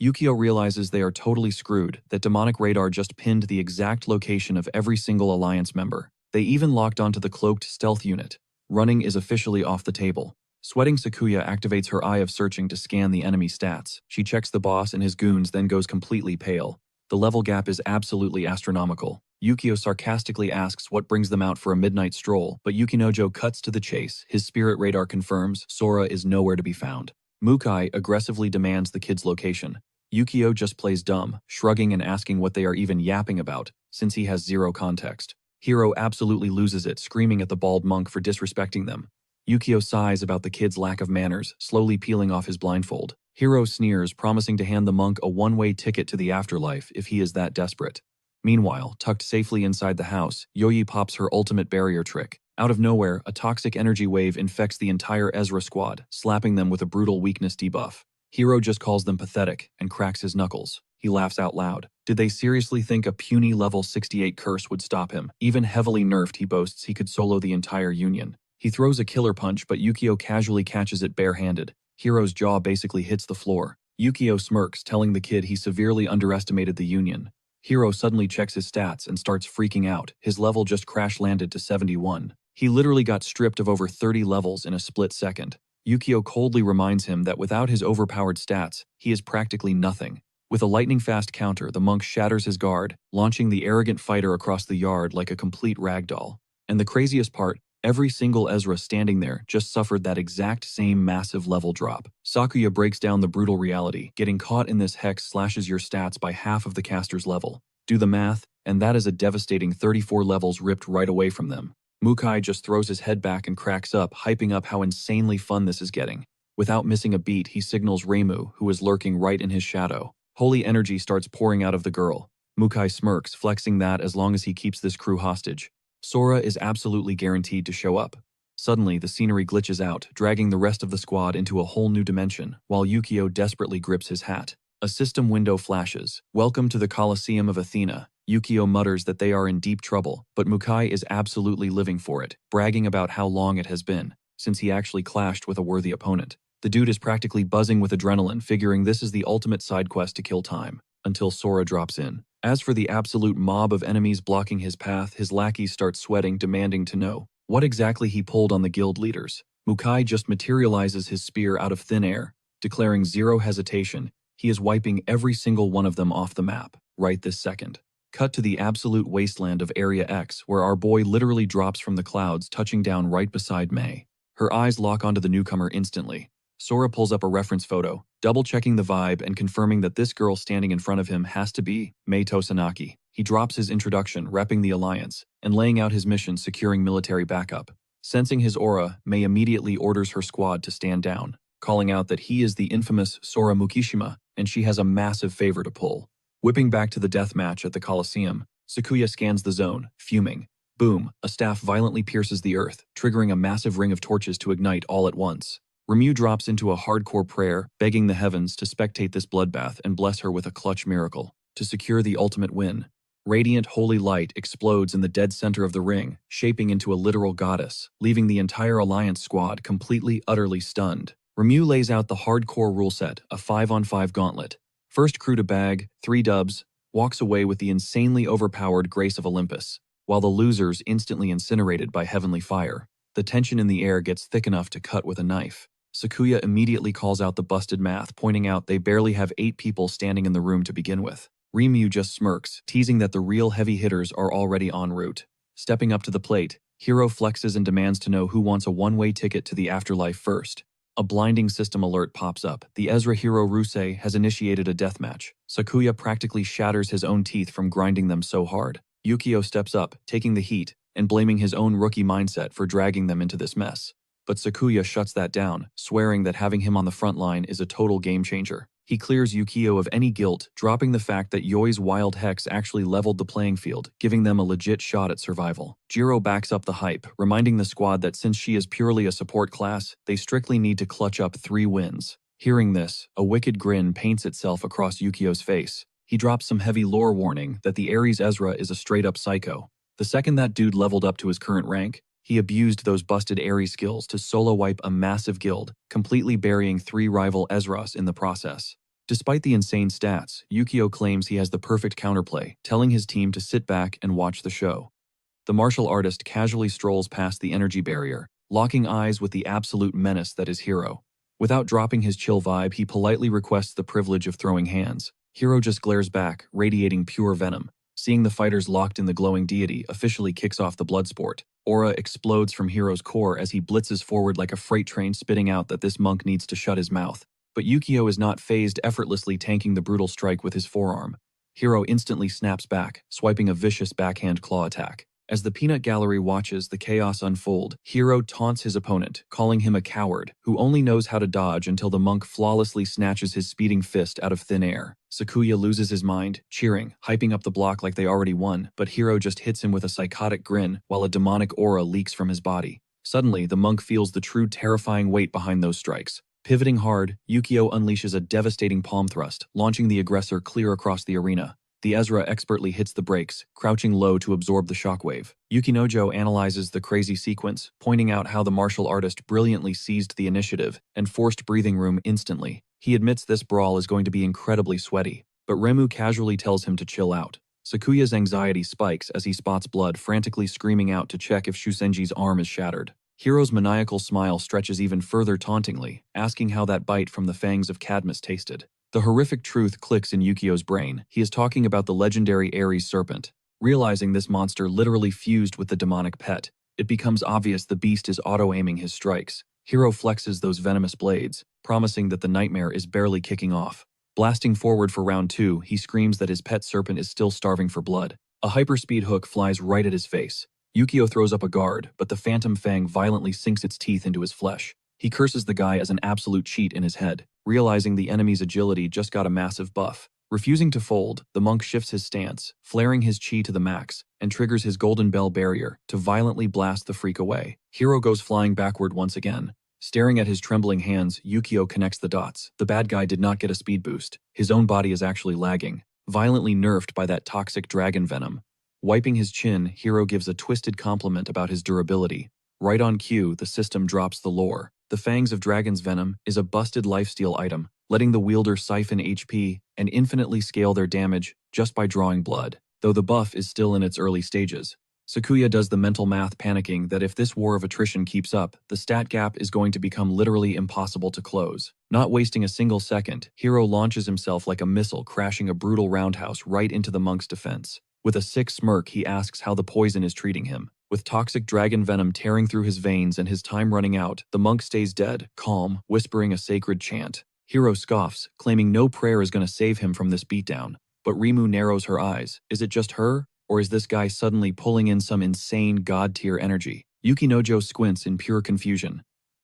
Yukio realizes they are totally screwed, that demonic radar just pinned the exact location of every single Alliance member. They even locked onto the cloaked stealth unit. Running is officially off the table. Sweating, Sakuya activates her eye of searching to scan the enemy stats. She checks the boss and his goons, then goes completely pale. The level gap is absolutely astronomical. Yukio sarcastically asks what brings them out for a midnight stroll, but Yukinojo cuts to the chase. His spirit radar confirms Sora is nowhere to be found. Mukai aggressively demands the kid's location. Yukio just plays dumb, shrugging and asking what they are even yapping about, since he has zero context. Hiro absolutely loses it, screaming at the bald monk for disrespecting them. Yukio sighs about the kid's lack of manners, slowly peeling off his blindfold. Hiro sneers, promising to hand the monk a one-way ticket to the afterlife if he is that desperate. Meanwhile, tucked safely inside the house, Yoyi pops her ultimate barrier trick. Out of nowhere, a toxic energy wave infects the entire Ezra squad, slapping them with a brutal weakness debuff. Hiro just calls them pathetic and cracks his knuckles. He laughs out loud. Did they seriously think a puny level 68 curse would stop him? Even heavily nerfed, he boasts he could solo the entire Union. He throws a killer punch, but Yukio casually catches it barehanded. Hiro's jaw basically hits the floor. Yukio smirks, telling the kid he severely underestimated the Union. Hiro suddenly checks his stats and starts freaking out. His level just crash-landed to 71. He literally got stripped of over 30 levels in a split second. Yukio coldly reminds him that without his overpowered stats, he is practically nothing. With a lightning-fast counter, the monk shatters his guard, launching the arrogant fighter across the yard like a complete ragdoll. And the craziest part, every single Ezra standing there just suffered that exact same massive level drop. Sakuya breaks down the brutal reality. Getting caught in this hex slashes your stats by half of the caster's level. Do the math, and that is a devastating 34 levels ripped right away from them. Mukai just throws his head back and cracks up, hyping up how insanely fun this is getting. Without missing a beat, he signals Reimu, who is lurking right in his shadow. Holy energy starts pouring out of the girl. Mukai smirks, flexing that as long as he keeps this crew hostage. Sora is absolutely guaranteed to show up. Suddenly, the scenery glitches out, dragging the rest of the squad into a whole new dimension, while Yukio desperately grips his hat. A system window flashes. Welcome to the Colosseum of Athena. Yukio mutters that they are in deep trouble, but Mukai is absolutely living for it, bragging about how long it has been since he actually clashed with a worthy opponent. The dude is practically buzzing with adrenaline, figuring this is the ultimate side quest to kill time, until Sora drops in. As for the absolute mob of enemies blocking his path, his lackeys start sweating, demanding to know what exactly he pulled on the guild leaders. Mukai just materializes his spear out of thin air, declaring zero hesitation. He is wiping every single one of them off the map, right this second. Cut to the absolute wasteland of Area X, where our boy literally drops from the clouds, touching down right beside Mei. Her eyes lock onto the newcomer instantly. Sora pulls up a reference photo, double-checking the vibe and confirming that this girl standing in front of him has to be Mei Tosanaki. He drops his introduction, repping the Alliance, and laying out his mission securing military backup. Sensing his aura, Mei immediately orders her squad to stand down, calling out that he is the infamous Sora Mukishima, and she has a massive favor to pull. Whipping back to the death match at the Colosseum, Sakuya scans the zone, fuming. Boom, a staff violently pierces the earth, triggering a massive ring of torches to ignite all at once. Remu drops into a hardcore prayer, begging the heavens to spectate this bloodbath and bless her with a clutch miracle to secure the ultimate win. Radiant holy light explodes in the dead center of the ring, shaping into a literal goddess, leaving the entire Alliance squad completely, utterly stunned. Remu lays out the hardcore rule set, a 5-on-5 gauntlet. First crew to bag, 3 dubs, walks away with the insanely overpowered Grace of Olympus, while the losers instantly incinerated by heavenly fire. The tension in the air gets thick enough to cut with a knife. Sakuya immediately calls out the busted math, pointing out they barely have 8 people standing in the room to begin with. Rimuru just smirks, teasing that the real heavy hitters are already en route. Stepping up to the plate, Hiro flexes and demands to know who wants a one-way ticket to the afterlife first. A blinding system alert pops up. The Ezra hero Rusei has initiated a deathmatch. Sakuya practically shatters his own teeth from grinding them so hard. Yukio steps up, taking the heat, and blaming his own rookie mindset for dragging them into this mess. But Sakuya shuts that down, swearing that having him on the front line is a total game changer. He clears Yukio of any guilt, dropping the fact that Yoi's wild hex actually leveled the playing field, giving them a legit shot at survival. Jiro backs up the hype, reminding the squad that since she is purely a support class, they strictly need to clutch up 3 wins. Hearing this, a wicked grin paints itself across Yukio's face. He drops some heavy lore warning that the Ares Ezra is a straight-up psycho. The second that dude leveled up to his current rank, he abused those busted Ares skills to solo wipe a massive guild, completely burying 3 rival Ezras in the process. Despite the insane stats, Yukio claims he has the perfect counterplay, telling his team to sit back and watch the show. The martial artist casually strolls past the energy barrier, locking eyes with the absolute menace that is Hiro. Without dropping his chill vibe, he politely requests the privilege of throwing hands. Hiro just glares back, radiating pure venom. Seeing the fighters locked in the glowing deity officially kicks off the blood sport. Aura explodes from Hiro's core as he blitzes forward like a freight train, spitting out that this monk needs to shut his mouth. But Yukio is not phased, effortlessly tanking the brutal strike with his forearm. Hiro instantly snaps back, swiping a vicious backhand claw attack. As the peanut gallery watches the chaos unfold, Hiro taunts his opponent, calling him a coward who only knows how to dodge until the monk flawlessly snatches his speeding fist out of thin air. Sakuya loses his mind, cheering, hyping up the block like they already won, but Hiro just hits him with a psychotic grin while a demonic aura leaks from his body. Suddenly, the monk feels the true terrifying weight behind those strikes. Pivoting hard, Yukio unleashes a devastating palm thrust, launching the aggressor clear across the arena. The Ezra expertly hits the brakes, crouching low to absorb the shockwave. Yukinojo analyzes the crazy sequence, pointing out how the martial artist brilliantly seized the initiative and forced breathing room instantly. He admits this brawl is going to be incredibly sweaty, but Remu casually tells him to chill out. Sakuya's anxiety spikes as he spots blood, frantically screaming out to check if Shusenji's arm is shattered. Hiro's maniacal smile stretches even further tauntingly, asking how that bite from the fangs of Cadmus tasted. The horrific truth clicks in Yukio's brain. He is talking about the legendary Ares serpent. Realizing this monster literally fused with the demonic pet, it becomes obvious the beast is auto-aiming his strikes. Hiro flexes those venomous blades, promising that the nightmare is barely kicking off. Blasting forward for round 2, he screams that his pet serpent is still starving for blood. A hyperspeed hook flies right at his face. Yukio throws up a guard, but the phantom fang violently sinks its teeth into his flesh. He curses the guy as an absolute cheat in his head, realizing the enemy's agility just got a massive buff. Refusing to fold, the monk shifts his stance, flaring his chi to the max, and triggers his golden bell barrier to violently blast the freak away. Hiro goes flying backward once again. Staring at his trembling hands, Yukio connects the dots. The bad guy did not get a speed boost. His own body is actually lagging, violently nerfed by that toxic dragon venom. Wiping his chin, Hiro gives a twisted compliment about his durability. Right on cue, the system drops the lore. The Fangs of Dragon's Venom is a busted lifesteal item, letting the wielder siphon HP and infinitely scale their damage just by drawing blood, though the buff is still in its early stages. Sakuya does the mental math, panicking that if this war of attrition keeps up, the stat gap is going to become literally impossible to close. Not wasting a single second, Hiro launches himself like a missile, crashing a brutal roundhouse right into the monk's defense. With a sick smirk, he asks how the poison is treating him. With toxic dragon venom tearing through his veins and his time running out, the monk stays dead, calm, whispering a sacred chant. Hiro scoffs, claiming no prayer is going to save him from this beatdown. But Rimuru narrows her eyes. Is it just her? Or is this guy suddenly pulling in some insane god-tier energy? Yukinojo squints in pure confusion.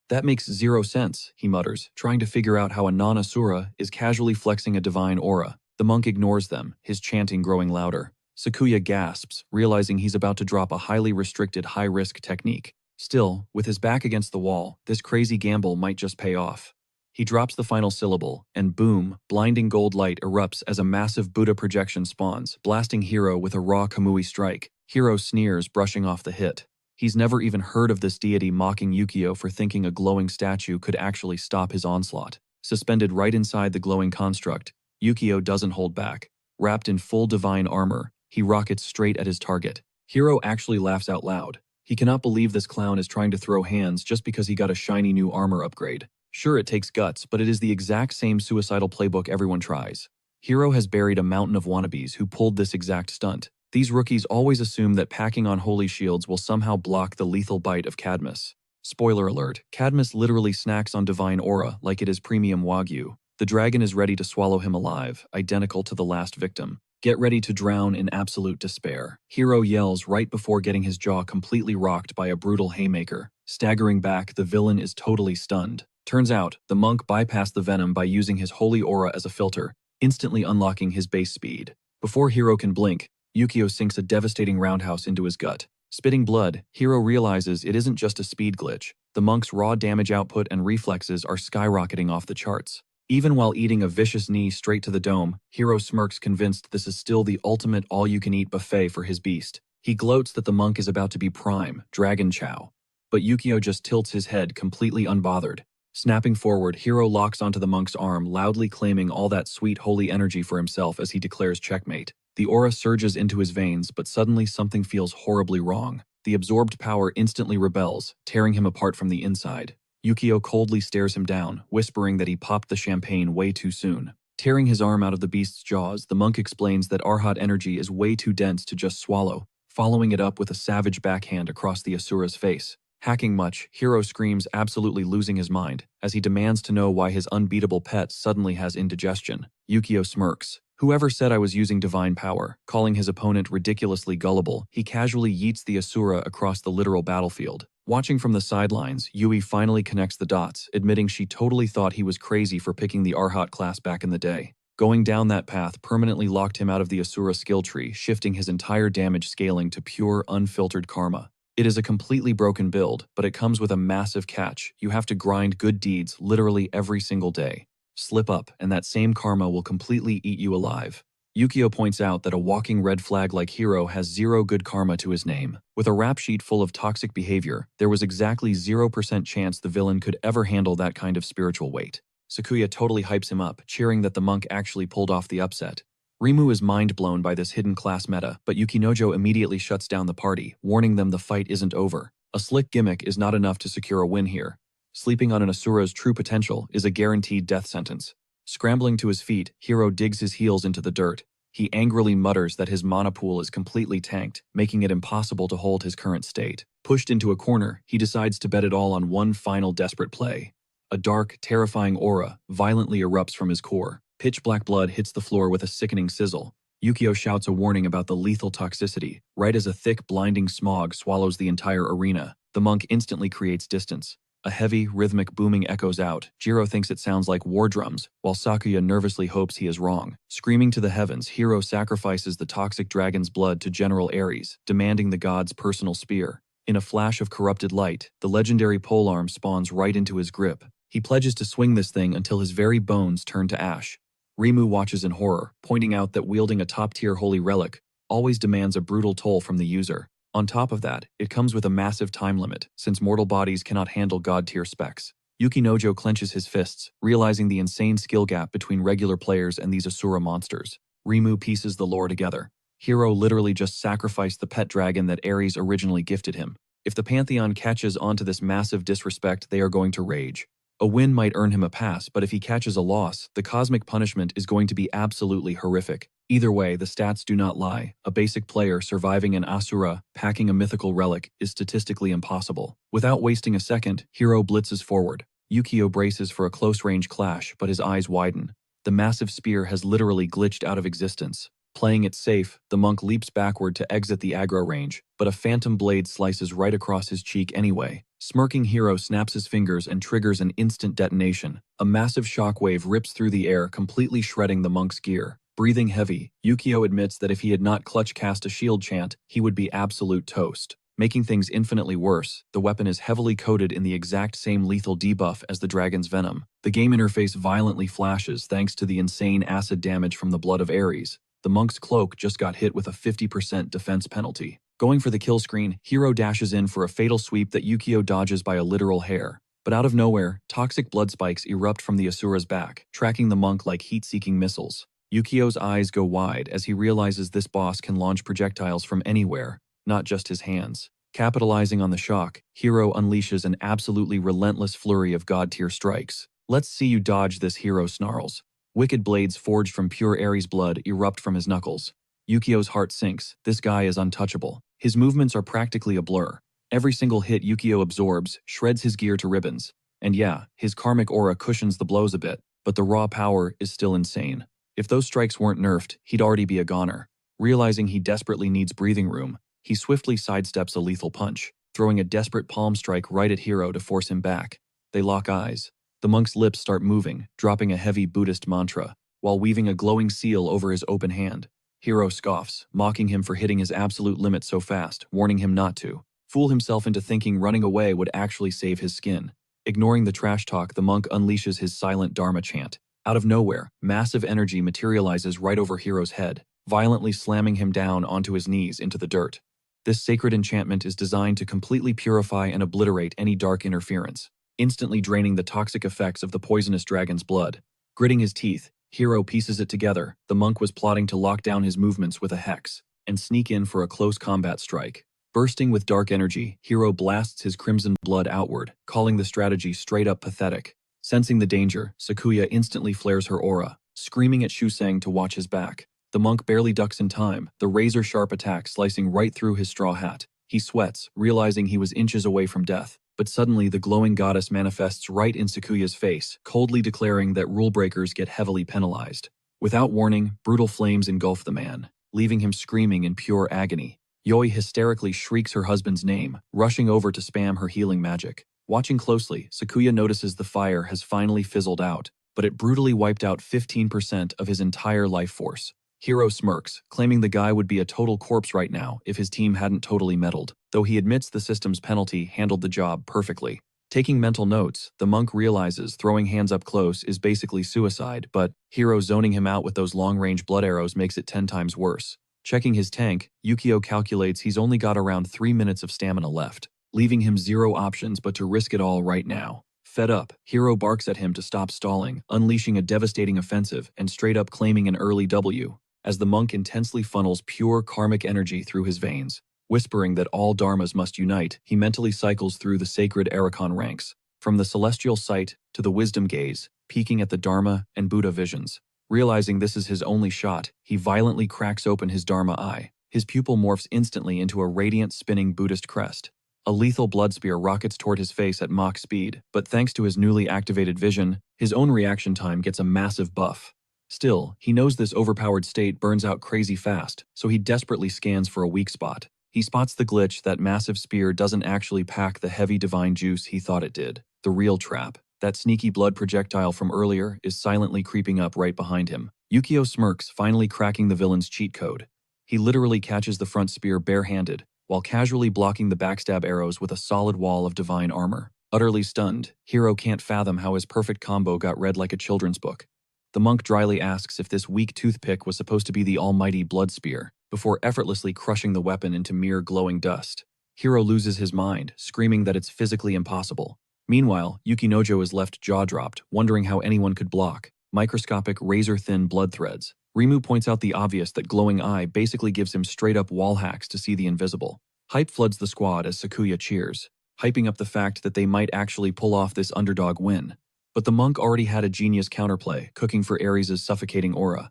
That makes zero sense, he mutters, trying to figure out how a non-Asura is casually flexing a divine aura. The monk ignores them, his chanting growing louder. Sakuya gasps, realizing he's about to drop a highly restricted high-risk technique. Still, with his back against the wall, this crazy gamble might just pay off. He drops the final syllable, and boom, blinding gold light erupts as a massive Buddha projection spawns, blasting Hiro with a raw Kamui strike. Hiro sneers, brushing off the hit. He's never even heard of this deity, mocking Yukio for thinking a glowing statue could actually stop his onslaught. Suspended right inside the glowing construct, Yukio doesn't hold back. Wrapped in full divine armor, he rockets straight at his target. Hiro actually laughs out loud. He cannot believe this clown is trying to throw hands just because he got a shiny new armor upgrade. Sure, it takes guts, but it is the exact same suicidal playbook everyone tries. Hiro has buried a mountain of wannabes who pulled this exact stunt. These rookies always assume that packing on holy shields will somehow block the lethal bite of Cadmus. Spoiler alert, Cadmus literally snacks on divine aura like it is premium wagyu. The dragon is ready to swallow him alive, identical to the last victim. Get ready to drown in absolute despair. Hiro yells right before getting his jaw completely rocked by a brutal haymaker. Staggering back, the villain is totally stunned. Turns out, the monk bypassed the venom by using his holy aura as a filter, instantly unlocking his base speed. Before Hiro can blink, Yukio sinks a devastating roundhouse into his gut. Spitting blood, Hiro realizes it isn't just a speed glitch. The monk's raw damage output and reflexes are skyrocketing off the charts. Even while eating a vicious knee straight to the dome, Hiro smirks, convinced this is still the ultimate all-you-can-eat buffet for his beast. He gloats that the monk is about to be prime, dragon chow. But Yukio just tilts his head, completely unbothered. Snapping forward, Hiro locks onto the monk's arm, loudly claiming all that sweet holy energy for himself as he declares checkmate. The aura surges into his veins, but suddenly something feels horribly wrong. The absorbed power instantly rebels, tearing him apart from the inside. Yukio coldly stares him down, whispering that he popped the champagne way too soon. Tearing his arm out of the beast's jaws, the monk explains that Arhat energy is way too dense to just swallow, following it up with a savage backhand across the Asura's face. Hacking much, Hiro screams, absolutely losing his mind, as he demands to know why his unbeatable pet suddenly has indigestion. Yukio smirks. Whoever said I was using divine power? Calling his opponent ridiculously gullible, he casually yeets the Asura across the literal battlefield. Watching from the sidelines, Yui finally connects the dots, admitting she totally thought he was crazy for picking the Arhat class back in the day. Going down that path permanently locked him out of the Asura skill tree, shifting his entire damage scaling to pure, unfiltered karma. It is a completely broken build, but it comes with a massive catch. You have to grind good deeds literally every single day. Slip up, and that same karma will completely eat you alive. Yukio points out that a walking red flag like Hiro has zero good karma to his name. With a rap sheet full of toxic behavior, there was exactly 0% chance the villain could ever handle that kind of spiritual weight. Sakuya totally hypes him up, cheering that the monk actually pulled off the upset. Rimu is mind-blown by this hidden class meta, but Yukinojo immediately shuts down the party, warning them the fight isn't over. A slick gimmick is not enough to secure a win here. Sleeping on an Asura's true potential is a guaranteed death sentence. Scrambling to his feet, Hiro digs his heels into the dirt. He angrily mutters that his mana pool is completely tanked, making it impossible to hold his current state. Pushed into a corner, he decides to bet it all on one final desperate play. A dark, terrifying aura violently erupts from his core. Pitch black blood hits the floor with a sickening sizzle. Yukio shouts a warning about the lethal toxicity, right as a thick, blinding smog swallows the entire arena. The monk instantly creates distance. A heavy, rhythmic booming echoes out. Jiro thinks it sounds like war drums, while Sakuya nervously hopes he is wrong. Screaming to the heavens, Hiro sacrifices the toxic dragon's blood to General Ares, demanding the god's personal spear. In a flash of corrupted light, the legendary polearm spawns right into his grip. He pledges to swing this thing until his very bones turn to ash. Rimu watches in horror, pointing out that wielding a top-tier holy relic always demands a brutal toll from the user. On top of that, it comes with a massive time limit, since mortal bodies cannot handle god-tier specs. Yukinojo clenches his fists, realizing the insane skill gap between regular players and these Asura monsters. Rimu pieces the lore together. Hiro literally just sacrificed the pet dragon that Ares originally gifted him. If the Pantheon catches onto this massive disrespect, they are going to rage. A win might earn him a pass, but if he catches a loss, the cosmic punishment is going to be absolutely horrific. Either way, the stats do not lie. A basic player surviving an Asura, packing a mythical relic, is statistically impossible. Without wasting a second, Hiro blitzes forward. Yukio braces for a close-range clash, but his eyes widen. The massive spear has literally glitched out of existence. Playing it safe, the monk leaps backward to exit the aggro range, but a phantom blade slices right across his cheek anyway. Smirking Hiro snaps his fingers and triggers an instant detonation. A massive shockwave rips through the air, completely shredding the monk's gear. Breathing heavy, Yukio admits that if he had not clutch cast a shield chant, he would be absolute toast. Making things infinitely worse, the weapon is heavily coated in the exact same lethal debuff as the dragon's venom. The game interface violently flashes thanks to the insane acid damage from the blood of Ares. The monk's cloak just got hit with a 50% defense penalty. Going for the kill screen, Hiro dashes in for a fatal sweep that Yukio dodges by a literal hair. But out of nowhere, toxic blood spikes erupt from the Asura's back, tracking the monk like heat-seeking missiles. Yukio's eyes go wide as he realizes this boss can launch projectiles from anywhere, not just his hands. Capitalizing on the shock, Hiro unleashes an absolutely relentless flurry of god-tier strikes. "Let's see you dodge this," Hiro snarls. Wicked blades forged from pure Ares blood erupt from his knuckles. Yukio's heart sinks. This guy is untouchable. His movements are practically a blur. Every single hit Yukio absorbs shreds his gear to ribbons. And yeah, his karmic aura cushions the blows a bit, but the raw power is still insane. If those strikes weren't nerfed, he'd already be a goner. Realizing he desperately needs breathing room, he swiftly sidesteps a lethal punch, throwing a desperate palm strike right at Hiro to force him back. They lock eyes. The monk's lips start moving, dropping a heavy Buddhist mantra, while weaving a glowing seal over his open hand. Hiro scoffs, mocking him for hitting his absolute limit so fast, warning him not to fool himself into thinking running away would actually save his skin. Ignoring the trash talk, the monk unleashes his silent Dharma chant. Out of nowhere, massive energy materializes right over Hiro's head, violently slamming him down onto his knees into the dirt. This sacred enchantment is designed to completely purify and obliterate any dark interference, instantly draining the toxic effects of the poisonous dragon's blood. Gritting his teeth, Hiro pieces it together. The monk was plotting to lock down his movements with a hex and sneak in for a close combat strike. Bursting with dark energy, Hiro blasts his crimson blood outward, calling the strategy straight up pathetic. Sensing the danger, Sakuya instantly flares her aura, screaming at Shusang to watch his back. The monk barely ducks in time, the razor-sharp attack slicing right through his straw hat. He sweats, realizing he was inches away from death. But suddenly the glowing goddess manifests right in Sakuya's face, coldly declaring that rule breakers get heavily penalized. Without warning, brutal flames engulf the man, leaving him screaming in pure agony. Yoi hysterically shrieks her husband's name, rushing over to spam her healing magic. Watching closely, Sakuya notices the fire has finally fizzled out, but it brutally wiped out 15% of his entire life force. Hiro smirks, claiming the guy would be a total corpse right now if his team hadn't totally meddled, though he admits the system's penalty handled the job perfectly. Taking mental notes, the monk realizes throwing hands up close is basically suicide, but Hiro zoning him out with those long-range blood arrows makes it 10 times worse. Checking his tank, Yukio calculates he's only got around 3 minutes of stamina left, leaving him zero options but to risk it all right now. Fed up, Hiro barks at him to stop stalling, unleashing a devastating offensive and straight up claiming an early W, as the monk intensely funnels pure karmic energy through his veins. Whispering that all dharmas must unite, he mentally cycles through the sacred Archon ranks, from the celestial sight to the wisdom gaze, peeking at the Dharma and Buddha visions. Realizing this is his only shot, he violently cracks open his Dharma eye. His pupil morphs instantly into a radiant spinning Buddhist crest. A lethal blood spear rockets toward his face at Mach speed, but thanks to his newly activated vision, his own reaction time gets a massive buff. Still, he knows this overpowered state burns out crazy fast, so he desperately scans for a weak spot. He spots the glitch that massive spear doesn't actually pack the heavy divine juice he thought it did. The real trap. That sneaky blood projectile from earlier is silently creeping up right behind him. Yukio smirks, finally cracking the villain's cheat code. He literally catches the front spear barehanded, while casually blocking the backstab arrows with a solid wall of divine armor. Utterly stunned, Hiro can't fathom how his perfect combo got read like a children's book. The monk dryly asks if this weak toothpick was supposed to be the almighty blood spear, before effortlessly crushing the weapon into mere glowing dust. Hiro loses his mind, screaming that it's physically impossible. Meanwhile, Yukinojo is left jaw-dropped, wondering how anyone could block. Microscopic, razor-thin blood threads. Rimu points out the obvious that glowing eye basically gives him straight-up wall hacks to see the invisible. Hype floods the squad as Sakuya cheers, hyping up the fact that they might actually pull off this underdog win. But the monk already had a genius counterplay, cooking for Ares' suffocating aura.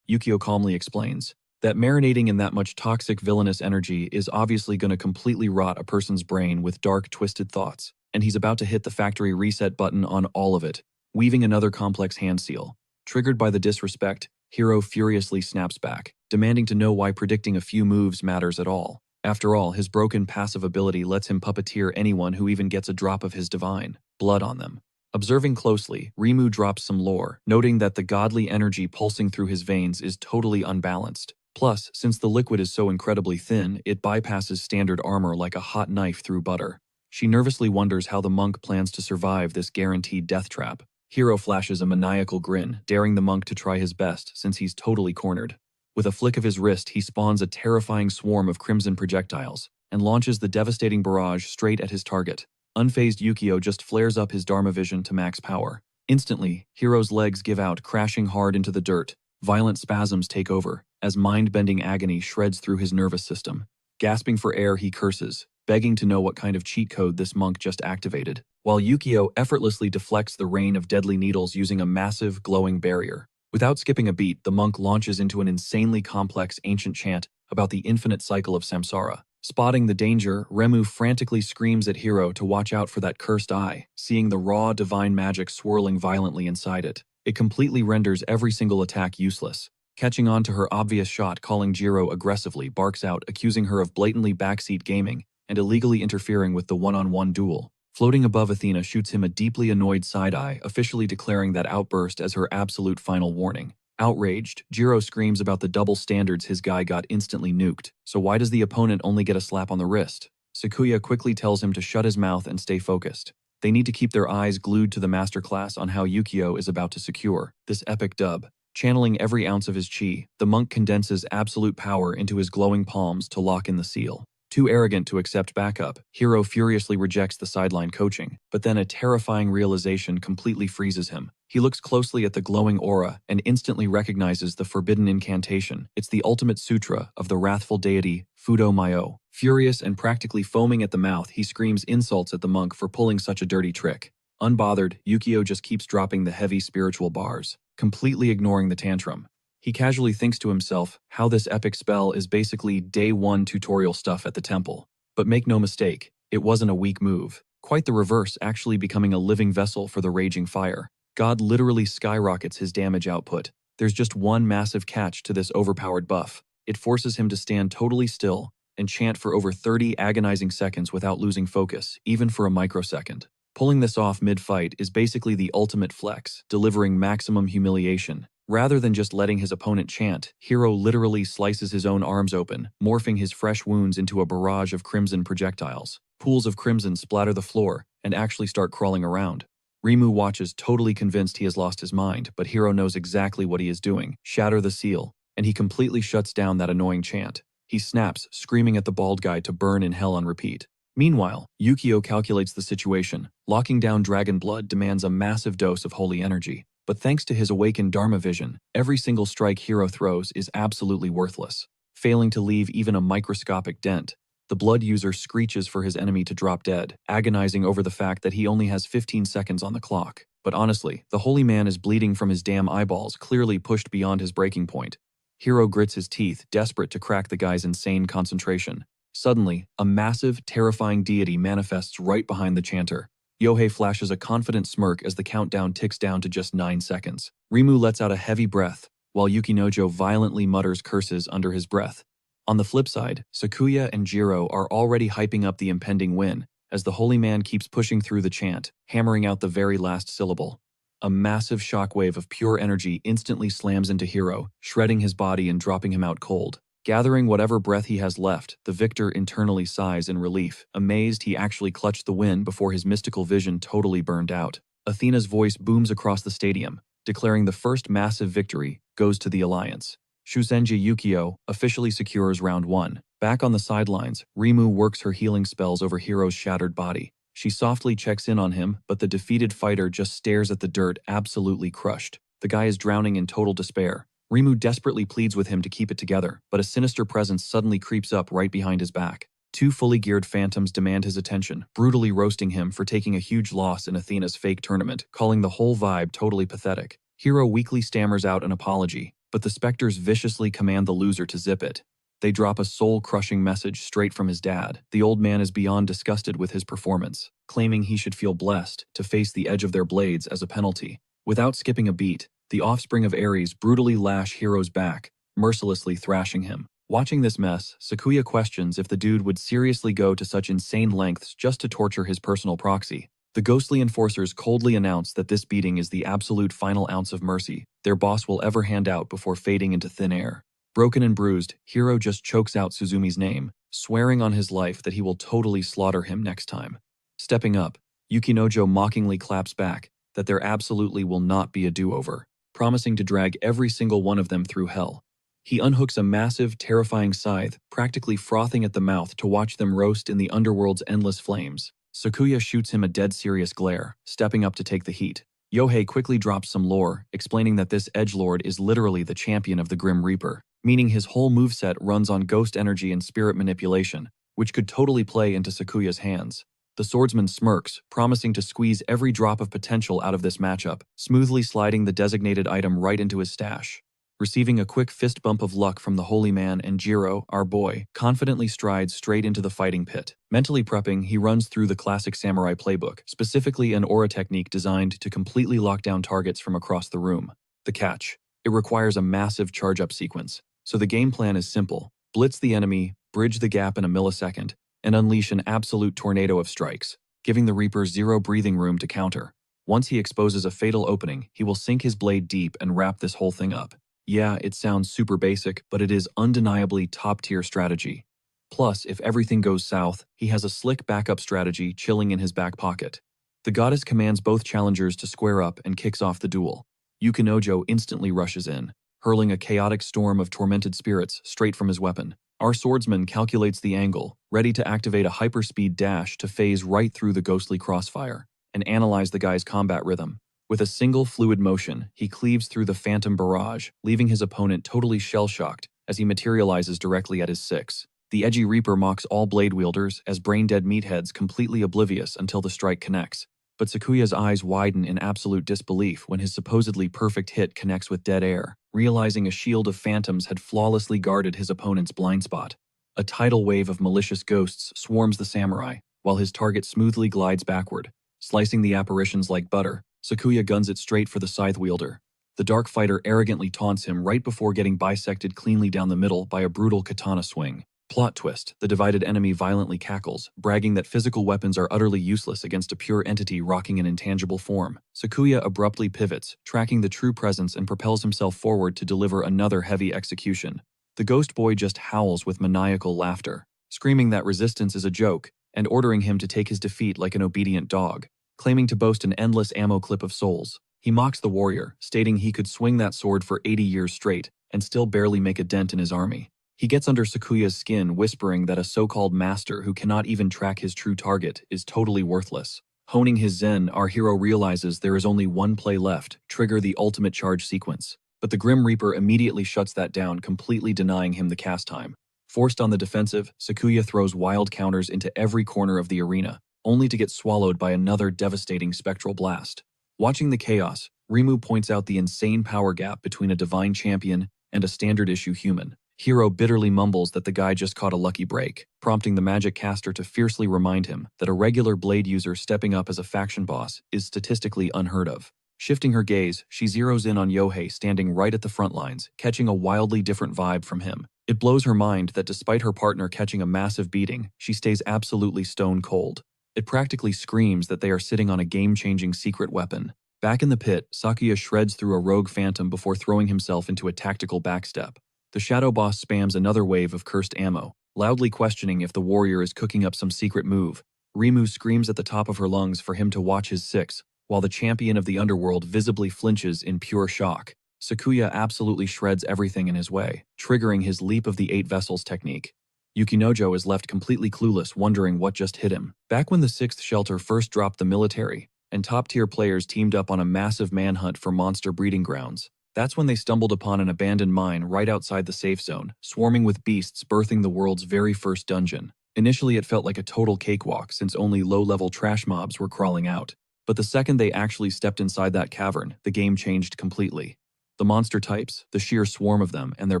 Yukio calmly explains that marinating in that much toxic villainous energy is obviously going to completely rot a person's brain with dark, twisted thoughts. And he's about to hit the factory reset button on all of it, weaving another complex hand seal. Triggered by the disrespect, Hiro furiously snaps back, demanding to know why predicting a few moves matters at all. After all, his broken passive ability lets him puppeteer anyone who even gets a drop of his divine blood on them. Observing closely, Rimu drops some lore, noting that the godly energy pulsing through his veins is totally unbalanced. Plus, since the liquid is so incredibly thin, it bypasses standard armor like a hot knife through butter. She nervously wonders how the monk plans to survive this guaranteed death trap. Hiro flashes a maniacal grin, daring the monk to try his best since he's totally cornered. With a flick of his wrist, he spawns a terrifying swarm of crimson projectiles and launches the devastating barrage straight at his target. Unfazed Yukio just flares up his Dharma vision to max power. Instantly, Hiro's legs give out, crashing hard into the dirt. Violent spasms take over, as mind-bending agony shreds through his nervous system. Gasping for air, he curses, begging to know what kind of cheat code this monk just activated, while Yukio effortlessly deflects the rain of deadly needles using a massive, glowing barrier. Without skipping a beat, the monk launches into an insanely complex ancient chant about the infinite cycle of samsara. Spotting the danger, Remu frantically screams at Hiro to watch out for that cursed eye, seeing the raw divine magic swirling violently inside it. It completely renders every single attack useless. Catching on to her obvious shot, calling Jiro aggressively barks out, accusing her of blatantly backseat gaming and illegally interfering with the one-on-one duel. Floating above, Athena shoots him a deeply annoyed side-eye, officially declaring that outburst as her absolute final warning. Outraged, Jiro screams about the double standards his guy got instantly nuked. So why does the opponent only get a slap on the wrist? Sakuya quickly tells him to shut his mouth and stay focused. They need to keep their eyes glued to the masterclass on how Yukio is about to secure this epic dub. Channeling every ounce of his chi, the monk condenses absolute power into his glowing palms to lock in the seal. Too arrogant to accept backup, Hiro furiously rejects the sideline coaching, but then a terrifying realization completely freezes him. He looks closely at the glowing aura and instantly recognizes the forbidden incantation. It's the ultimate sutra of the wrathful deity Fudo Myo. Furious and practically foaming at the mouth, he screams insults at the monk for pulling such a dirty trick. Unbothered, Yukio just keeps dropping the heavy spiritual bars, completely ignoring the tantrum. He casually thinks to himself how this epic spell is basically day one tutorial stuff at the temple. But make no mistake, it wasn't a weak move. Quite the reverse, actually becoming a living vessel for the raging fire. God literally skyrockets his damage output. There's just one massive catch to this overpowered buff. It forces him to stand totally still and chant for over 30 agonizing seconds without losing focus, even for a microsecond. Pulling this off mid-fight is basically the ultimate flex, delivering maximum humiliation. Rather than just letting his opponent chant, Hiro literally slices his own arms open, morphing his fresh wounds into a barrage of crimson projectiles. Pools of crimson splatter the floor and actually start crawling around. Remu watches, totally convinced he has lost his mind, but Hiro knows exactly what he is doing. Shatter the seal, and he completely shuts down that annoying chant. He snaps, screaming at the bald guy to burn in hell on repeat. Meanwhile, Yukio calculates the situation. Locking down dragon blood demands a massive dose of holy energy. But thanks to his awakened Dharma vision, every single strike Hiro throws is absolutely worthless. Failing to leave even a microscopic dent, the blood user screeches for his enemy to drop dead, agonizing over the fact that he only has 15 seconds on the clock. But honestly, the holy man is bleeding from his damn eyeballs, clearly pushed beyond his breaking point. Hiro grits his teeth, desperate to crack the guy's insane concentration. Suddenly, a massive, terrifying deity manifests right behind the chanter. Yohei flashes a confident smirk as the countdown ticks down to just 9 seconds. Remu lets out a heavy breath, while Yukinojo violently mutters curses under his breath. On the flip side, Sakuya and Jiro are already hyping up the impending win, as the holy man keeps pushing through the chant, hammering out the very last syllable. A massive shockwave of pure energy instantly slams into Hiro, shredding his body and dropping him out cold. Gathering whatever breath he has left, the victor internally sighs in relief, amazed he actually clutched the win before his mystical vision totally burned out. Athena's voice booms across the stadium, declaring the first massive victory goes to the Alliance. Shusenji Yukio officially secures round 1. Back on the sidelines, Remu works her healing spells over Hiro's shattered body. She softly checks in on him, but the defeated fighter just stares at the dirt, absolutely crushed. The guy is drowning in total despair. Remu desperately pleads with him to keep it together, but a sinister presence suddenly creeps up right behind his back. 2 fully geared phantoms demand his attention, brutally roasting him for taking a huge loss in Athena's fake tournament, calling the whole vibe totally pathetic. Hiro weakly stammers out an apology, but the specters viciously command the loser to zip it. They drop a soul-crushing message straight from his dad. The old man is beyond disgusted with his performance, claiming he should feel blessed to face the edge of their blades as a penalty. Without skipping a beat, the offspring of Ares brutally lash Hiro's back, mercilessly thrashing him. Watching this mess, Sakuya questions if the dude would seriously go to such insane lengths just to torture his personal proxy. The ghostly enforcers coldly announce that this beating is the absolute final ounce of mercy their boss will ever hand out before fading into thin air. Broken and bruised, Hiro just chokes out Suzumi's name, swearing on his life that he will totally slaughter him next time. Stepping up, Yukinojo mockingly claps back that there absolutely will not be a do-over, promising to drag every single one of them through hell. He unhooks a massive, terrifying scythe, practically frothing at the mouth to watch them roast in the underworld's endless flames. Sakuya shoots him a dead serious glare, stepping up to take the heat. Yohei quickly drops some lore, explaining that this edgelord is literally the champion of the Grim Reaper, meaning his whole moveset runs on ghost energy and spirit manipulation, which could totally play into Sakuya's hands. The swordsman smirks, promising to squeeze every drop of potential out of this matchup, smoothly sliding the designated item right into his stash. Receiving a quick fist bump of luck from the holy man, and Jiro, our boy, confidently strides straight into the fighting pit. Mentally prepping, he runs through the classic samurai playbook, specifically an aura technique designed to completely lock down targets from across the room. The catch: it requires a massive charge-up sequence. So the game plan is simple: blitz the enemy, bridge the gap in a millisecond, and unleash an absolute tornado of strikes, giving the Reaper zero breathing room to counter. Once he exposes a fatal opening, he will sink his blade deep and wrap this whole thing up. Yeah, it sounds super basic, but it is undeniably top-tier strategy. Plus, if everything goes south, he has a slick backup strategy chilling in his back pocket. The goddess commands both challengers to square up and kicks off the duel. Yukinojo instantly rushes in, hurling a chaotic storm of tormented spirits straight from his weapon. Our swordsman calculates the angle, ready to activate a hyperspeed dash to phase right through the ghostly crossfire and analyze the guy's combat rhythm. With a single fluid motion, he cleaves through the phantom barrage, leaving his opponent totally shell-shocked as he materializes directly at his 6. The edgy Reaper mocks all blade wielders as brain-dead meatheads completely oblivious until the strike connects. But Sakuya's eyes widen in absolute disbelief when his supposedly perfect hit connects with dead air, realizing a shield of phantoms had flawlessly guarded his opponent's blind spot. A tidal wave of malicious ghosts swarms the samurai, while his target smoothly glides backward. Slicing the apparitions like butter, Sakuya guns it straight for the scythe wielder. The dark fighter arrogantly taunts him right before getting bisected cleanly down the middle by a brutal katana swing. Plot twist: the divided enemy violently cackles, bragging that physical weapons are utterly useless against a pure entity rocking an intangible form. Sakuya abruptly pivots, tracking the true presence, and propels himself forward to deliver another heavy execution. The ghost boy just howls with maniacal laughter, screaming that resistance is a joke, and ordering him to take his defeat like an obedient dog. Claiming to boast an endless ammo clip of souls, he mocks the warrior, stating he could swing that sword for 80 years straight and still barely make a dent in his army. He gets under Sakuya's skin, whispering that a so-called master who cannot even track his true target is totally worthless. Honing his zen, our hero realizes there is only one play left: trigger the ultimate charge sequence. But the Grim Reaper immediately shuts that down, completely denying him the cast time. Forced on the defensive, Sakuya throws wild counters into every corner of the arena, only to get swallowed by another devastating spectral blast. Watching the chaos, Rimu points out the insane power gap between a divine champion and a standard-issue human. Hiro bitterly mumbles that the guy just caught a lucky break, prompting the magic caster to fiercely remind him that a regular blade user stepping up as a faction boss is statistically unheard of. Shifting her gaze, she zeroes in on Yohei standing right at the front lines, catching a wildly different vibe from him. It blows her mind that despite her partner catching a massive beating, she stays absolutely stone cold. It practically screams that they are sitting on a game-changing secret weapon. Back in the pit, Sakuya shreds through a rogue phantom before throwing himself into a tactical backstep. The shadow boss spams another wave of cursed ammo, loudly questioning if the warrior is cooking up some secret move. Rimu screams at the top of her lungs for him to watch his 6, while the champion of the underworld visibly flinches in pure shock. Sakuya absolutely shreds everything in his way, triggering his Leap of the 8 Vessels technique. Yukinojo is left completely clueless, wondering what just hit him. Back when the 6th shelter first dropped the military, and top-tier players teamed up on a massive manhunt for monster breeding grounds, that's when they stumbled upon an abandoned mine right outside the safe zone, swarming with beasts birthing the world's very first dungeon. Initially it felt like a total cakewalk since only low-level trash mobs were crawling out. But the second they actually stepped inside that cavern, the game changed completely. The monster types, the sheer swarm of them, and their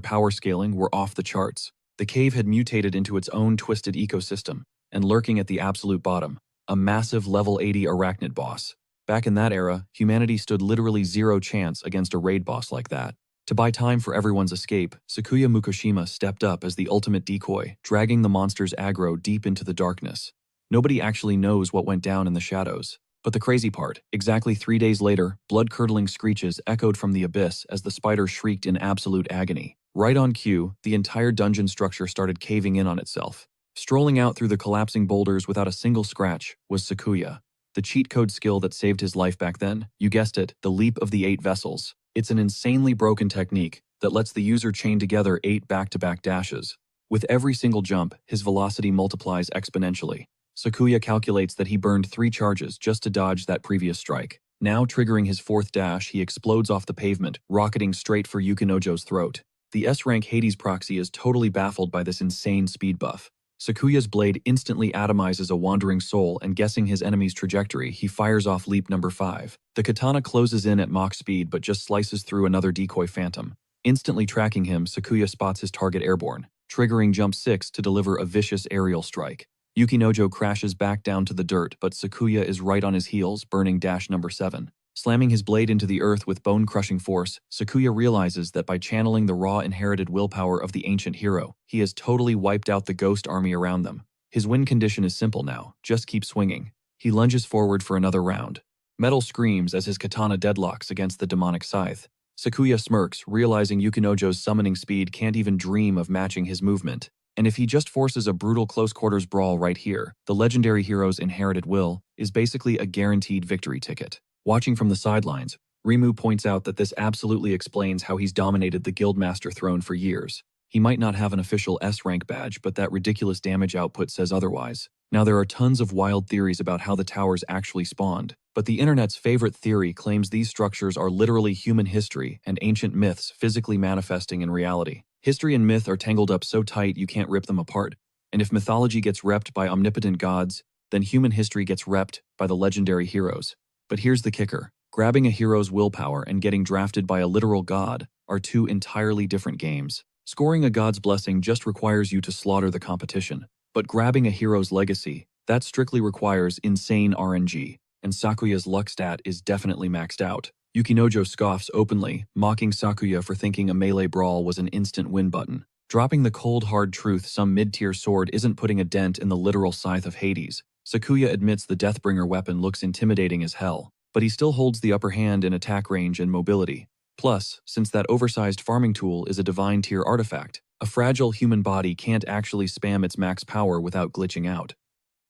power scaling were off the charts. The cave had mutated into its own twisted ecosystem, and lurking at the absolute bottom, a massive level 80 arachnid boss. Back in that era, humanity stood literally zero chance against a raid boss like that. To buy time for everyone's escape, Sakuya Mukoshima stepped up as the ultimate decoy, dragging the monster's aggro deep into the darkness. Nobody actually knows what went down in the shadows. But the crazy part, exactly 3 days later, blood-curdling screeches echoed from the abyss as the spider shrieked in absolute agony. Right on cue, the entire dungeon structure started caving in on itself. Strolling out through the collapsing boulders without a single scratch was Sakuya. The cheat code skill that saved his life back then, you guessed it, the Leap of the 8 Vessels. It's an insanely broken technique that lets the user chain together 8 back-to-back dashes. With every single jump, his velocity multiplies exponentially. Sakuya calculates that he burned 3 charges just to dodge that previous strike. Now triggering his 4th dash, he explodes off the pavement, rocketing straight for Yukinojo's throat. The S-rank Hades proxy is totally baffled by this insane speed buff. Sakuya's blade instantly atomizes a wandering soul, and guessing his enemy's trajectory, he fires off leap number 5. The katana closes in at Mach speed but just slices through another decoy phantom. Instantly tracking him, Sakuya spots his target airborne, triggering jump 6 to deliver a vicious aerial strike. Yukinojo crashes back down to the dirt, but Sakuya is right on his heels, burning dash number 7. Slamming his blade into the earth with bone-crushing force, Sakuya realizes that by channeling the raw inherited willpower of the ancient hero, he has totally wiped out the ghost army around them. His win condition is simple now, just keep swinging. He lunges forward for another round. Metal screams as his katana deadlocks against the demonic scythe. Sakuya smirks, realizing Yukinojo's summoning speed can't even dream of matching his movement. And if he just forces a brutal close-quarters brawl right here, the legendary hero's inherited will is basically a guaranteed victory ticket. Watching from the sidelines, Rimu points out that this absolutely explains how he's dominated the Guildmaster throne for years. He might not have an official S-rank badge, but that ridiculous damage output says otherwise. Now, there are tons of wild theories about how the towers actually spawned, but the internet's favorite theory claims these structures are literally human history and ancient myths physically manifesting in reality. History and myth are tangled up so tight you can't rip them apart. And if mythology gets repped by omnipotent gods, then human history gets repped by the legendary heroes. But here's the kicker. Grabbing a hero's willpower and getting drafted by a literal god are two entirely different games. Scoring a god's blessing just requires you to slaughter the competition. But grabbing a hero's legacy, that strictly requires insane RNG, and Sakuya's luck stat is definitely maxed out. Yukinojo scoffs openly, mocking Sakuya for thinking a melee brawl was an instant win button. Dropping the cold hard truth some mid-tier sword isn't putting a dent in the literal scythe of Hades. Sakuya admits the Deathbringer weapon looks intimidating as hell, but he still holds the upper hand in attack range and mobility. Plus, since that oversized farming tool is a divine tier artifact, a fragile human body can't actually spam its max power without glitching out.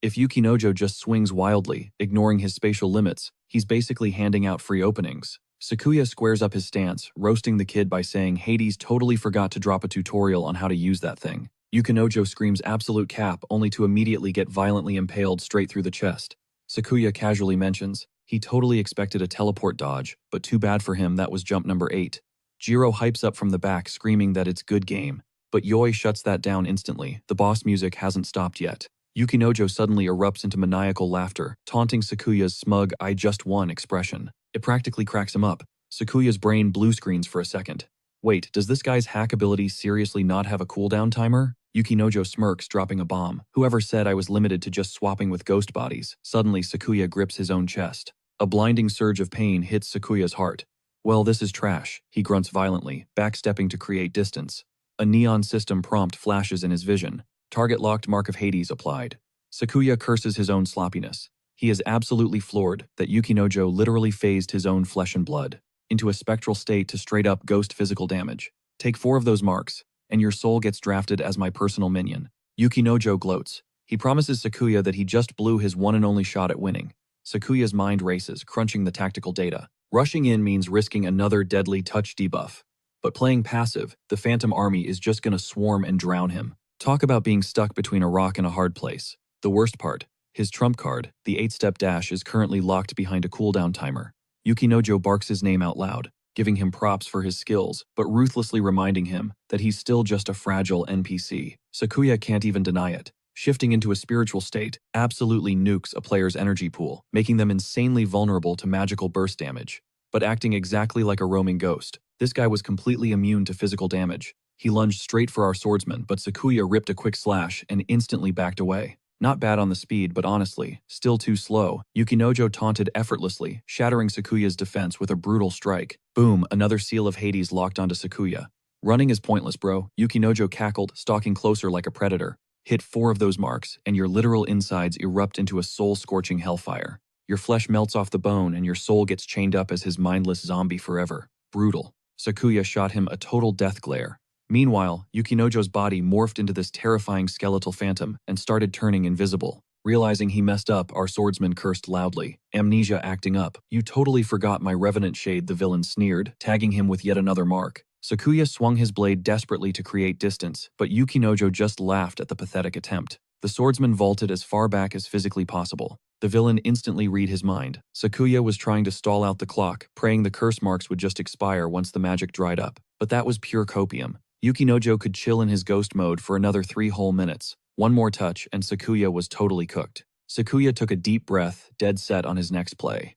If Yukinojo just swings wildly, ignoring his spatial limits, he's basically handing out free openings. Sakuya squares up his stance, roasting the kid by saying Hades totally forgot to drop a tutorial on how to use that thing. Yukinojo screams absolute cap only to immediately get violently impaled straight through the chest. Sakuya casually mentions, he totally expected a teleport dodge, but too bad for him that was jump number 8. Jiro hypes up from the back screaming that it's good game, but Yoi shuts that down instantly. The boss music hasn't stopped yet. Yukinojo suddenly erupts into maniacal laughter, taunting Sakuya's smug "I just won" expression. It practically cracks him up. Sakuya's brain blue screens for a second. Wait, does this guy's hack ability seriously not have a cooldown timer? Yukinojo smirks, dropping a bomb. Whoever said I was limited to just swapping with ghost bodies? Suddenly, Sakuya grips his own chest. A blinding surge of pain hits Sakuya's heart. Well, this is trash, he grunts violently, backstepping to create distance. A neon system prompt flashes in his vision. Target locked Mark of Hades applied. Sakuya curses his own sloppiness. He is absolutely floored that Yukinojo literally phased his own flesh and blood into a spectral state to straight-up ghost physical damage. Take 4 of those marks, and your soul gets drafted as my personal minion. Yukinojo gloats. He promises Sakuya that he just blew his one and only shot at winning. Sakuya's mind races, crunching the tactical data. Rushing in means risking another deadly touch debuff. But playing passive, the Phantom Army is just gonna swarm and drown him. Talk about being stuck between a rock and a hard place. The worst part, his trump card, the 8-step dash, is currently locked behind a cooldown timer. Yukinojo barks his name out loud, giving him props for his skills, but ruthlessly reminding him that he's still just a fragile NPC. Sakuya can't even deny it. Shifting into a spiritual state absolutely nukes a player's energy pool, making them insanely vulnerable to magical burst damage. But acting exactly like a roaming ghost, this guy was completely immune to physical damage. He lunged straight for our swordsman, but Sakuya ripped a quick slash and instantly backed away. Not bad on the speed, but honestly, still too slow. Yukinojo taunted effortlessly, shattering Sakuya's defense with a brutal strike. Boom, another seal of Hades locked onto Sakuya. Running is pointless, bro. Yukinojo cackled, stalking closer like a predator. Hit 4 of those marks, and your literal insides erupt into a soul-scorching hellfire. Your flesh melts off the bone, and your soul gets chained up as his mindless zombie forever. Brutal. Sakuya shot him a total death glare. Meanwhile, Yukinojo's body morphed into this terrifying skeletal phantom and started turning invisible. Realizing he messed up, our swordsman cursed loudly, amnesia acting up. You totally forgot my revenant shade, the villain sneered, tagging him with yet another mark. Sakuya swung his blade desperately to create distance, but Yukinojo just laughed at the pathetic attempt. The swordsman vaulted as far back as physically possible. The villain instantly read his mind. Sakuya was trying to stall out the clock, praying the curse marks would just expire once the magic dried up. But that was pure copium. Yukinojo could chill in his ghost mode for another 3 whole minutes. One more touch, and Sakuya was totally cooked. Sakuya took a deep breath, dead set on his next play.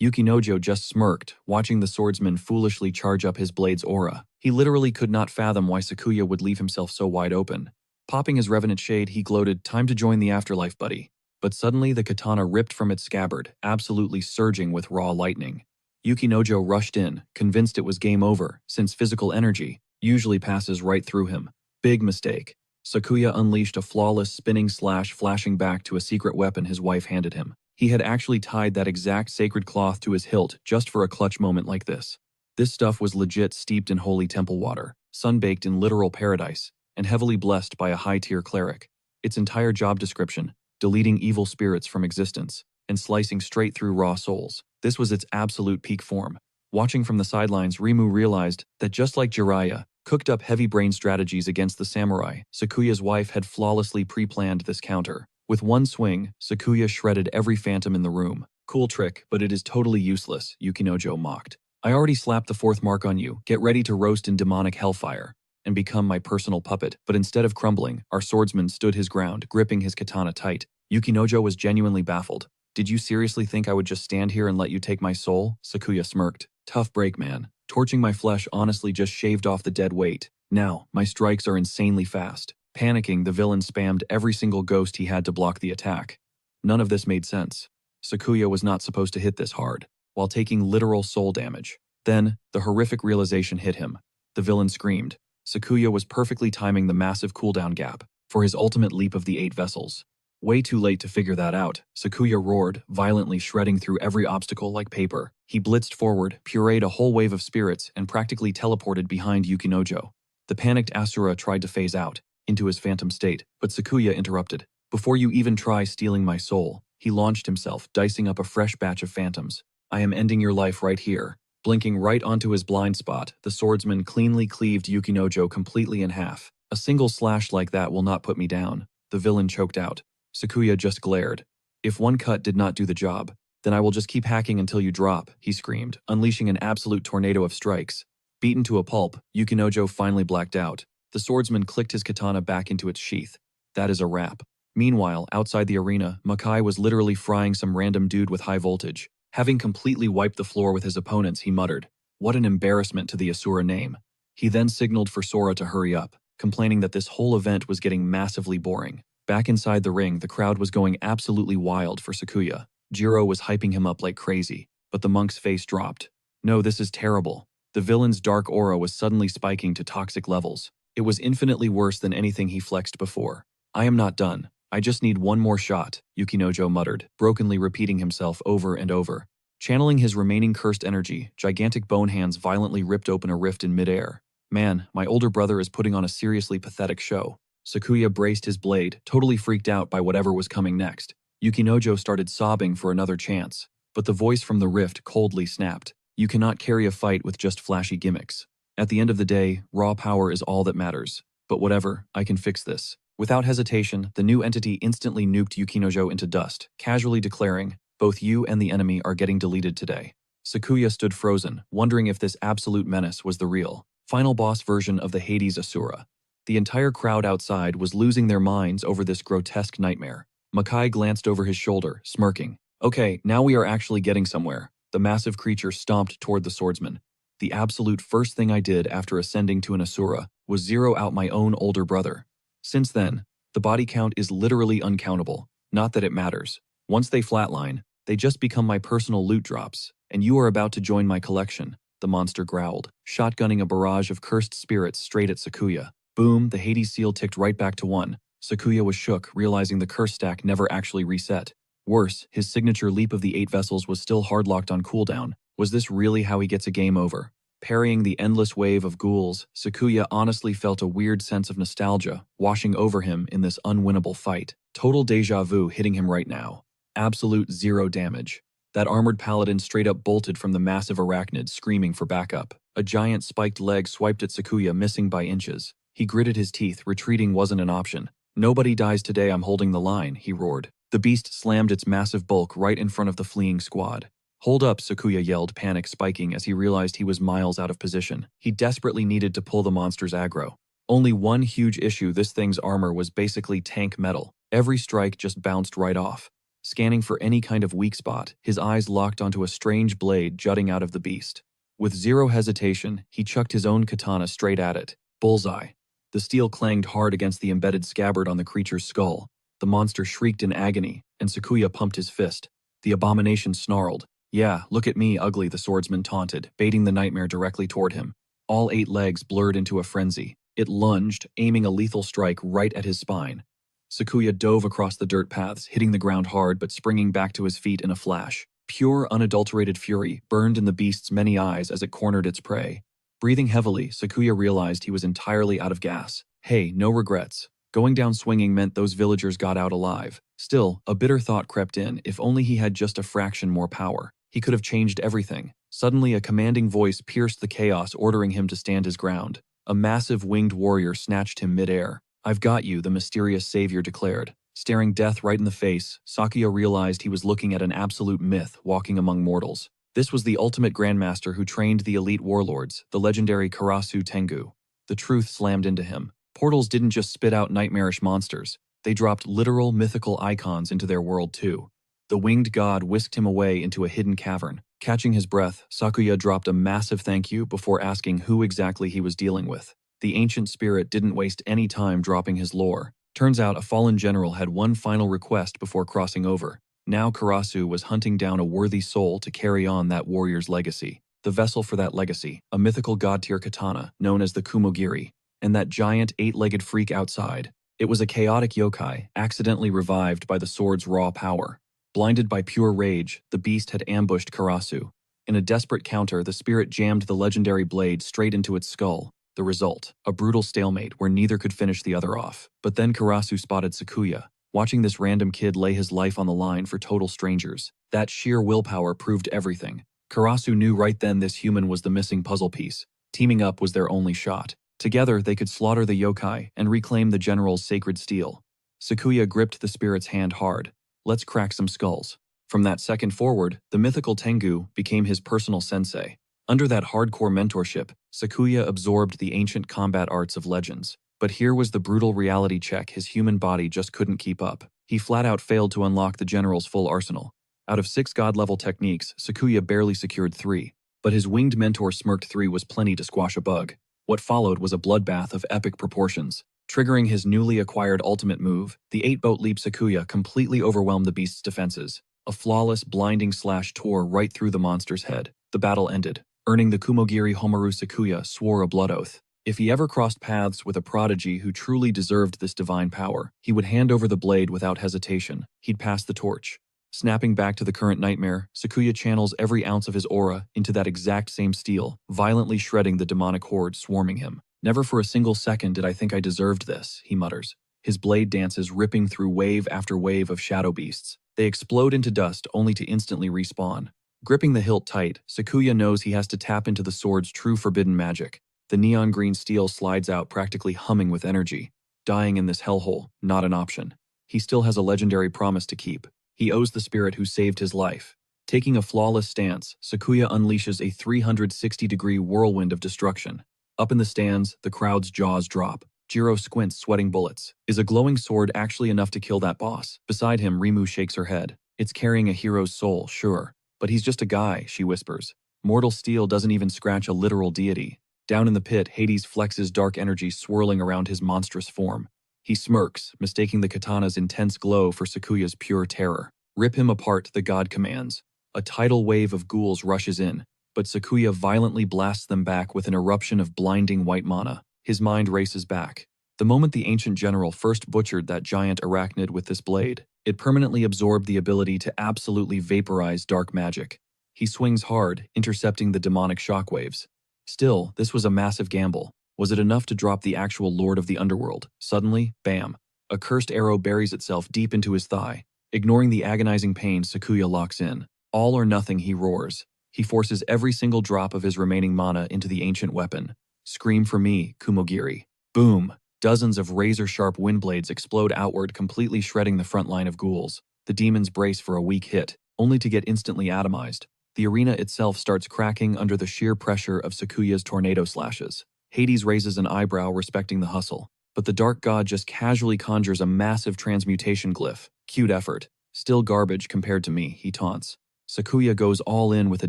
Yukinojo just smirked, watching the swordsman foolishly charge up his blade's aura. He literally could not fathom why Sakuya would leave himself so wide open. Popping his revenant shade, he gloated, "Time to join the afterlife, buddy." But suddenly the katana ripped from its scabbard, absolutely surging with raw lightning. Yukinojo rushed in, convinced it was game over, since physical energy usually passes right through him. Big mistake. Sakuya unleashed a flawless spinning slash, flashing back to a secret weapon his wife handed him. He had actually tied that exact sacred cloth to his hilt just for a clutch moment like this. This stuff was legit steeped in holy temple water, sun-baked in literal paradise, and heavily blessed by a high-tier cleric. Its entire job description: deleting evil spirits from existence, and slicing straight through raw souls. This was its absolute peak form. Watching from the sidelines, Rimu realized that just like Jiraiya cooked up heavy brain strategies against the samurai, Sakuya's wife had flawlessly pre-planned this counter. With one swing, Sakuya shredded every phantom in the room. "Cool trick, but it is totally useless," Yukinojo mocked. "I already slapped the fourth mark on you. Get ready to roast in demonic hellfire and become my personal puppet." But instead of crumbling, our swordsman stood his ground, gripping his katana tight. Yukinojo was genuinely baffled. "Did you seriously think I would just stand here and let you take my soul?" Sakuya smirked. "Tough break, man. Torching my flesh honestly just shaved off the dead weight. Now, my strikes are insanely fast." Panicking, the villain spammed every single ghost he had to block the attack. None of this made sense. Sakuya was not supposed to hit this hard, while taking literal soul damage. Then, the horrific realization hit him. The villain screamed. Sakuya was perfectly timing the massive cooldown gap for his ultimate leap of the 8 vessels. Way too late to figure that out. Sakuya roared, violently shredding through every obstacle like paper. He blitzed forward, pureed a whole wave of spirits, and practically teleported behind Yukinojo. The panicked Asura tried to phase out into his phantom state, but Sakuya interrupted. "Before you even try stealing my soul," he launched himself, dicing up a fresh batch of phantoms. "I am ending your life right here." Blinking right onto his blind spot, the swordsman cleanly cleaved Yukinojo completely in half. "A single slash like that will not put me down," the villain choked out. Sakuya just glared. "If one cut did not do the job, then I will just keep hacking until you drop," he screamed, unleashing an absolute tornado of strikes. Beaten to a pulp, Yukinojo finally blacked out. The swordsman clicked his katana back into its sheath. That is a wrap. Meanwhile, outside the arena, Makai was literally frying some random dude with high voltage. Having completely wiped the floor with his opponents, he muttered, "What an embarrassment to the Asura name." He then signaled for Sora to hurry up, complaining that this whole event was getting massively boring. Back inside the ring, the crowd was going absolutely wild for Sakuya. Jiro was hyping him up like crazy, but the monk's face dropped. "No, this is terrible." The villain's dark aura was suddenly spiking to toxic levels. It was infinitely worse than anything he flexed before. "I am not done. I just need one more shot," Yukinojo muttered, brokenly repeating himself over and over. Channeling his remaining cursed energy, gigantic bone hands violently ripped open a rift in midair. "Man, my older brother is putting on a seriously pathetic show." Sakuya braced his blade, totally freaked out by whatever was coming next. Yukinojo started sobbing for another chance, but the voice from the rift coldly snapped. "You cannot carry a fight with just flashy gimmicks. At the end of the day, raw power is all that matters. But whatever, I can fix this." Without hesitation, the new entity instantly nuked Yukinojo into dust, casually declaring, "Both you and the enemy are getting deleted today." Sakuya stood frozen, wondering if this absolute menace was the real, final boss version of the Hades Asura. The entire crowd outside was losing their minds over this grotesque nightmare. Makai glanced over his shoulder, smirking. "Okay, now we are actually getting somewhere." The massive creature stomped toward the swordsman. "The absolute first thing I did after ascending to an Asura was zero out my own older brother. Since then, the body count is literally uncountable. Not that it matters. Once they flatline, they just become my personal loot drops, and you are about to join my collection," the monster growled, shotgunning a barrage of cursed spirits straight at Sakuya. Boom, the Hades seal ticked right back to 1. Sakuya was shook, realizing the curse stack never actually reset. Worse, his signature leap of the 8 vessels was still hardlocked on cooldown. Was this really how he gets a game over? Parrying the endless wave of ghouls, Sakuya honestly felt a weird sense of nostalgia washing over him in this unwinnable fight. Total deja vu hitting him right now. Absolute zero damage. That armored paladin straight up bolted from the massive arachnid, screaming for backup. A giant spiked leg swiped at Sakuya, missing by inches. He gritted his teeth, retreating wasn't an option. "Nobody dies today, I'm holding the line," he roared. The beast slammed its massive bulk right in front of the fleeing squad. "Hold up," Sakuya yelled, panic spiking as he realized he was miles out of position. He desperately needed to pull the monster's aggro. Only one huge issue: this thing's armor was basically tank metal. Every strike just bounced right off. Scanning for any kind of weak spot, his eyes locked onto a strange blade jutting out of the beast. With zero hesitation, he chucked his own katana straight at it. Bullseye. The steel clanged hard against the embedded scabbard on the creature's skull. The monster shrieked in agony, and Sakuya pumped his fist. The abomination snarled. "Yeah, look at me, ugly," the swordsman taunted, baiting the nightmare directly toward him. All 8 legs blurred into a frenzy. It lunged, aiming a lethal strike right at his spine. Sakuya dove across the dirt paths, hitting the ground hard but springing back to his feet in a flash. Pure, unadulterated fury burned in the beast's many eyes as it cornered its prey. Breathing heavily, Sakuya realized he was entirely out of gas. Hey, no regrets. Going down swinging meant those villagers got out alive. Still, a bitter thought crept in: if only he had just a fraction more power. He could have changed everything. Suddenly, a commanding voice pierced the chaos, ordering him to stand his ground. A massive winged warrior snatched him midair. "I've got you," the mysterious savior declared. Staring death right in the face, Sakuya realized he was looking at an absolute myth walking among mortals. This was the ultimate grandmaster who trained the elite warlords, the legendary Karasu Tengu. The truth slammed into him. Portals didn't just spit out nightmarish monsters. They dropped literal mythical icons into their world too. The winged god whisked him away into a hidden cavern. Catching his breath, Sakuya dropped a massive thank you before asking who exactly he was dealing with. The ancient spirit didn't waste any time dropping his lore. Turns out a fallen general had one final request before crossing over. Now Karasu was hunting down a worthy soul to carry on that warrior's legacy. The vessel for that legacy, a mythical god-tier katana known as the Kumogiri, and that giant 8-legged freak outside. It was a chaotic yokai, accidentally revived by the sword's raw power. Blinded by pure rage, the beast had ambushed Karasu. In a desperate counter, the spirit jammed the legendary blade straight into its skull. The result, a brutal stalemate where neither could finish the other off. But then Karasu spotted Sakuya, watching this random kid lay his life on the line for total strangers. That sheer willpower proved everything. Karasu knew right then this human was the missing puzzle piece. Teaming up was their only shot. Together, they could slaughter the yokai and reclaim the general's sacred steel. Sakuya gripped the spirit's hand hard. "Let's crack some skulls." From that second forward, the mythical Tengu became his personal sensei. Under that hardcore mentorship, Sakuya absorbed the ancient combat arts of legends. But here was the brutal reality check: his human body just couldn't keep up. He flat out failed to unlock the general's full arsenal. Out of 6 god-level techniques, Sakuya barely secured 3. But his winged mentor smirked 3 was plenty to squash a bug. What followed was a bloodbath of epic proportions. Triggering his newly acquired ultimate move, the 8-boat leap Sakuya completely overwhelmed the beast's defenses. A flawless, blinding slash tore right through the monster's head. The battle ended. Earning the Kumogiri Homaru, Sakuya swore a blood oath. If he ever crossed paths with a prodigy who truly deserved this divine power, he would hand over the blade without hesitation. He'd pass the torch. Snapping back to the current nightmare, Sakuya channels every ounce of his aura into that exact same steel, violently shredding the demonic horde swarming him. "Never for a single second did I think I deserved this," he mutters. His blade dances, ripping through wave after wave of shadow beasts. They explode into dust only to instantly respawn. Gripping the hilt tight, Sakuya knows he has to tap into the sword's true forbidden magic. The neon green steel slides out, practically humming with energy. Dying in this hellhole, not an option. He still has a legendary promise to keep. He owes the spirit who saved his life. Taking a flawless stance, Sakuya unleashes a 360-degree whirlwind of destruction. Up in the stands, the crowd's jaws drop. Jiro squints, sweating bullets. Is a glowing sword actually enough to kill that boss? Beside him, Rimu shakes her head. It's carrying a hero's soul, sure. But he's just a guy, she whispers. Mortal steel doesn't even scratch a literal deity. Down in the pit, Hades flexes dark energy swirling around his monstrous form. He smirks, mistaking the katana's intense glow for Sakuya's pure terror. "Rip him apart," the god commands. A tidal wave of ghouls rushes in, but Sakuya violently blasts them back with an eruption of blinding white mana. His mind races back. The moment the ancient general first butchered that giant arachnid with this blade, it permanently absorbed the ability to absolutely vaporize dark magic. He swings hard, intercepting the demonic shockwaves. Still, this was a massive gamble. Was it enough to drop the actual lord of the underworld? Suddenly, bam, a cursed arrow buries itself deep into his thigh. Ignoring the agonizing pain, Sakuya locks in. All or nothing, he roars. He forces every single drop of his remaining mana into the ancient weapon. "Scream for me, Kumogiri." Boom! Dozens of razor-sharp wind blades explode outward, completely shredding the front line of ghouls. The demons brace for a weak hit, only to get instantly atomized. The arena itself starts cracking under the sheer pressure of Sakuya's tornado slashes. Hades raises an eyebrow respecting the hustle, but the dark god just casually conjures a massive transmutation glyph. Cute effort. Still garbage compared to me, he taunts. Sakuya goes all in with a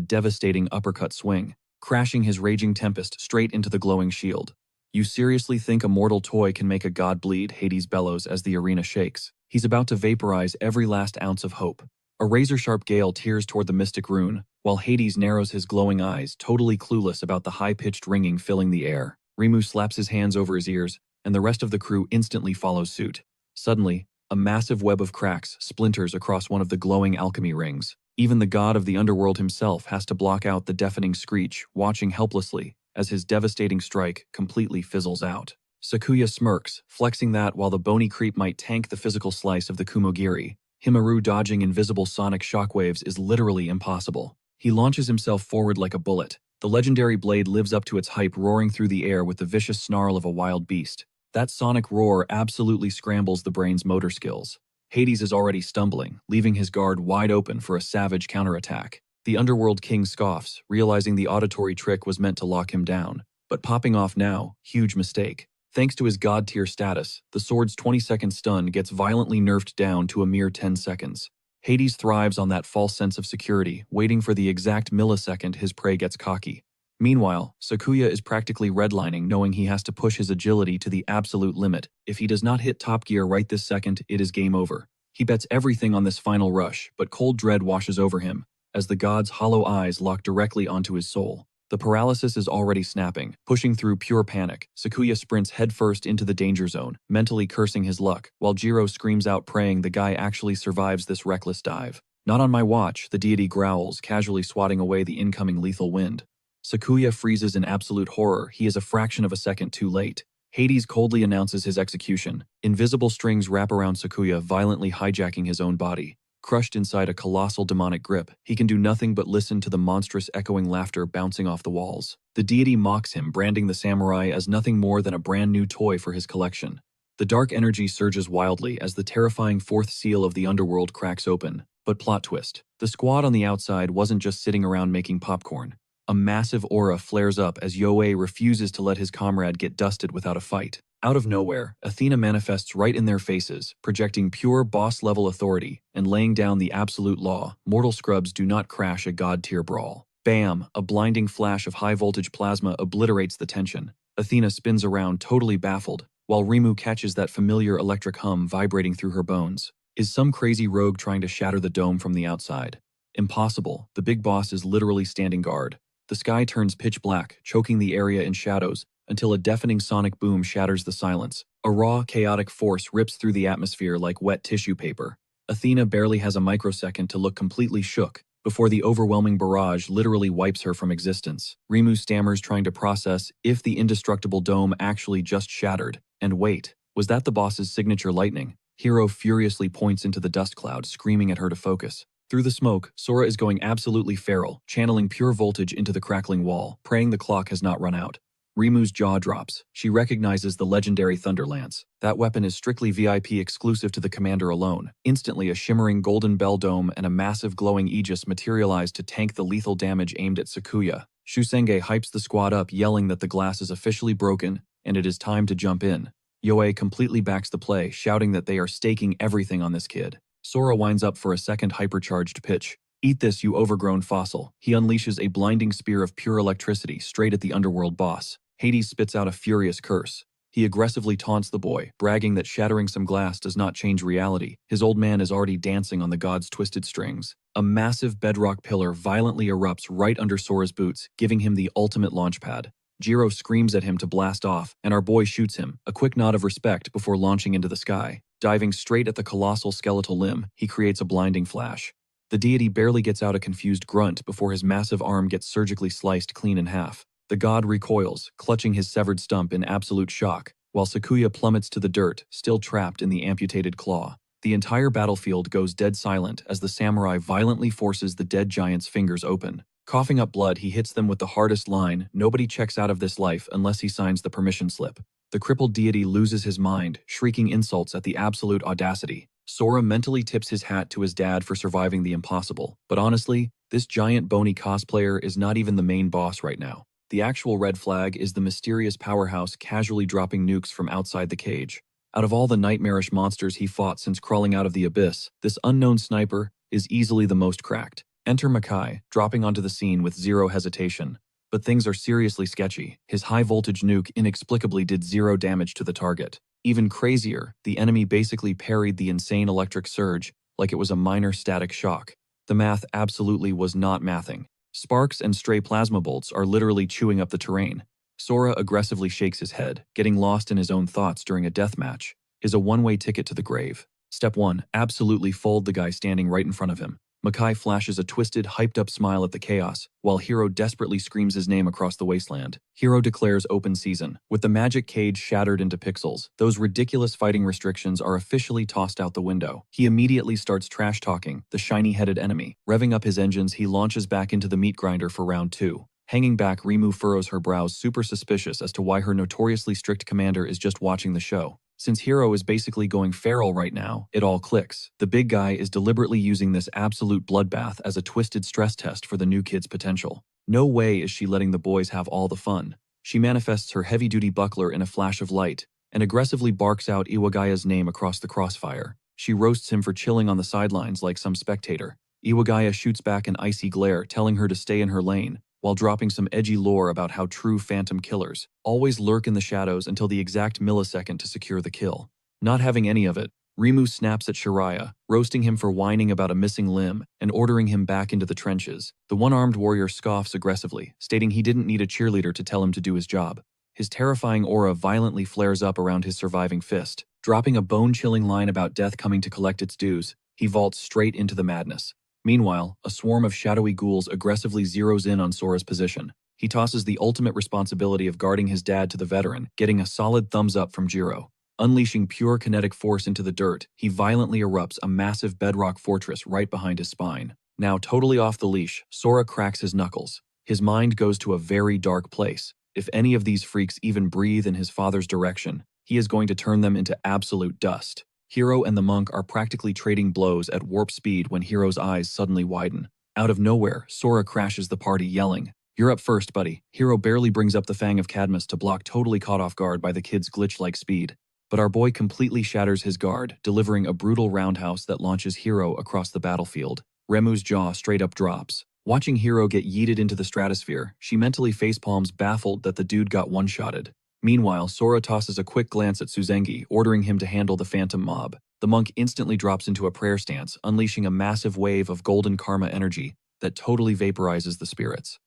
devastating uppercut swing, crashing his raging tempest straight into the glowing shield. You seriously think a mortal toy can make a god bleed? Hades bellows as the arena shakes. He's about to vaporize every last ounce of hope. A razor-sharp gale tears toward the mystic rune, while Hades narrows his glowing eyes, totally clueless about the high-pitched ringing filling the air. Rimu slaps his hands over his ears, and the rest of the crew instantly follows suit. Suddenly, a massive web of cracks splinters across one of the glowing alchemy rings. Even the god of the underworld himself has to block out the deafening screech, watching helplessly as his devastating strike completely fizzles out. Sakuya smirks, flexing that while the bony creep might tank the physical slice of the Kumogiri, Himaru dodging invisible sonic shockwaves is literally impossible. He launches himself forward like a bullet. The legendary blade lives up to its hype, roaring through the air with the vicious snarl of a wild beast. That sonic roar absolutely scrambles the brain's motor skills. Hades is already stumbling, leaving his guard wide open for a savage counterattack. The Underworld King scoffs, realizing the auditory trick was meant to lock him down. But popping off now, huge mistake. Thanks to his god-tier status, the sword's 20-second stun gets violently nerfed down to a mere 10 seconds. Hades thrives on that false sense of security, waiting for the exact millisecond his prey gets cocky. Meanwhile, Sakuya is practically redlining, knowing he has to push his agility to the absolute limit. If he does not hit top gear right this second, it is game over. He bets everything on this final rush, but cold dread washes over him, as the god's hollow eyes lock directly onto his soul. The paralysis is already snapping. Pushing through pure panic, Sakuya sprints headfirst into the danger zone, mentally cursing his luck, while Jiro screams out praying the guy actually survives this reckless dive. Not on my watch, the deity growls, casually swatting away the incoming lethal wind. Sakuya freezes in absolute horror. He is a fraction of a second too late. Hades coldly announces his execution. Invisible strings wrap around Sakuya, violently hijacking his own body. Crushed inside a colossal demonic grip, he can do nothing but listen to the monstrous echoing laughter bouncing off the walls. The deity mocks him, branding the samurai as nothing more than a brand new toy for his collection. The dark energy surges wildly as the terrifying fourth seal of the underworld cracks open. But plot twist, the squad on the outside wasn't just sitting around making popcorn. A massive aura flares up as Yoei refuses to let his comrade get dusted without a fight. Out of nowhere, Athena manifests right in their faces, projecting pure boss-level authority and laying down the absolute law: mortal scrubs do not crash a god-tier brawl. Bam! A blinding flash of high-voltage plasma obliterates the tension. Athena spins around, totally baffled, while Rimu catches that familiar electric hum vibrating through her bones. Is some crazy rogue trying to shatter the dome from the outside? Impossible. The big boss is literally standing guard. The sky turns pitch black, choking the area in shadows, until a deafening sonic boom shatters the silence. A raw, chaotic force rips through the atmosphere like wet tissue paper. Athena barely has a microsecond to look completely shook, before the overwhelming barrage literally wipes her from existence. Rimu stammers, trying to process if the indestructible dome actually just shattered. And wait, was that the boss's signature lightning? Hiro furiously points into the dust cloud, screaming at her to focus. Through the smoke, Sora is going absolutely feral, channeling pure voltage into the crackling wall, praying the clock has not run out. Rimu's jaw drops. She recognizes the legendary Thunder Lance. That weapon is strictly VIP exclusive to the commander alone. Instantly, a shimmering golden bell dome and a massive glowing aegis materialize to tank the lethal damage aimed at Sakuya. Shusenge hypes the squad up, yelling that the glass is officially broken and it is time to jump in. Yoei completely backs the play, shouting that they are staking everything on this kid. Sora winds up for a second hypercharged pitch. Eat this, you overgrown fossil. He unleashes a blinding spear of pure electricity straight at the underworld boss. Hades spits out a furious curse. He aggressively taunts the boy, bragging that shattering some glass does not change reality. His old man is already dancing on the god's twisted strings. A massive bedrock pillar violently erupts right under Sora's boots, giving him the ultimate launchpad. Jiro screams at him to blast off, and our boy shoots him, a quick nod of respect before launching into the sky. Diving straight at the colossal skeletal limb, he creates a blinding flash. The deity barely gets out a confused grunt before his massive arm gets surgically sliced clean in half. The god recoils, clutching his severed stump in absolute shock, while Sakuya plummets to the dirt, still trapped in the amputated claw. The entire battlefield goes dead silent as the samurai violently forces the dead giant's fingers open. Coughing up blood, he hits them with the hardest line: nobody checks out of this life unless he signs the permission slip. The crippled deity loses his mind, shrieking insults at the absolute audacity. Sora mentally tips his hat to his dad for surviving the impossible, but honestly, this giant bony cosplayer is not even the main boss right now. The actual red flag is the mysterious powerhouse casually dropping nukes from outside the cage. Out of all the nightmarish monsters he fought since crawling out of the abyss, this unknown sniper is easily the most cracked. Enter Makai, dropping onto the scene with zero hesitation. But things are seriously sketchy. His high-voltage nuke inexplicably did zero damage to the target. Even crazier, the enemy basically parried the insane electric surge like it was a minor static shock. The math absolutely was not mathing. Sparks and stray plasma bolts are literally chewing up the terrain. Sora aggressively shakes his head. Getting lost in his own thoughts during a deathmatch is a one-way ticket to the grave. Step 1. Absolutely fold the guy standing right in front of him. Makai flashes a twisted, hyped-up smile at the chaos, while Hero desperately screams his name across the wasteland. Hero declares open season. With the magic cage shattered into pixels, those ridiculous fighting restrictions are officially tossed out the window. He immediately starts trash-talking the shiny-headed enemy. Revving up his engines, he launches back into the meat grinder for round 2. Hanging back, Rimu furrows her brows, super suspicious as to why her notoriously strict commander is just watching the show. Since Hero is basically going feral right now, it all clicks. The big guy is deliberately using this absolute bloodbath as a twisted stress test for the new kid's potential. No way is she letting the boys have all the fun. She manifests her heavy-duty buckler in a flash of light and aggressively barks out Iwagaya's name across the crossfire. She roasts him for chilling on the sidelines like some spectator. Iwagaya shoots back an icy glare, telling her to stay in her lane, while dropping some edgy lore about how true phantom killers always lurk in the shadows until the exact millisecond to secure the kill. Not having any of it, Rimu snaps at Shiraya, roasting him for whining about a missing limb and ordering him back into the trenches. The one-armed warrior scoffs aggressively, stating he didn't need a cheerleader to tell him to do his job. His terrifying aura violently flares up around his surviving fist. Dropping a bone-chilling line about death coming to collect its dues, he vaults straight into the madness. Meanwhile, a swarm of shadowy ghouls aggressively zeroes in on Sora's position. He tosses the ultimate responsibility of guarding his dad to the veteran, getting a solid thumbs up from Jiro. Unleashing pure kinetic force into the dirt, he violently erupts a massive bedrock fortress right behind his spine. Now totally off the leash, Sora cracks his knuckles. His mind goes to a very dark place. If any of these freaks even breathe in his father's direction, he is going to turn them into absolute dust. Hero and the monk are practically trading blows at warp speed when Hero's eyes suddenly widen. Out of nowhere, Sora crashes the party, yelling, "You're up first, buddy." Hero barely brings up the Fang of Cadmus to block, totally caught off guard by the kid's glitch-like speed. But our boy completely shatters his guard, delivering a brutal roundhouse that launches Hero across the battlefield. Remu's jaw straight up drops. Watching Hero get yeeted into the stratosphere, she mentally facepalms, baffled that the dude got one-shotted. Meanwhile, Sora tosses a quick glance at Suzengi, ordering him to handle the phantom mob. The monk instantly drops into a prayer stance, unleashing a massive wave of golden karma energy that totally vaporizes the spirits.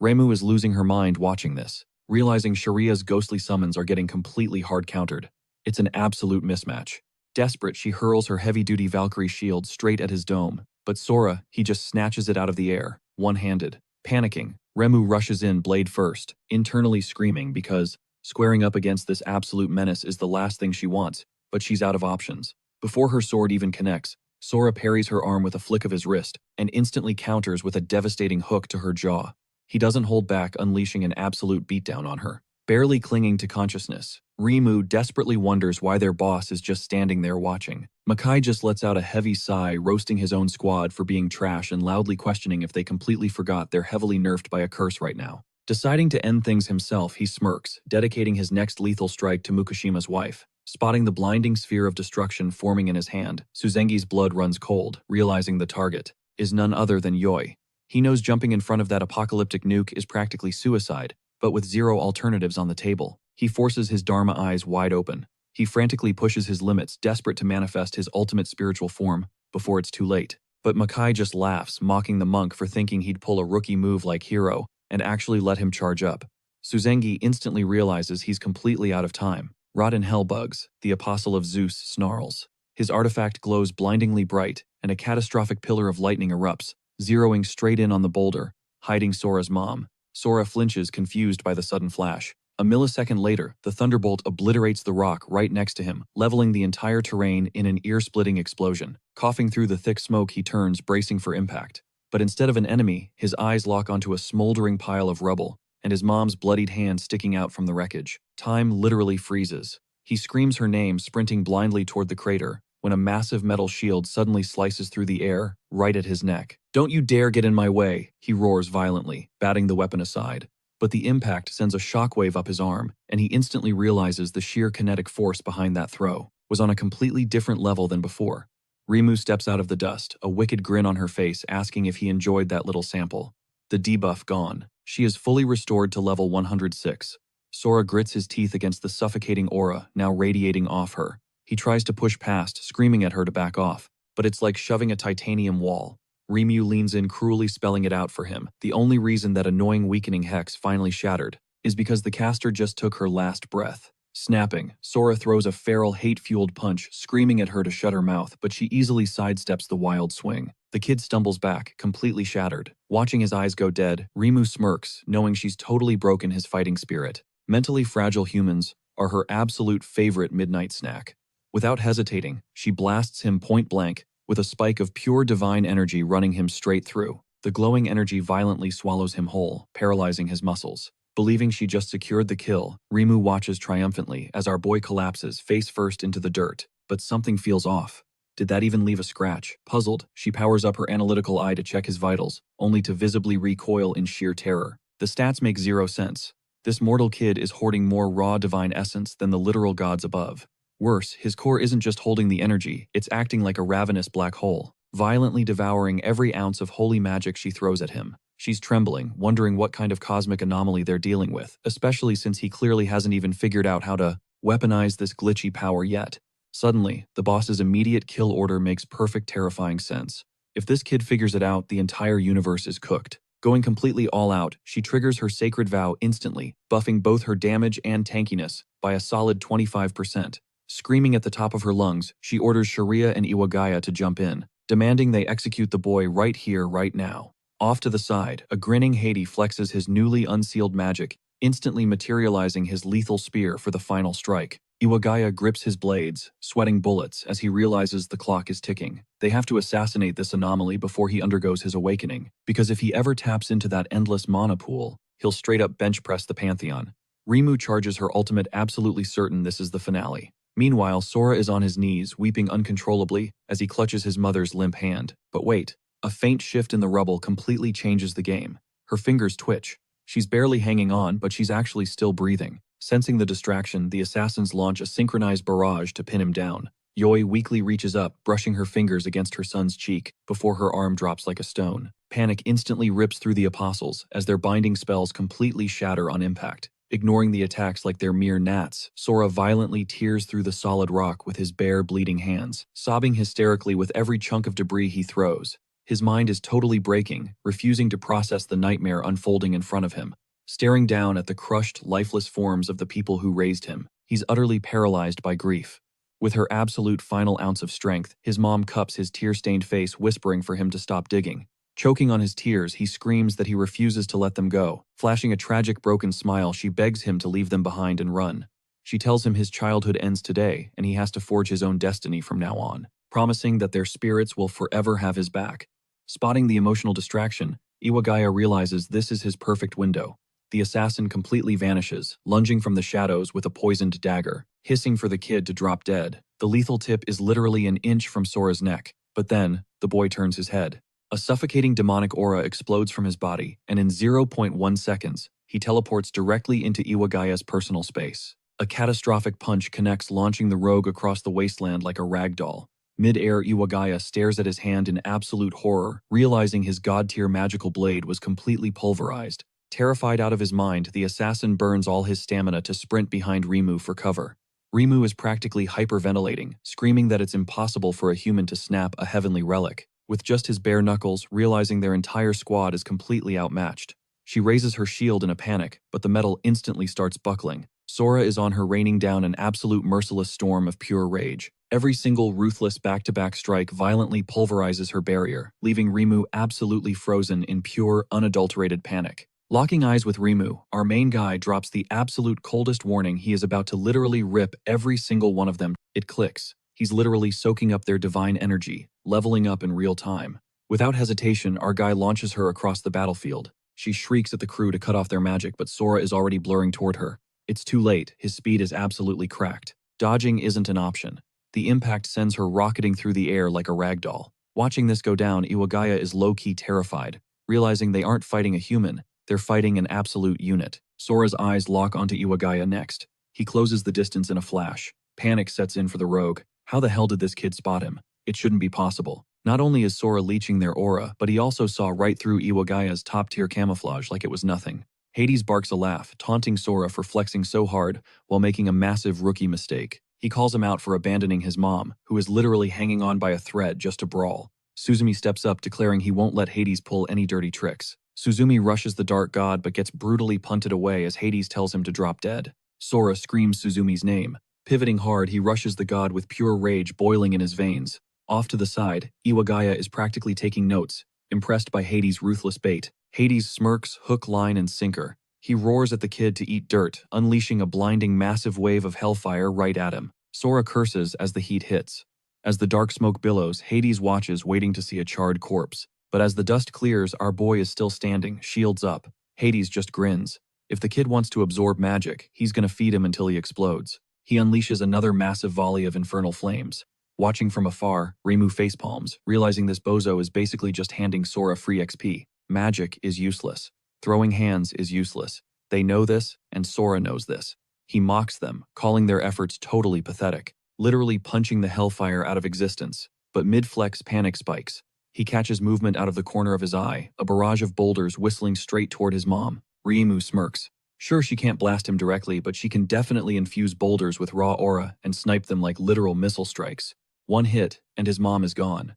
Remu is losing her mind watching this, realizing Sharia's ghostly summons are getting completely hard-countered. It's an absolute mismatch. Desperate, she hurls her heavy-duty Valkyrie shield straight at his dome, but Sora, he just snatches it out of the air, one-handed. Panicking, Remu rushes in blade first, internally screaming because squaring up against this absolute menace is the last thing she wants, but she's out of options. Before her sword even connects, Sora parries her arm with a flick of his wrist and instantly counters with a devastating hook to her jaw. He doesn't hold back, unleashing an absolute beatdown on her. Barely clinging to consciousness, Rimu desperately wonders why their boss is just standing there watching. Makai just lets out a heavy sigh, roasting his own squad for being trash and loudly questioning if they completely forgot they're heavily nerfed by a curse right now. Deciding to end things himself, he smirks, dedicating his next lethal strike to Mukashima's wife. Spotting the blinding sphere of destruction forming in his hand, Suzengi's blood runs cold, realizing the target is none other than Yoi. He knows jumping in front of that apocalyptic nuke is practically suicide, but with zero alternatives on the table, he forces his Dharma eyes wide open. He frantically pushes his limits, desperate to manifest his ultimate spiritual form before it's too late. But Makai just laughs, mocking the monk for thinking he'd pull a rookie move like Hero and actually let him charge up. Suzengi instantly realizes he's completely out of time. Rotten Hellbugs, the apostle of Zeus, snarls. His artifact glows blindingly bright, and a catastrophic pillar of lightning erupts, zeroing straight in on the boulder, hiding Sora's mom. Sora flinches, confused by the sudden flash. A millisecond later, the thunderbolt obliterates the rock right next to him, leveling the entire terrain in an ear-splitting explosion. Coughing through the thick smoke, he turns, bracing for impact. But instead of an enemy, his eyes lock onto a smoldering pile of rubble, and his mom's bloodied hand sticking out from the wreckage. Time literally freezes. He screams her name, sprinting blindly toward the crater, when a massive metal shield suddenly slices through the air, right at his neck. "Don't you dare get in my way," he roars violently, batting the weapon aside. But the impact sends a shockwave up his arm, and he instantly realizes the sheer kinetic force behind that throw was on a completely different level than before. Rimu steps out of the dust, a wicked grin on her face, asking if he enjoyed that little sample. The debuff gone. She is fully restored to level 106. Sora grits his teeth against the suffocating aura now radiating off her. He tries to push past, screaming at her to back off, but it's like shoving a titanium wall. Rimu leans in, cruelly spelling it out for him. The only reason that annoying weakening hex finally shattered is because the caster just took her last breath. Snapping, Sora throws a feral, hate-fueled punch, screaming at her to shut her mouth, but she easily sidesteps the wild swing. The kid stumbles back, completely shattered. Watching his eyes go dead, Rimu smirks, knowing she's totally broken his fighting spirit. Mentally fragile humans are her absolute favorite midnight snack. Without hesitating, she blasts him point blank, with a spike of pure divine energy running him straight through. The glowing energy violently swallows him whole, paralyzing his muscles. Believing she just secured the kill, Rimu watches triumphantly as our boy collapses face first into the dirt, but something feels off. Did that even leave a scratch? Puzzled, she powers up her analytical eye to check his vitals, only to visibly recoil in sheer terror. The stats make zero sense. This mortal kid is hoarding more raw divine essence than the literal gods above. Worse, his core isn't just holding the energy, it's acting like a ravenous black hole, violently devouring every ounce of holy magic she throws at him. She's trembling, wondering what kind of cosmic anomaly they're dealing with, especially since he clearly hasn't even figured out how to weaponize this glitchy power yet. Suddenly, the boss's immediate kill order makes perfect, terrifying sense. If this kid figures it out, the entire universe is cooked. Going completely all out, she triggers her sacred vow instantly, buffing both her damage and tankiness by a solid 25%. Screaming at the top of her lungs, she orders Sharia and Iwagaya to jump in, demanding they execute the boy right here, right now. Off to the side, a grinning Hades flexes his newly unsealed magic, instantly materializing his lethal spear for the final strike. Iwagaya grips his blades, sweating bullets as he realizes the clock is ticking. They have to assassinate this anomaly before he undergoes his awakening, because if he ever taps into that endless mana pool, he'll straight up bench press the Pantheon. Rimu charges her ultimate, absolutely certain this is the finale. Meanwhile, Sora is on his knees, weeping uncontrollably as he clutches his mother's limp hand. But wait, a faint shift in the rubble completely changes the game. Her fingers twitch. She's barely hanging on, but she's actually still breathing. Sensing the distraction, the assassins launch a synchronized barrage to pin him down. Yoi weakly reaches up, brushing her fingers against her son's cheek before her arm drops like a stone. Panic instantly rips through the apostles as their binding spells completely shatter on impact. Ignoring the attacks like they're mere gnats, Sora violently tears through the solid rock with his bare, bleeding hands, sobbing hysterically with every chunk of debris he throws. His mind is totally breaking, refusing to process the nightmare unfolding in front of him. Staring down at the crushed, lifeless forms of the people who raised him, he's utterly paralyzed by grief. With her absolute final ounce of strength, his mom cups his tear-stained face, whispering for him to stop digging. Choking on his tears, he screams that he refuses to let them go. Flashing a tragic, broken smile, she begs him to leave them behind and run. She tells him his childhood ends today, and he has to forge his own destiny from now on, promising that their spirits will forever have his back. Spotting the emotional distraction, Iwagaya realizes this is his perfect window. The assassin completely vanishes, lunging from the shadows with a poisoned dagger, hissing for the kid to drop dead. The lethal tip is literally an inch from Sora's neck, but then, the boy turns his head. A suffocating demonic aura explodes from his body, and in 0.1 seconds, he teleports directly into Iwagaya's personal space. A catastrophic punch connects, launching the rogue across the wasteland like a rag doll. Mid-air, Iwagaya stares at his hand in absolute horror, realizing his god-tier magical blade was completely pulverized. Terrified out of his mind, the assassin burns all his stamina to sprint behind Rimu for cover. Rimu is practically hyperventilating, screaming that it's impossible for a human to snap a heavenly relic. With just his bare knuckles, realizing their entire squad is completely outmatched. She raises her shield in a panic, but the metal instantly starts buckling. Sora is on her, raining down an absolute merciless storm of pure rage. Every single ruthless back-to-back strike violently pulverizes her barrier, leaving Rimu absolutely frozen in pure, unadulterated panic. Locking eyes with Rimu, our main guy drops the absolute coldest warning he is about to literally rip every single one of them. It clicks. He's literally soaking up their divine energy, leveling up in real time. Without hesitation, our guy launches her across the battlefield. She shrieks at the crew to cut off their magic, but Sora is already blurring toward her. It's too late, his speed is absolutely cracked. Dodging isn't an option. The impact sends her rocketing through the air like a ragdoll. Watching this go down, Iwagaya is low-key terrified. Realizing they aren't fighting a human, They're fighting an absolute unit. Sora's eyes lock onto Iwagaya next. He closes the distance in a flash. Panic sets in for the rogue. How the hell did this kid spot him? It shouldn't be possible. Not only is Sora leeching their aura, but he also saw right through Iwagaya's top-tier camouflage like it was nothing. Hades barks a laugh, taunting Sora for flexing so hard while making a massive rookie mistake. He calls him out for abandoning his mom, who is literally hanging on by a thread just to brawl. Suzumi steps up, declaring he won't let Hades pull any dirty tricks. Suzumi rushes the dark god but gets brutally punted away as Hades tells him to drop dead. Sora screams Suzumi's name. Pivoting hard, he rushes the god with pure rage boiling in his veins. Off to the side, Iwagaya is practically taking notes, impressed by Hades' ruthless bait. Hades smirks, hook, line, and sinker. He roars at the kid to eat dirt, unleashing a blinding massive wave of hellfire right at him. Sora curses as the heat hits. As the dark smoke billows, Hades watches, waiting to see a charred corpse. But as the dust clears, our boy is still standing, shields up. Hades just grins. If the kid wants to absorb magic, he's gonna feed him until he explodes. He unleashes another massive volley of infernal flames. Watching from afar, Reimu facepalms, realizing this bozo is basically just handing Sora free XP. Magic is useless. Throwing hands is useless. They know this, and Sora knows this. He mocks them, calling their efforts totally pathetic, literally punching the hellfire out of existence. But mid-flex, panic spikes. He catches movement out of the corner of his eye, a barrage of boulders whistling straight toward his mom. Reimu smirks. Sure, she can't blast him directly, but she can definitely infuse boulders with raw aura and snipe them like literal missile strikes. One hit, and his mom is gone.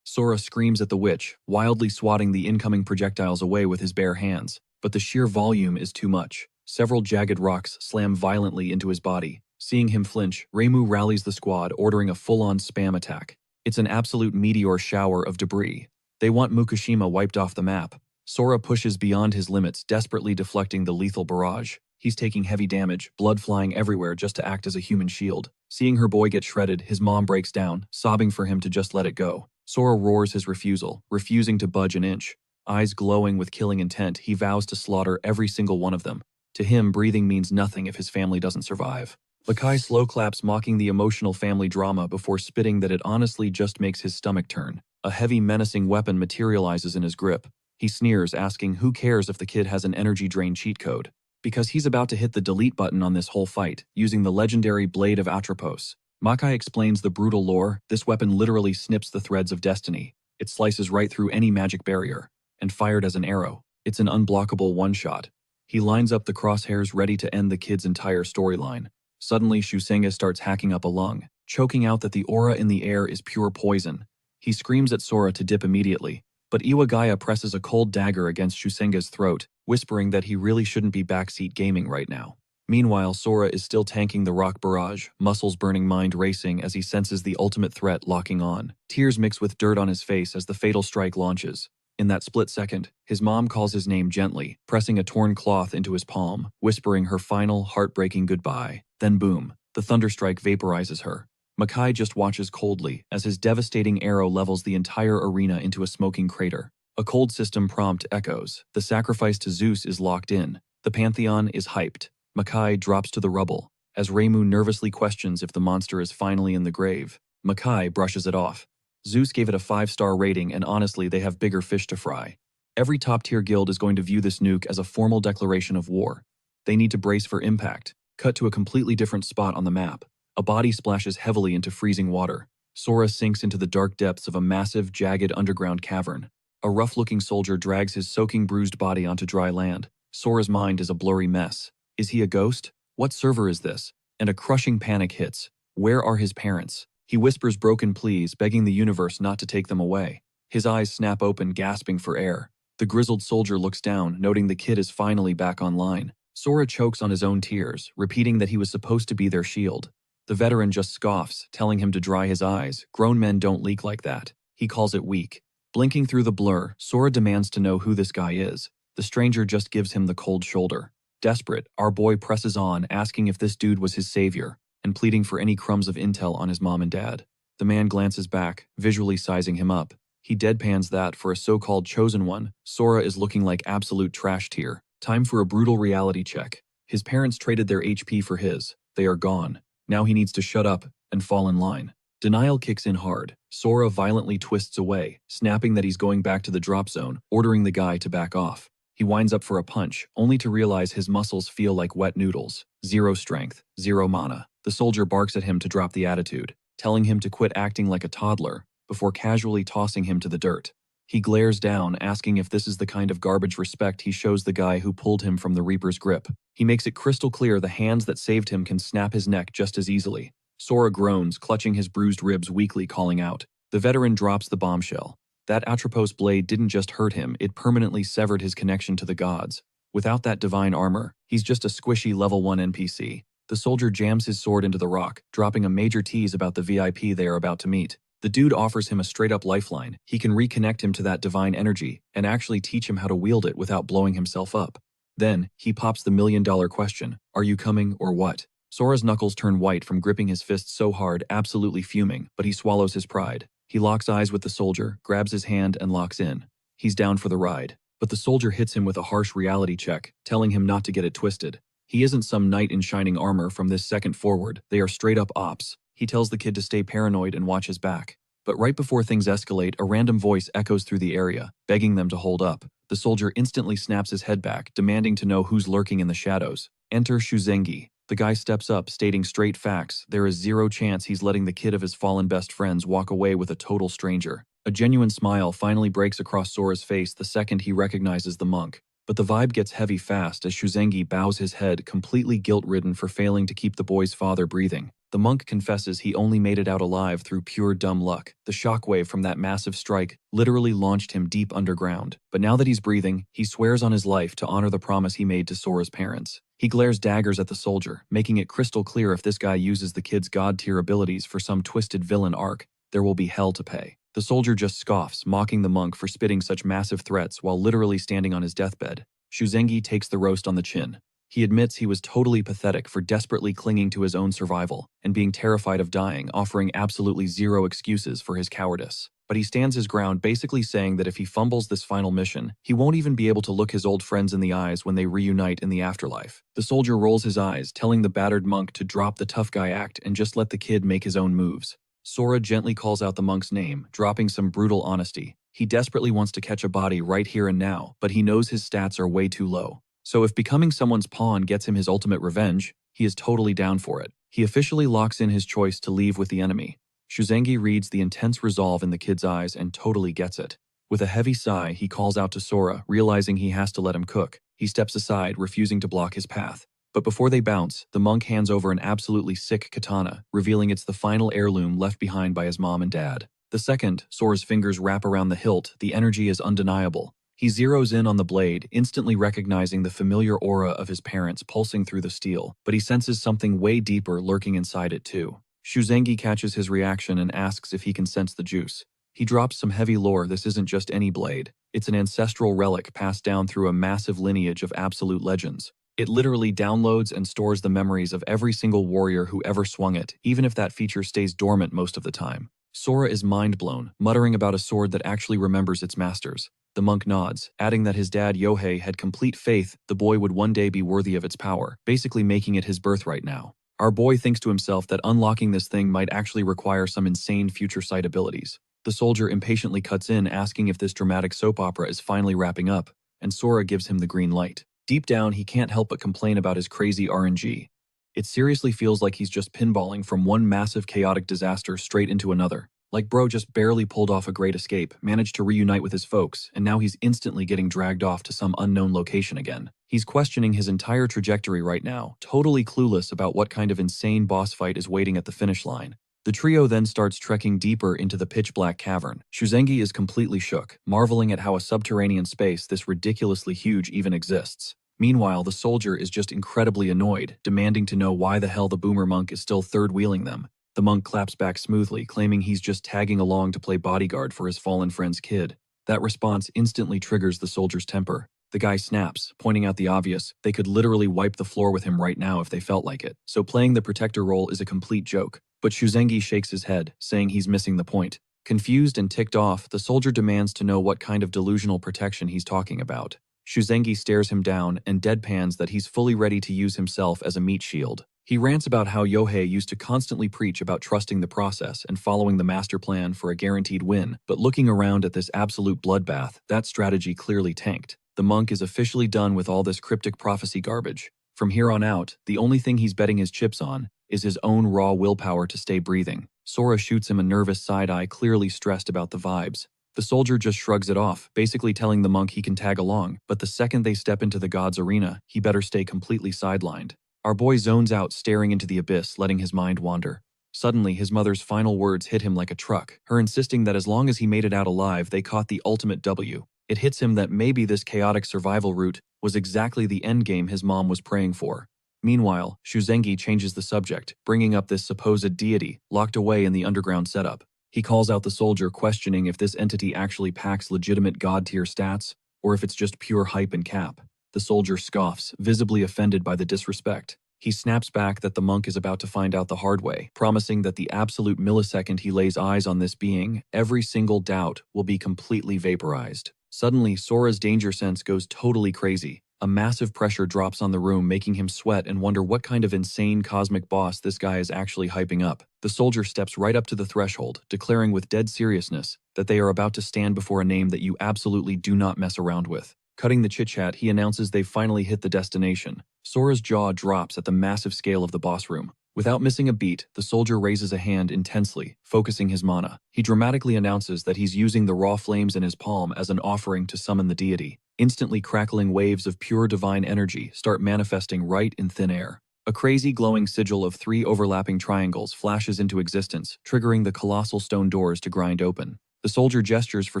Sora screams at the witch, wildly swatting the incoming projectiles away with his bare hands. But the sheer volume is too much. Several jagged rocks slam violently into his body. Seeing him flinch, Reimu rallies the squad, ordering a full-on spam attack. It's an absolute meteor shower of debris. They want Mukushima wiped off the map. Sora pushes beyond his limits, desperately deflecting the lethal barrage. He's taking heavy damage, blood flying everywhere just to act as a human shield. Seeing her boy get shredded, his mom breaks down, sobbing for him to just let it go. Sora roars his refusal, refusing to budge an inch. Eyes glowing with killing intent, he vows to slaughter every single one of them. To him, breathing means nothing if his family doesn't survive. Makai slow claps, mocking the emotional family drama before spitting that it honestly just makes his stomach turn. A heavy, menacing weapon materializes in his grip. He sneers, asking who cares if the kid has an energy drain cheat code. Because he's about to hit the delete button on this whole fight, using the legendary Blade of Atropos. Makai explains the brutal lore. This weapon literally snips the threads of destiny. It slices right through any magic barrier. And fired as an arrow, it's an unblockable one-shot. He lines up the crosshairs ready to end the kid's entire storyline. Suddenly, Shusenga starts hacking up a lung, choking out that the aura in the air is pure poison. He screams at Sora to dip immediately, but Iwagaya presses a cold dagger against Shusenga's throat, whispering that he really shouldn't be backseat gaming right now. Meanwhile, Sora is still tanking the rock barrage, muscles burning, mind racing as he senses the ultimate threat locking on. Tears mix with dirt on his face as the fatal strike launches. In that split second, his mom calls his name gently, pressing a torn cloth into his palm, whispering her final, heartbreaking goodbye. Then boom, the thunderstrike vaporizes her. Makai just watches coldly as his devastating arrow levels the entire arena into a smoking crater. A cold system prompt echoes. The sacrifice to Zeus is locked in. The Pantheon is hyped. Makai drops to the rubble, as Reimu nervously questions if the monster is finally in the grave. Makai brushes it off. Zeus gave it a 5-star rating, and honestly, they have bigger fish to fry. Every top-tier guild is going to view this nuke as a formal declaration of war. They need to brace for impact. Cut to a completely different spot on the map. A body splashes heavily into freezing water. Sora sinks into the dark depths of a massive, jagged underground cavern. A rough-looking soldier drags his soaking, bruised body onto dry land. Sora's mind is a blurry mess. Is he a ghost? What server is this? And a crushing panic hits. Where are his parents? He whispers broken pleas, begging the universe not to take them away. His eyes snap open, gasping for air. The grizzled soldier looks down, noting the kid is finally back online. Sora chokes on his own tears, repeating that he was supposed to be their shield. The veteran just scoffs, telling him to dry his eyes. Grown men don't leak like that. He calls it weak. Blinking through the blur, Sora demands to know who this guy is. The stranger just gives him the cold shoulder. Desperate, our boy presses on, asking if this dude was his savior, and pleading for any crumbs of intel on his mom and dad. The man glances back, visually sizing him up. He deadpans that for a so-called chosen one, Sora is looking like absolute trash tier. Time for a brutal reality check. His parents traded their HP for his. They are gone. Now he needs to shut up and fall in line. Denial kicks in hard. Sora violently twists away, snapping that he's going back to the drop zone, ordering the guy to back off. He winds up for a punch, only to realize his muscles feel like wet noodles. Zero strength, zero mana. The soldier barks at him to drop the attitude, telling him to quit acting like a toddler, before casually tossing him to the dirt. He glares down, asking if this is the kind of garbage respect he shows the guy who pulled him from the Reaper's grip. He makes it crystal clear the hands that saved him can snap his neck just as easily. Sora groans, clutching his bruised ribs weakly, calling out. The veteran drops the bombshell. That Atropos blade didn't just hurt him, it permanently severed his connection to the gods. Without that divine armor, he's just a squishy level 1 NPC. The soldier jams his sword into the rock, dropping a major tease about the VIP they are about to meet. The dude offers him a straight-up lifeline. He can reconnect him to that divine energy and actually teach him how to wield it without blowing himself up. Then, he pops the million-dollar question, are you coming or what? Sora's knuckles turn white from gripping his fists so hard, absolutely fuming, but he swallows his pride. He locks eyes with the soldier, grabs his hand, and locks in. He's down for the ride. But the soldier hits him with a harsh reality check, telling him not to get it twisted. He isn't some knight in shining armor from this second forward, they are straight-up ops. He tells the kid to stay paranoid and watch his back. But right before things escalate, a random voice echoes through the area, begging them to hold up. The soldier instantly snaps his head back, demanding to know who's lurking in the shadows. Enter Shuzengi. The guy steps up, stating straight facts. There is zero chance he's letting the kid of his fallen best friends walk away with a total stranger. A genuine smile finally breaks across Sora's face the second he recognizes the monk. But the vibe gets heavy fast as Shuzengi bows his head, completely guilt-ridden for failing to keep the boy's father breathing. The monk confesses he only made it out alive through pure dumb luck. The shockwave from that massive strike literally launched him deep underground. But now that he's breathing, he swears on his life to honor the promise he made to Sora's parents. He glares daggers at the soldier, making it crystal clear if this guy uses the kid's god-tier abilities for some twisted villain arc, there will be hell to pay. The soldier just scoffs, mocking the monk for spitting such massive threats while literally standing on his deathbed. Shuzengi takes the roast on the chin. He admits he was totally pathetic for desperately clinging to his own survival and being terrified of dying, offering absolutely zero excuses for his cowardice. But he stands his ground, basically saying that if he fumbles this final mission, he won't even be able to look his old friends in the eyes when they reunite in the afterlife. The soldier rolls his eyes, telling the battered monk to drop the tough guy act and just let the kid make his own moves. Sora gently calls out the monk's name, dropping some brutal honesty. He desperately wants to catch a body right here and now, but he knows his stats are way too low. So if becoming someone's pawn gets him his ultimate revenge, he is totally down for it. He officially locks in his choice to leave with the enemy. Shuzengi reads the intense resolve in the kid's eyes and totally gets it. With a heavy sigh, he calls out to Sora, realizing he has to let him cook. He steps aside, refusing to block his path. But before they bounce, the monk hands over an absolutely sick katana, revealing it's the final heirloom left behind by his mom and dad. The second Sora's fingers wrap around the hilt, the energy is undeniable. He zeroes in on the blade, instantly recognizing the familiar aura of his parents pulsing through the steel, but he senses something way deeper lurking inside it too. Shuzengi catches his reaction and asks if he can sense the juice. He drops some heavy lore. This isn't just any blade. It's an ancestral relic passed down through a massive lineage of absolute legends. It literally downloads and stores the memories of every single warrior who ever swung it, even if that feature stays dormant most of the time. Sora is mind-blown, muttering about a sword that actually remembers its masters. The monk nods, adding that his dad Yohei had complete faith the boy would one day be worthy of its power, basically making it his birthright now. Our boy thinks to himself that unlocking this thing might actually require some insane future sight abilities. The soldier impatiently cuts in, asking if this dramatic soap opera is finally wrapping up, and Sora gives him the green light. Deep down, he can't help but complain about his crazy RNG. It seriously feels like he's just pinballing from one massive chaotic disaster straight into another. Like bro just barely pulled off a great escape, managed to reunite with his folks, and now he's instantly getting dragged off to some unknown location again. He's questioning his entire trajectory right now, totally clueless about what kind of insane boss fight is waiting at the finish line. The trio then starts trekking deeper into the pitch-black cavern. Shuzengi is completely shook, marveling at how a subterranean space this ridiculously huge even exists. Meanwhile, the soldier is just incredibly annoyed, demanding to know why the hell the boomer monk is still third-wheeling them. The monk claps back smoothly, claiming he's just tagging along to play bodyguard for his fallen friend's kid. That response instantly triggers the soldier's temper. The guy snaps, pointing out the obvious. They could literally wipe the floor with him right now if they felt like it. So playing the protector role is a complete joke. But Shuzengi shakes his head, saying he's missing the point. Confused and ticked off, the soldier demands to know what kind of delusional protection he's talking about. Shuzengi stares him down and deadpans that he's fully ready to use himself as a meat shield. He rants about how Yohei used to constantly preach about trusting the process and following the master plan for a guaranteed win, but looking around at this absolute bloodbath, that strategy clearly tanked. the monk is officially done with all this cryptic prophecy garbage. From here on out, the only thing he's betting his chips on is his own raw willpower to stay breathing. Sora shoots him a nervous side-eye, clearly stressed about the vibes. The soldier just shrugs it off, basically telling the monk he can tag along, but the second they step into the god's arena, he better stay completely sidelined. Our boy zones out, staring into the abyss, letting his mind wander. Suddenly, his mother's final words hit him like a truck, her insisting that as long as he made it out alive, they caught the ultimate W. It hits him that maybe this chaotic survival route was exactly the endgame his mom was praying for. Meanwhile, Shuzengi changes the subject, bringing up this supposed deity, locked away in the underground setup. He calls out the soldier, questioning if this entity actually packs legitimate god-tier stats, or if it's just pure hype and cap. The soldier scoffs, visibly offended by the disrespect. He snaps back that the monk is about to find out the hard way, promising that the absolute millisecond he lays eyes on this being, every single doubt will be completely vaporized. Suddenly, Sora's danger sense goes totally crazy. A massive pressure drops on the room, making him sweat and wonder what kind of insane cosmic boss this guy is actually hyping up. The soldier steps right up to the threshold, declaring with dead seriousness that they are about to stand before a name that you absolutely do not mess around with. Cutting the chit-chat, he announces they've finally hit the destination. Sora's jaw drops at the massive scale of the boss room. Without missing a beat, the soldier raises a hand intensely, focusing his mana. He dramatically announces that he's using the raw flames in his palm as an offering to summon the deity. Instantly, crackling waves of pure divine energy start manifesting right in thin air. A crazy glowing sigil of 3 overlapping triangles flashes into existence, triggering the colossal stone doors to grind open. The soldier gestures for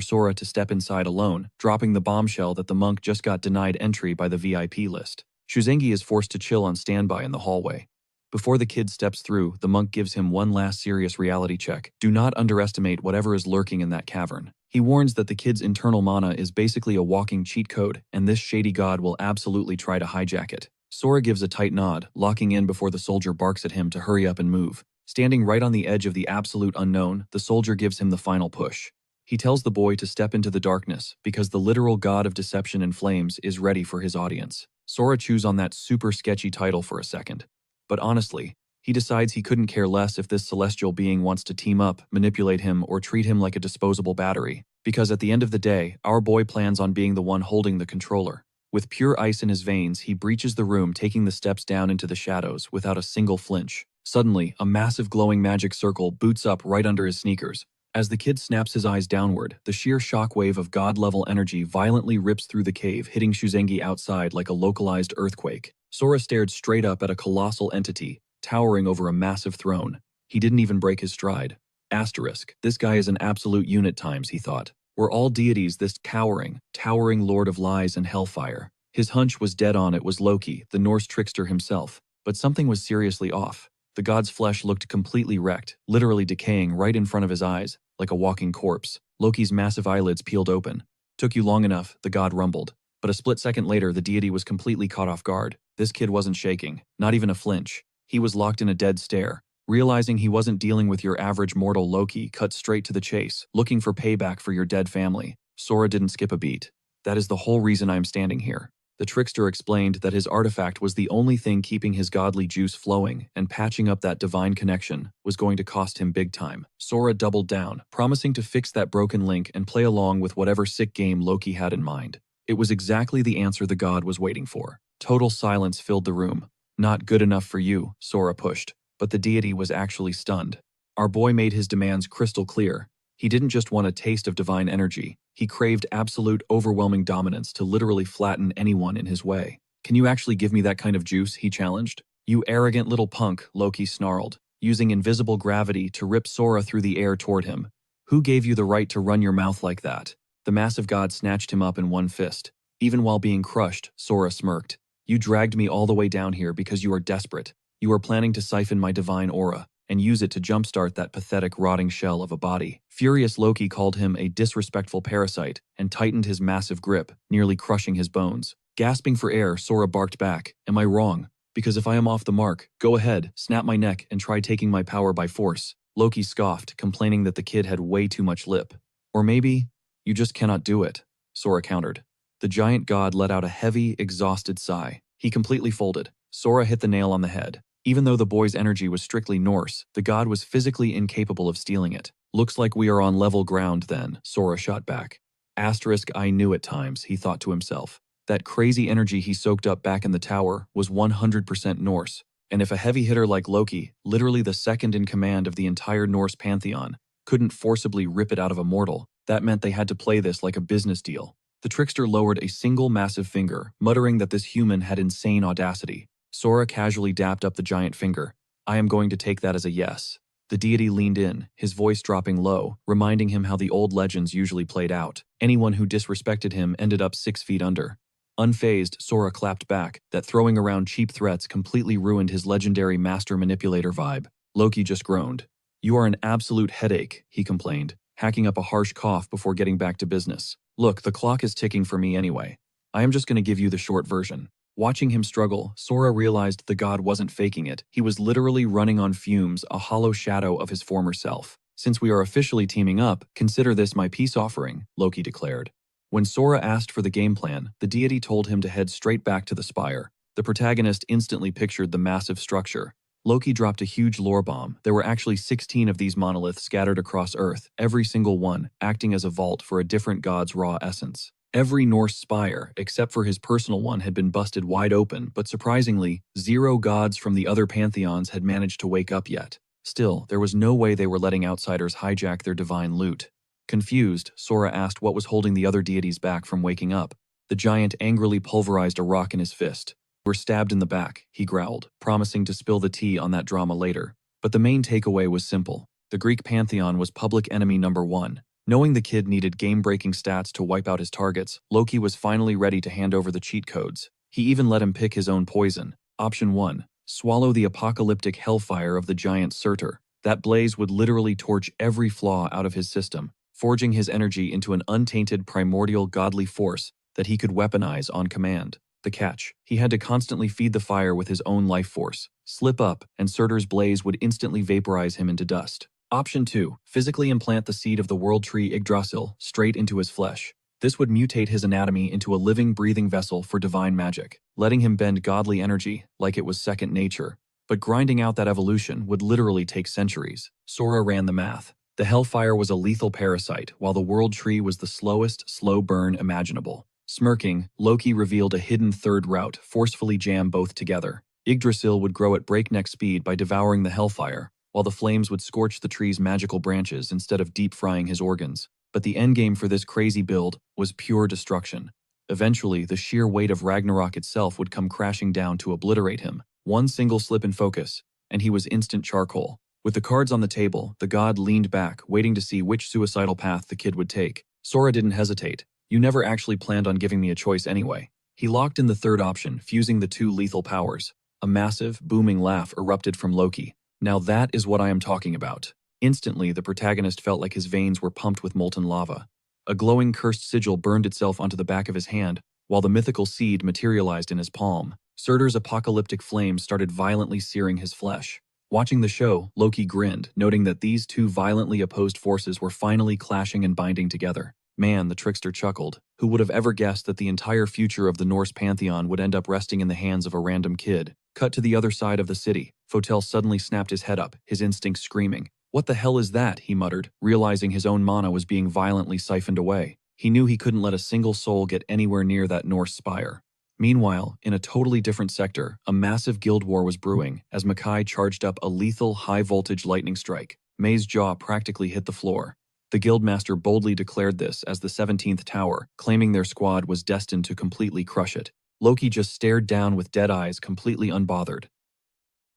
Sora to step inside alone, dropping the bombshell that the monk just got denied entry by the VIP list. Shuzengi is forced to chill on standby in the hallway. Before the kid steps through, the monk gives him one last serious reality check. Do not underestimate whatever is lurking in that cavern. He warns that the kid's internal mana is basically a walking cheat code, and this shady god will absolutely try to hijack it. Sora gives a tight nod, locking in before the soldier barks at him to hurry up and move. Standing right on the edge of the absolute unknown, the soldier gives him the final push. He tells the boy to step into the darkness, because the literal god of deception and flames is ready for his audience. Sora chews on that super sketchy title for a second. But honestly, he decides he couldn't care less if this celestial being wants to team up, manipulate him, or treat him like a disposable battery. Because at the end of the day, our boy plans on being the one holding the controller. With pure ice in his veins, he breaches the room, taking the steps down into the shadows without a single flinch. Suddenly, a massive glowing magic circle boots up right under his sneakers. As the kid snaps his eyes downward, the sheer shockwave of god-level energy violently rips through the cave, hitting Shuzengi outside like a localized earthquake. Sora stared straight up at a colossal entity, towering over a massive throne. He didn't even break his stride. Asterisk. This guy is an absolute unit times, he thought. Were all deities this towering lord of lies and hellfire? His hunch was dead on. It was Loki, the Norse trickster himself. But something was seriously off. The god's flesh looked completely wrecked, literally decaying right in front of his eyes, like a walking corpse. Loki's massive eyelids peeled open. Took you long enough, the god rumbled. But a split second later, the deity was completely caught off guard. This kid wasn't shaking, not even a flinch. He was locked in a dead stare. Realizing he wasn't dealing with your average mortal, Loki cut straight to the chase, looking for payback for your dead family. Sora didn't skip a beat. That is the whole reason I'm standing here. The trickster explained that his artifact was the only thing keeping his godly juice flowing, and patching up that divine connection was going to cost him big time. Sora doubled down, promising to fix that broken link and play along with whatever sick game Loki had in mind. It was exactly the answer the god was waiting for. Total silence filled the room. Not good enough for you, Sora pushed, but the deity was actually stunned. Our boy made his demands crystal clear. He didn't just want a taste of divine energy. He craved absolute, overwhelming dominance to literally flatten anyone in his way. Can you actually give me that kind of juice? He challenged. You arrogant little punk, Loki snarled, using invisible gravity to rip Sora through the air toward him. Who gave you the right to run your mouth like that? The massive god snatched him up in one fist. Even while being crushed, Sora smirked. You dragged me all the way down here because you are desperate. You are planning to siphon my divine aura and use it to jumpstart that pathetic rotting shell of a body. Furious Loki called him a disrespectful parasite and tightened his massive grip, nearly crushing his bones. Gasping for air, Sora barked back, Am I wrong? Because if I am off the mark, go ahead, snap my neck and try taking my power by force. Loki scoffed, complaining that the kid had way too much lip. Or maybe, you just cannot do it, Sora countered. The giant god let out a heavy, exhausted sigh. He completely folded. Sora hit the nail on the head. Even though the boy's energy was strictly Norse, the god was physically incapable of stealing it. Looks like we are on level ground then, Sora shot back. Asterisk, I knew at times, he thought to himself. That crazy energy he soaked up back in the tower was 100% Norse. And if a heavy hitter like Loki, literally the second in command of the entire Norse pantheon, couldn't forcibly rip it out of a mortal, that meant they had to play this like a business deal. The trickster lowered a single massive finger, muttering that this human had insane audacity. Sora casually dapped up the giant finger. I am going to take that as a yes. The deity leaned in, his voice dropping low, reminding him how the old legends usually played out. Anyone who disrespected him ended up 6 feet under. Unfazed, Sora clapped back, that throwing around cheap threats completely ruined his legendary master manipulator vibe. Loki just groaned. You are an absolute headache, he complained, hacking up a harsh cough before getting back to business. Look, the clock is ticking for me anyway. I am just going to give you the short version. Watching him struggle, Sora realized the god wasn't faking it. He was literally running on fumes, a hollow shadow of his former self. Since we are officially teaming up, consider this my peace offering, Loki declared. When Sora asked for the game plan, the deity told him to head straight back to the spire. The protagonist instantly pictured the massive structure. Loki dropped a huge lore bomb. There were actually 16 of these monoliths scattered across Earth, every single one acting as a vault for a different god's raw essence. Every Norse spire, except for his personal one, had been busted wide open, but surprisingly, 0 gods from the other pantheons had managed to wake up yet. Still, there was no way they were letting outsiders hijack their divine loot. Confused, Sora asked what was holding the other deities back from waking up. The giant angrily pulverized a rock in his fist. We're stabbed in the back, he growled, promising to spill the tea on that drama later. But the main takeaway was simple. The Greek pantheon was public enemy number 1. Knowing the kid needed game-breaking stats to wipe out his targets, Loki was finally ready to hand over the cheat codes. He even let him pick his own poison. Option 1. Swallow the apocalyptic hellfire of the giant Surtur. That blaze would literally torch every flaw out of his system, forging his energy into an untainted primordial godly force that he could weaponize on command. The catch: he had to constantly feed the fire with his own life force. Slip up, and Surtur's blaze would instantly vaporize him into dust. Option 2. Physically implant the seed of the world tree Yggdrasil straight into his flesh. This would mutate his anatomy into a living, breathing vessel for divine magic, letting him bend godly energy like it was second nature. But grinding out that evolution would literally take centuries. Sora ran the math. The hellfire was a lethal parasite, while the world tree was the slowest, slow burn imaginable. Smirking, Loki revealed a hidden third route, forcefully jam both together. Yggdrasil would grow at breakneck speed by devouring the hellfire, while the flames would scorch the tree's magical branches instead of deep-frying his organs. But the endgame for this crazy build was pure destruction. Eventually, the sheer weight of Ragnarok itself would come crashing down to obliterate him. One single slip in focus, and he was instant charcoal. With the cards on the table, the god leaned back, waiting to see which suicidal path the kid would take. Sora didn't hesitate. You never actually planned on giving me a choice anyway. He locked in the third option, fusing the 2 lethal powers. A massive, booming laugh erupted from Loki. Now that is what I am talking about. Instantly, the protagonist felt like his veins were pumped with molten lava. A glowing cursed sigil burned itself onto the back of his hand, while the mythical seed materialized in his palm. Surtur's apocalyptic flames started violently searing his flesh. Watching the show, Loki grinned, noting that these 2 violently opposed forces were finally clashing and binding together. Man, the trickster chuckled. Who would have ever guessed that the entire future of the Norse pantheon would end up resting in the hands of a random kid? Cut to the other side of the city. Fotel suddenly snapped his head up, his instincts screaming. What the hell is that? He muttered, realizing his own mana was being violently siphoned away. He knew he couldn't let a single soul get anywhere near that Norse spire. Meanwhile, in a totally different sector, a massive guild war was brewing as Makai charged up a lethal high-voltage lightning strike. May's jaw practically hit the floor. The guildmaster boldly declared this as the 17th tower, claiming their squad was destined to completely crush it. Loki just stared down with dead eyes, completely unbothered.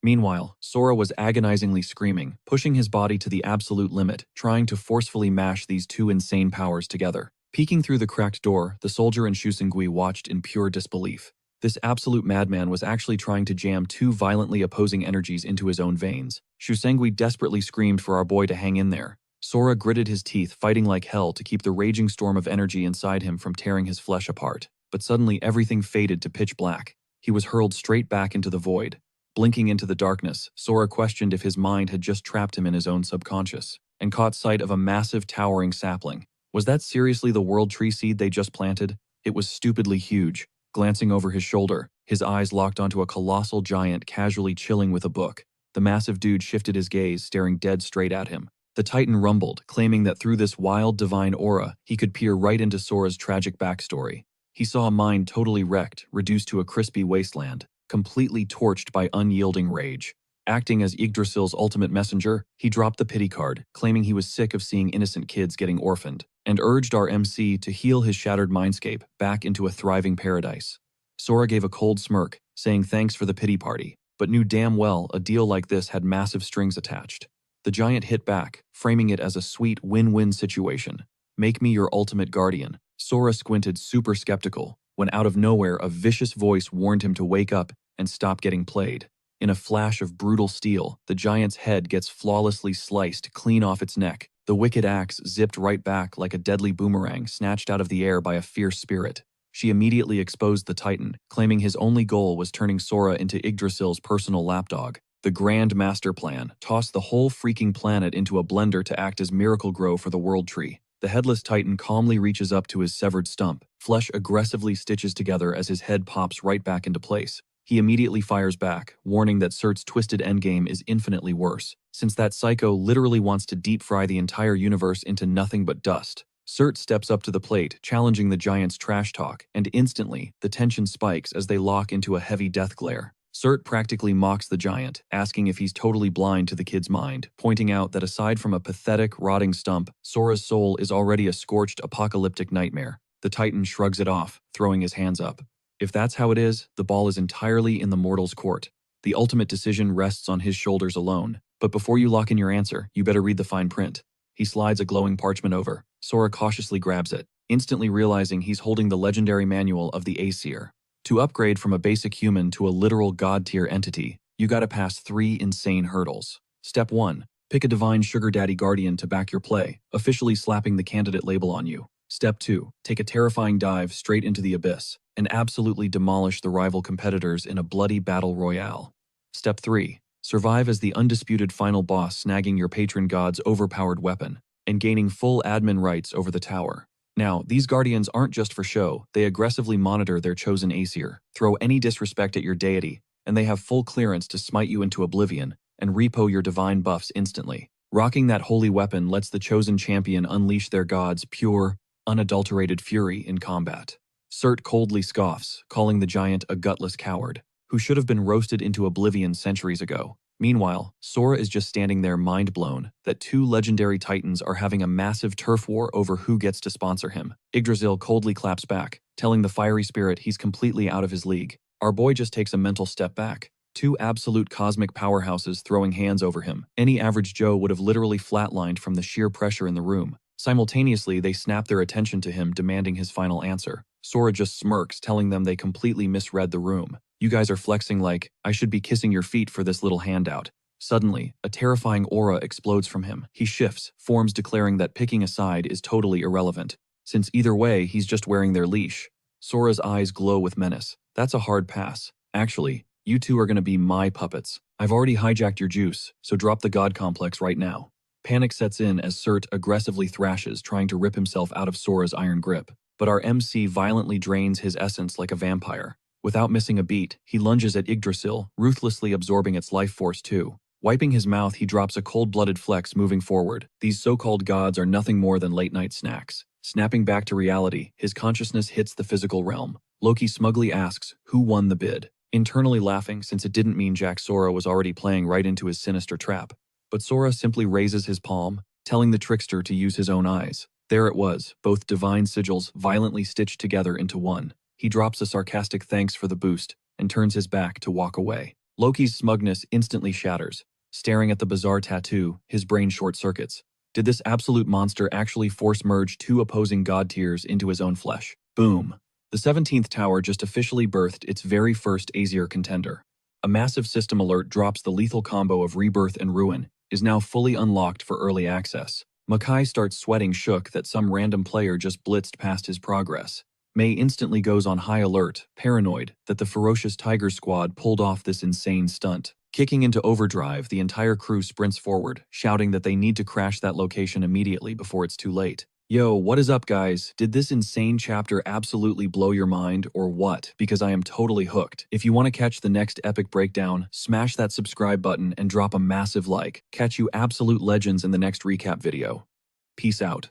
Meanwhile, Sora was agonizingly screaming, pushing his body to the absolute limit, trying to forcefully mash these 2 insane powers together. Peeking through the cracked door, the soldier and Shusengui watched in pure disbelief. This absolute madman was actually trying to jam 2 violently opposing energies into his own veins. Shusengui desperately screamed for our boy to hang in there. Sora gritted his teeth, fighting like hell to keep the raging storm of energy inside him from tearing his flesh apart. But suddenly everything faded to pitch black. He was hurled straight back into the void. Blinking into the darkness, Sora questioned if his mind had just trapped him in his own subconscious, and caught sight of a massive towering sapling. Was that seriously the world tree seed they just planted? It was stupidly huge. Glancing over his shoulder, his eyes locked onto a colossal giant casually chilling with a book. The massive dude shifted his gaze, staring dead straight at him. The Titan rumbled, claiming that through this wild divine aura, he could peer right into Sora's tragic backstory. He saw a mind totally wrecked, reduced to a crispy wasteland, completely torched by unyielding rage. Acting as Yggdrasil's ultimate messenger, he dropped the pity card, claiming he was sick of seeing innocent kids getting orphaned, and urged our MC to heal his shattered mindscape back into a thriving paradise. Sora gave a cold smirk, saying thanks for the pity party, but knew damn well a deal like this had massive strings attached. The giant hit back, framing it as a sweet win-win situation. Make me your ultimate guardian. Sora squinted super skeptical, when out of nowhere a vicious voice warned him to wake up and stop getting played. In a flash of brutal steel, the giant's head gets flawlessly sliced clean off its neck. The wicked axe zipped right back like a deadly boomerang snatched out of the air by a fierce spirit. She immediately exposed the Titan, claiming his only goal was turning Sora into Yggdrasil's personal lapdog. The grand master plan tossed the whole freaking planet into a blender to act as Miracle Grow for the World Tree. The headless Titan calmly reaches up to his severed stump. Flesh aggressively stitches together as his head pops right back into place. He immediately fires back, warning that Surt's twisted endgame is infinitely worse, since that psycho literally wants to deep fry the entire universe into nothing but dust. Surt steps up to the plate, challenging the giant's trash talk, and instantly, the tension spikes as they lock into a heavy death glare. Surt practically mocks the giant, asking if he's totally blind to the kid's mind, pointing out that aside from a pathetic, rotting stump, Sora's soul is already a scorched, apocalyptic nightmare. The Titan shrugs it off, throwing his hands up. If that's how it is, the ball is entirely in the mortal's court. The ultimate decision rests on his shoulders alone. But before you lock in your answer, you better read the fine print. He slides a glowing parchment over. Sora cautiously grabs it, instantly realizing he's holding the legendary manual of the Aesir. To upgrade from a basic human to a literal god-tier entity, you gotta pass 3 insane hurdles. Step 1. Pick a divine sugar daddy guardian to back your play, officially slapping the candidate label on you. Step 2. Take a terrifying dive straight into the abyss, and absolutely demolish the rival competitors in a bloody battle royale. Step 3. Survive as the undisputed final boss, snagging your patron god's overpowered weapon, and gaining full admin rights over the tower. Now, these guardians aren't just for show, they aggressively monitor their chosen Aesir, throw any disrespect at your deity, and they have full clearance to smite you into oblivion and repo your divine buffs instantly. Rocking that holy weapon lets the chosen champion unleash their god's pure, unadulterated fury in combat. Surt coldly scoffs, calling the giant a gutless coward, who should have been roasted into oblivion centuries ago. Meanwhile, Sora is just standing there mind blown that 2 legendary titans are having a massive turf war over who gets to sponsor him. Yggdrasil coldly claps back, telling the fiery spirit he's completely out of his league. Our boy just takes a mental step back. 2 absolute cosmic powerhouses throwing hands over him. Any average Joe would have literally flatlined from the sheer pressure in the room. Simultaneously, they snap their attention to him, demanding his final answer. Sora just smirks, telling them they completely misread the room. You guys are flexing like, I should be kissing your feet for this little handout. Suddenly, a terrifying aura explodes from him. He shifts, forms declaring that picking a side is totally irrelevant, since either way, he's just wearing their leash. Sora's eyes glow with menace. That's a hard pass. Actually, you 2 are gonna be my puppets. I've already hijacked your juice, so drop the god complex right now. Panic sets in as Surt aggressively thrashes, trying to rip himself out of Sora's iron grip. But our MC violently drains his essence like a vampire. Without missing a beat, he lunges at Yggdrasil, ruthlessly absorbing its life force too. Wiping his mouth, he drops a cold-blooded flex, moving forward. These so-called gods are nothing more than late-night snacks. Snapping back to reality, his consciousness hits the physical realm. Loki smugly asks, who won the bid? Internally laughing, since it didn't mean Jack Sora was already playing right into his sinister trap. But Sora simply raises his palm, telling the trickster to use his own eyes. There it was, both divine sigils violently stitched together into one. He drops a sarcastic thanks for the boost and turns his back to walk away. Loki's smugness instantly shatters. Staring at the bizarre tattoo, his brain short-circuits. Did this absolute monster actually force-merge 2 opposing god tiers into his own flesh? Boom. The 17th tower just officially birthed its very first Aesir contender. A massive system alert drops the lethal combo of Rebirth and Ruin, is now fully unlocked for early access. Makai starts sweating, shook that some random player just blitzed past his progress. May instantly goes on high alert, paranoid that the ferocious Tiger Squad pulled off this insane stunt. Kicking into overdrive, the entire crew sprints forward, shouting that they need to crash that location immediately before it's too late. Yo, what is up guys? Did this insane chapter absolutely blow your mind or what? Because I am totally hooked. If you want to catch the next epic breakdown, smash that subscribe button and drop a massive like. Catch you absolute legends in the next recap video. Peace out.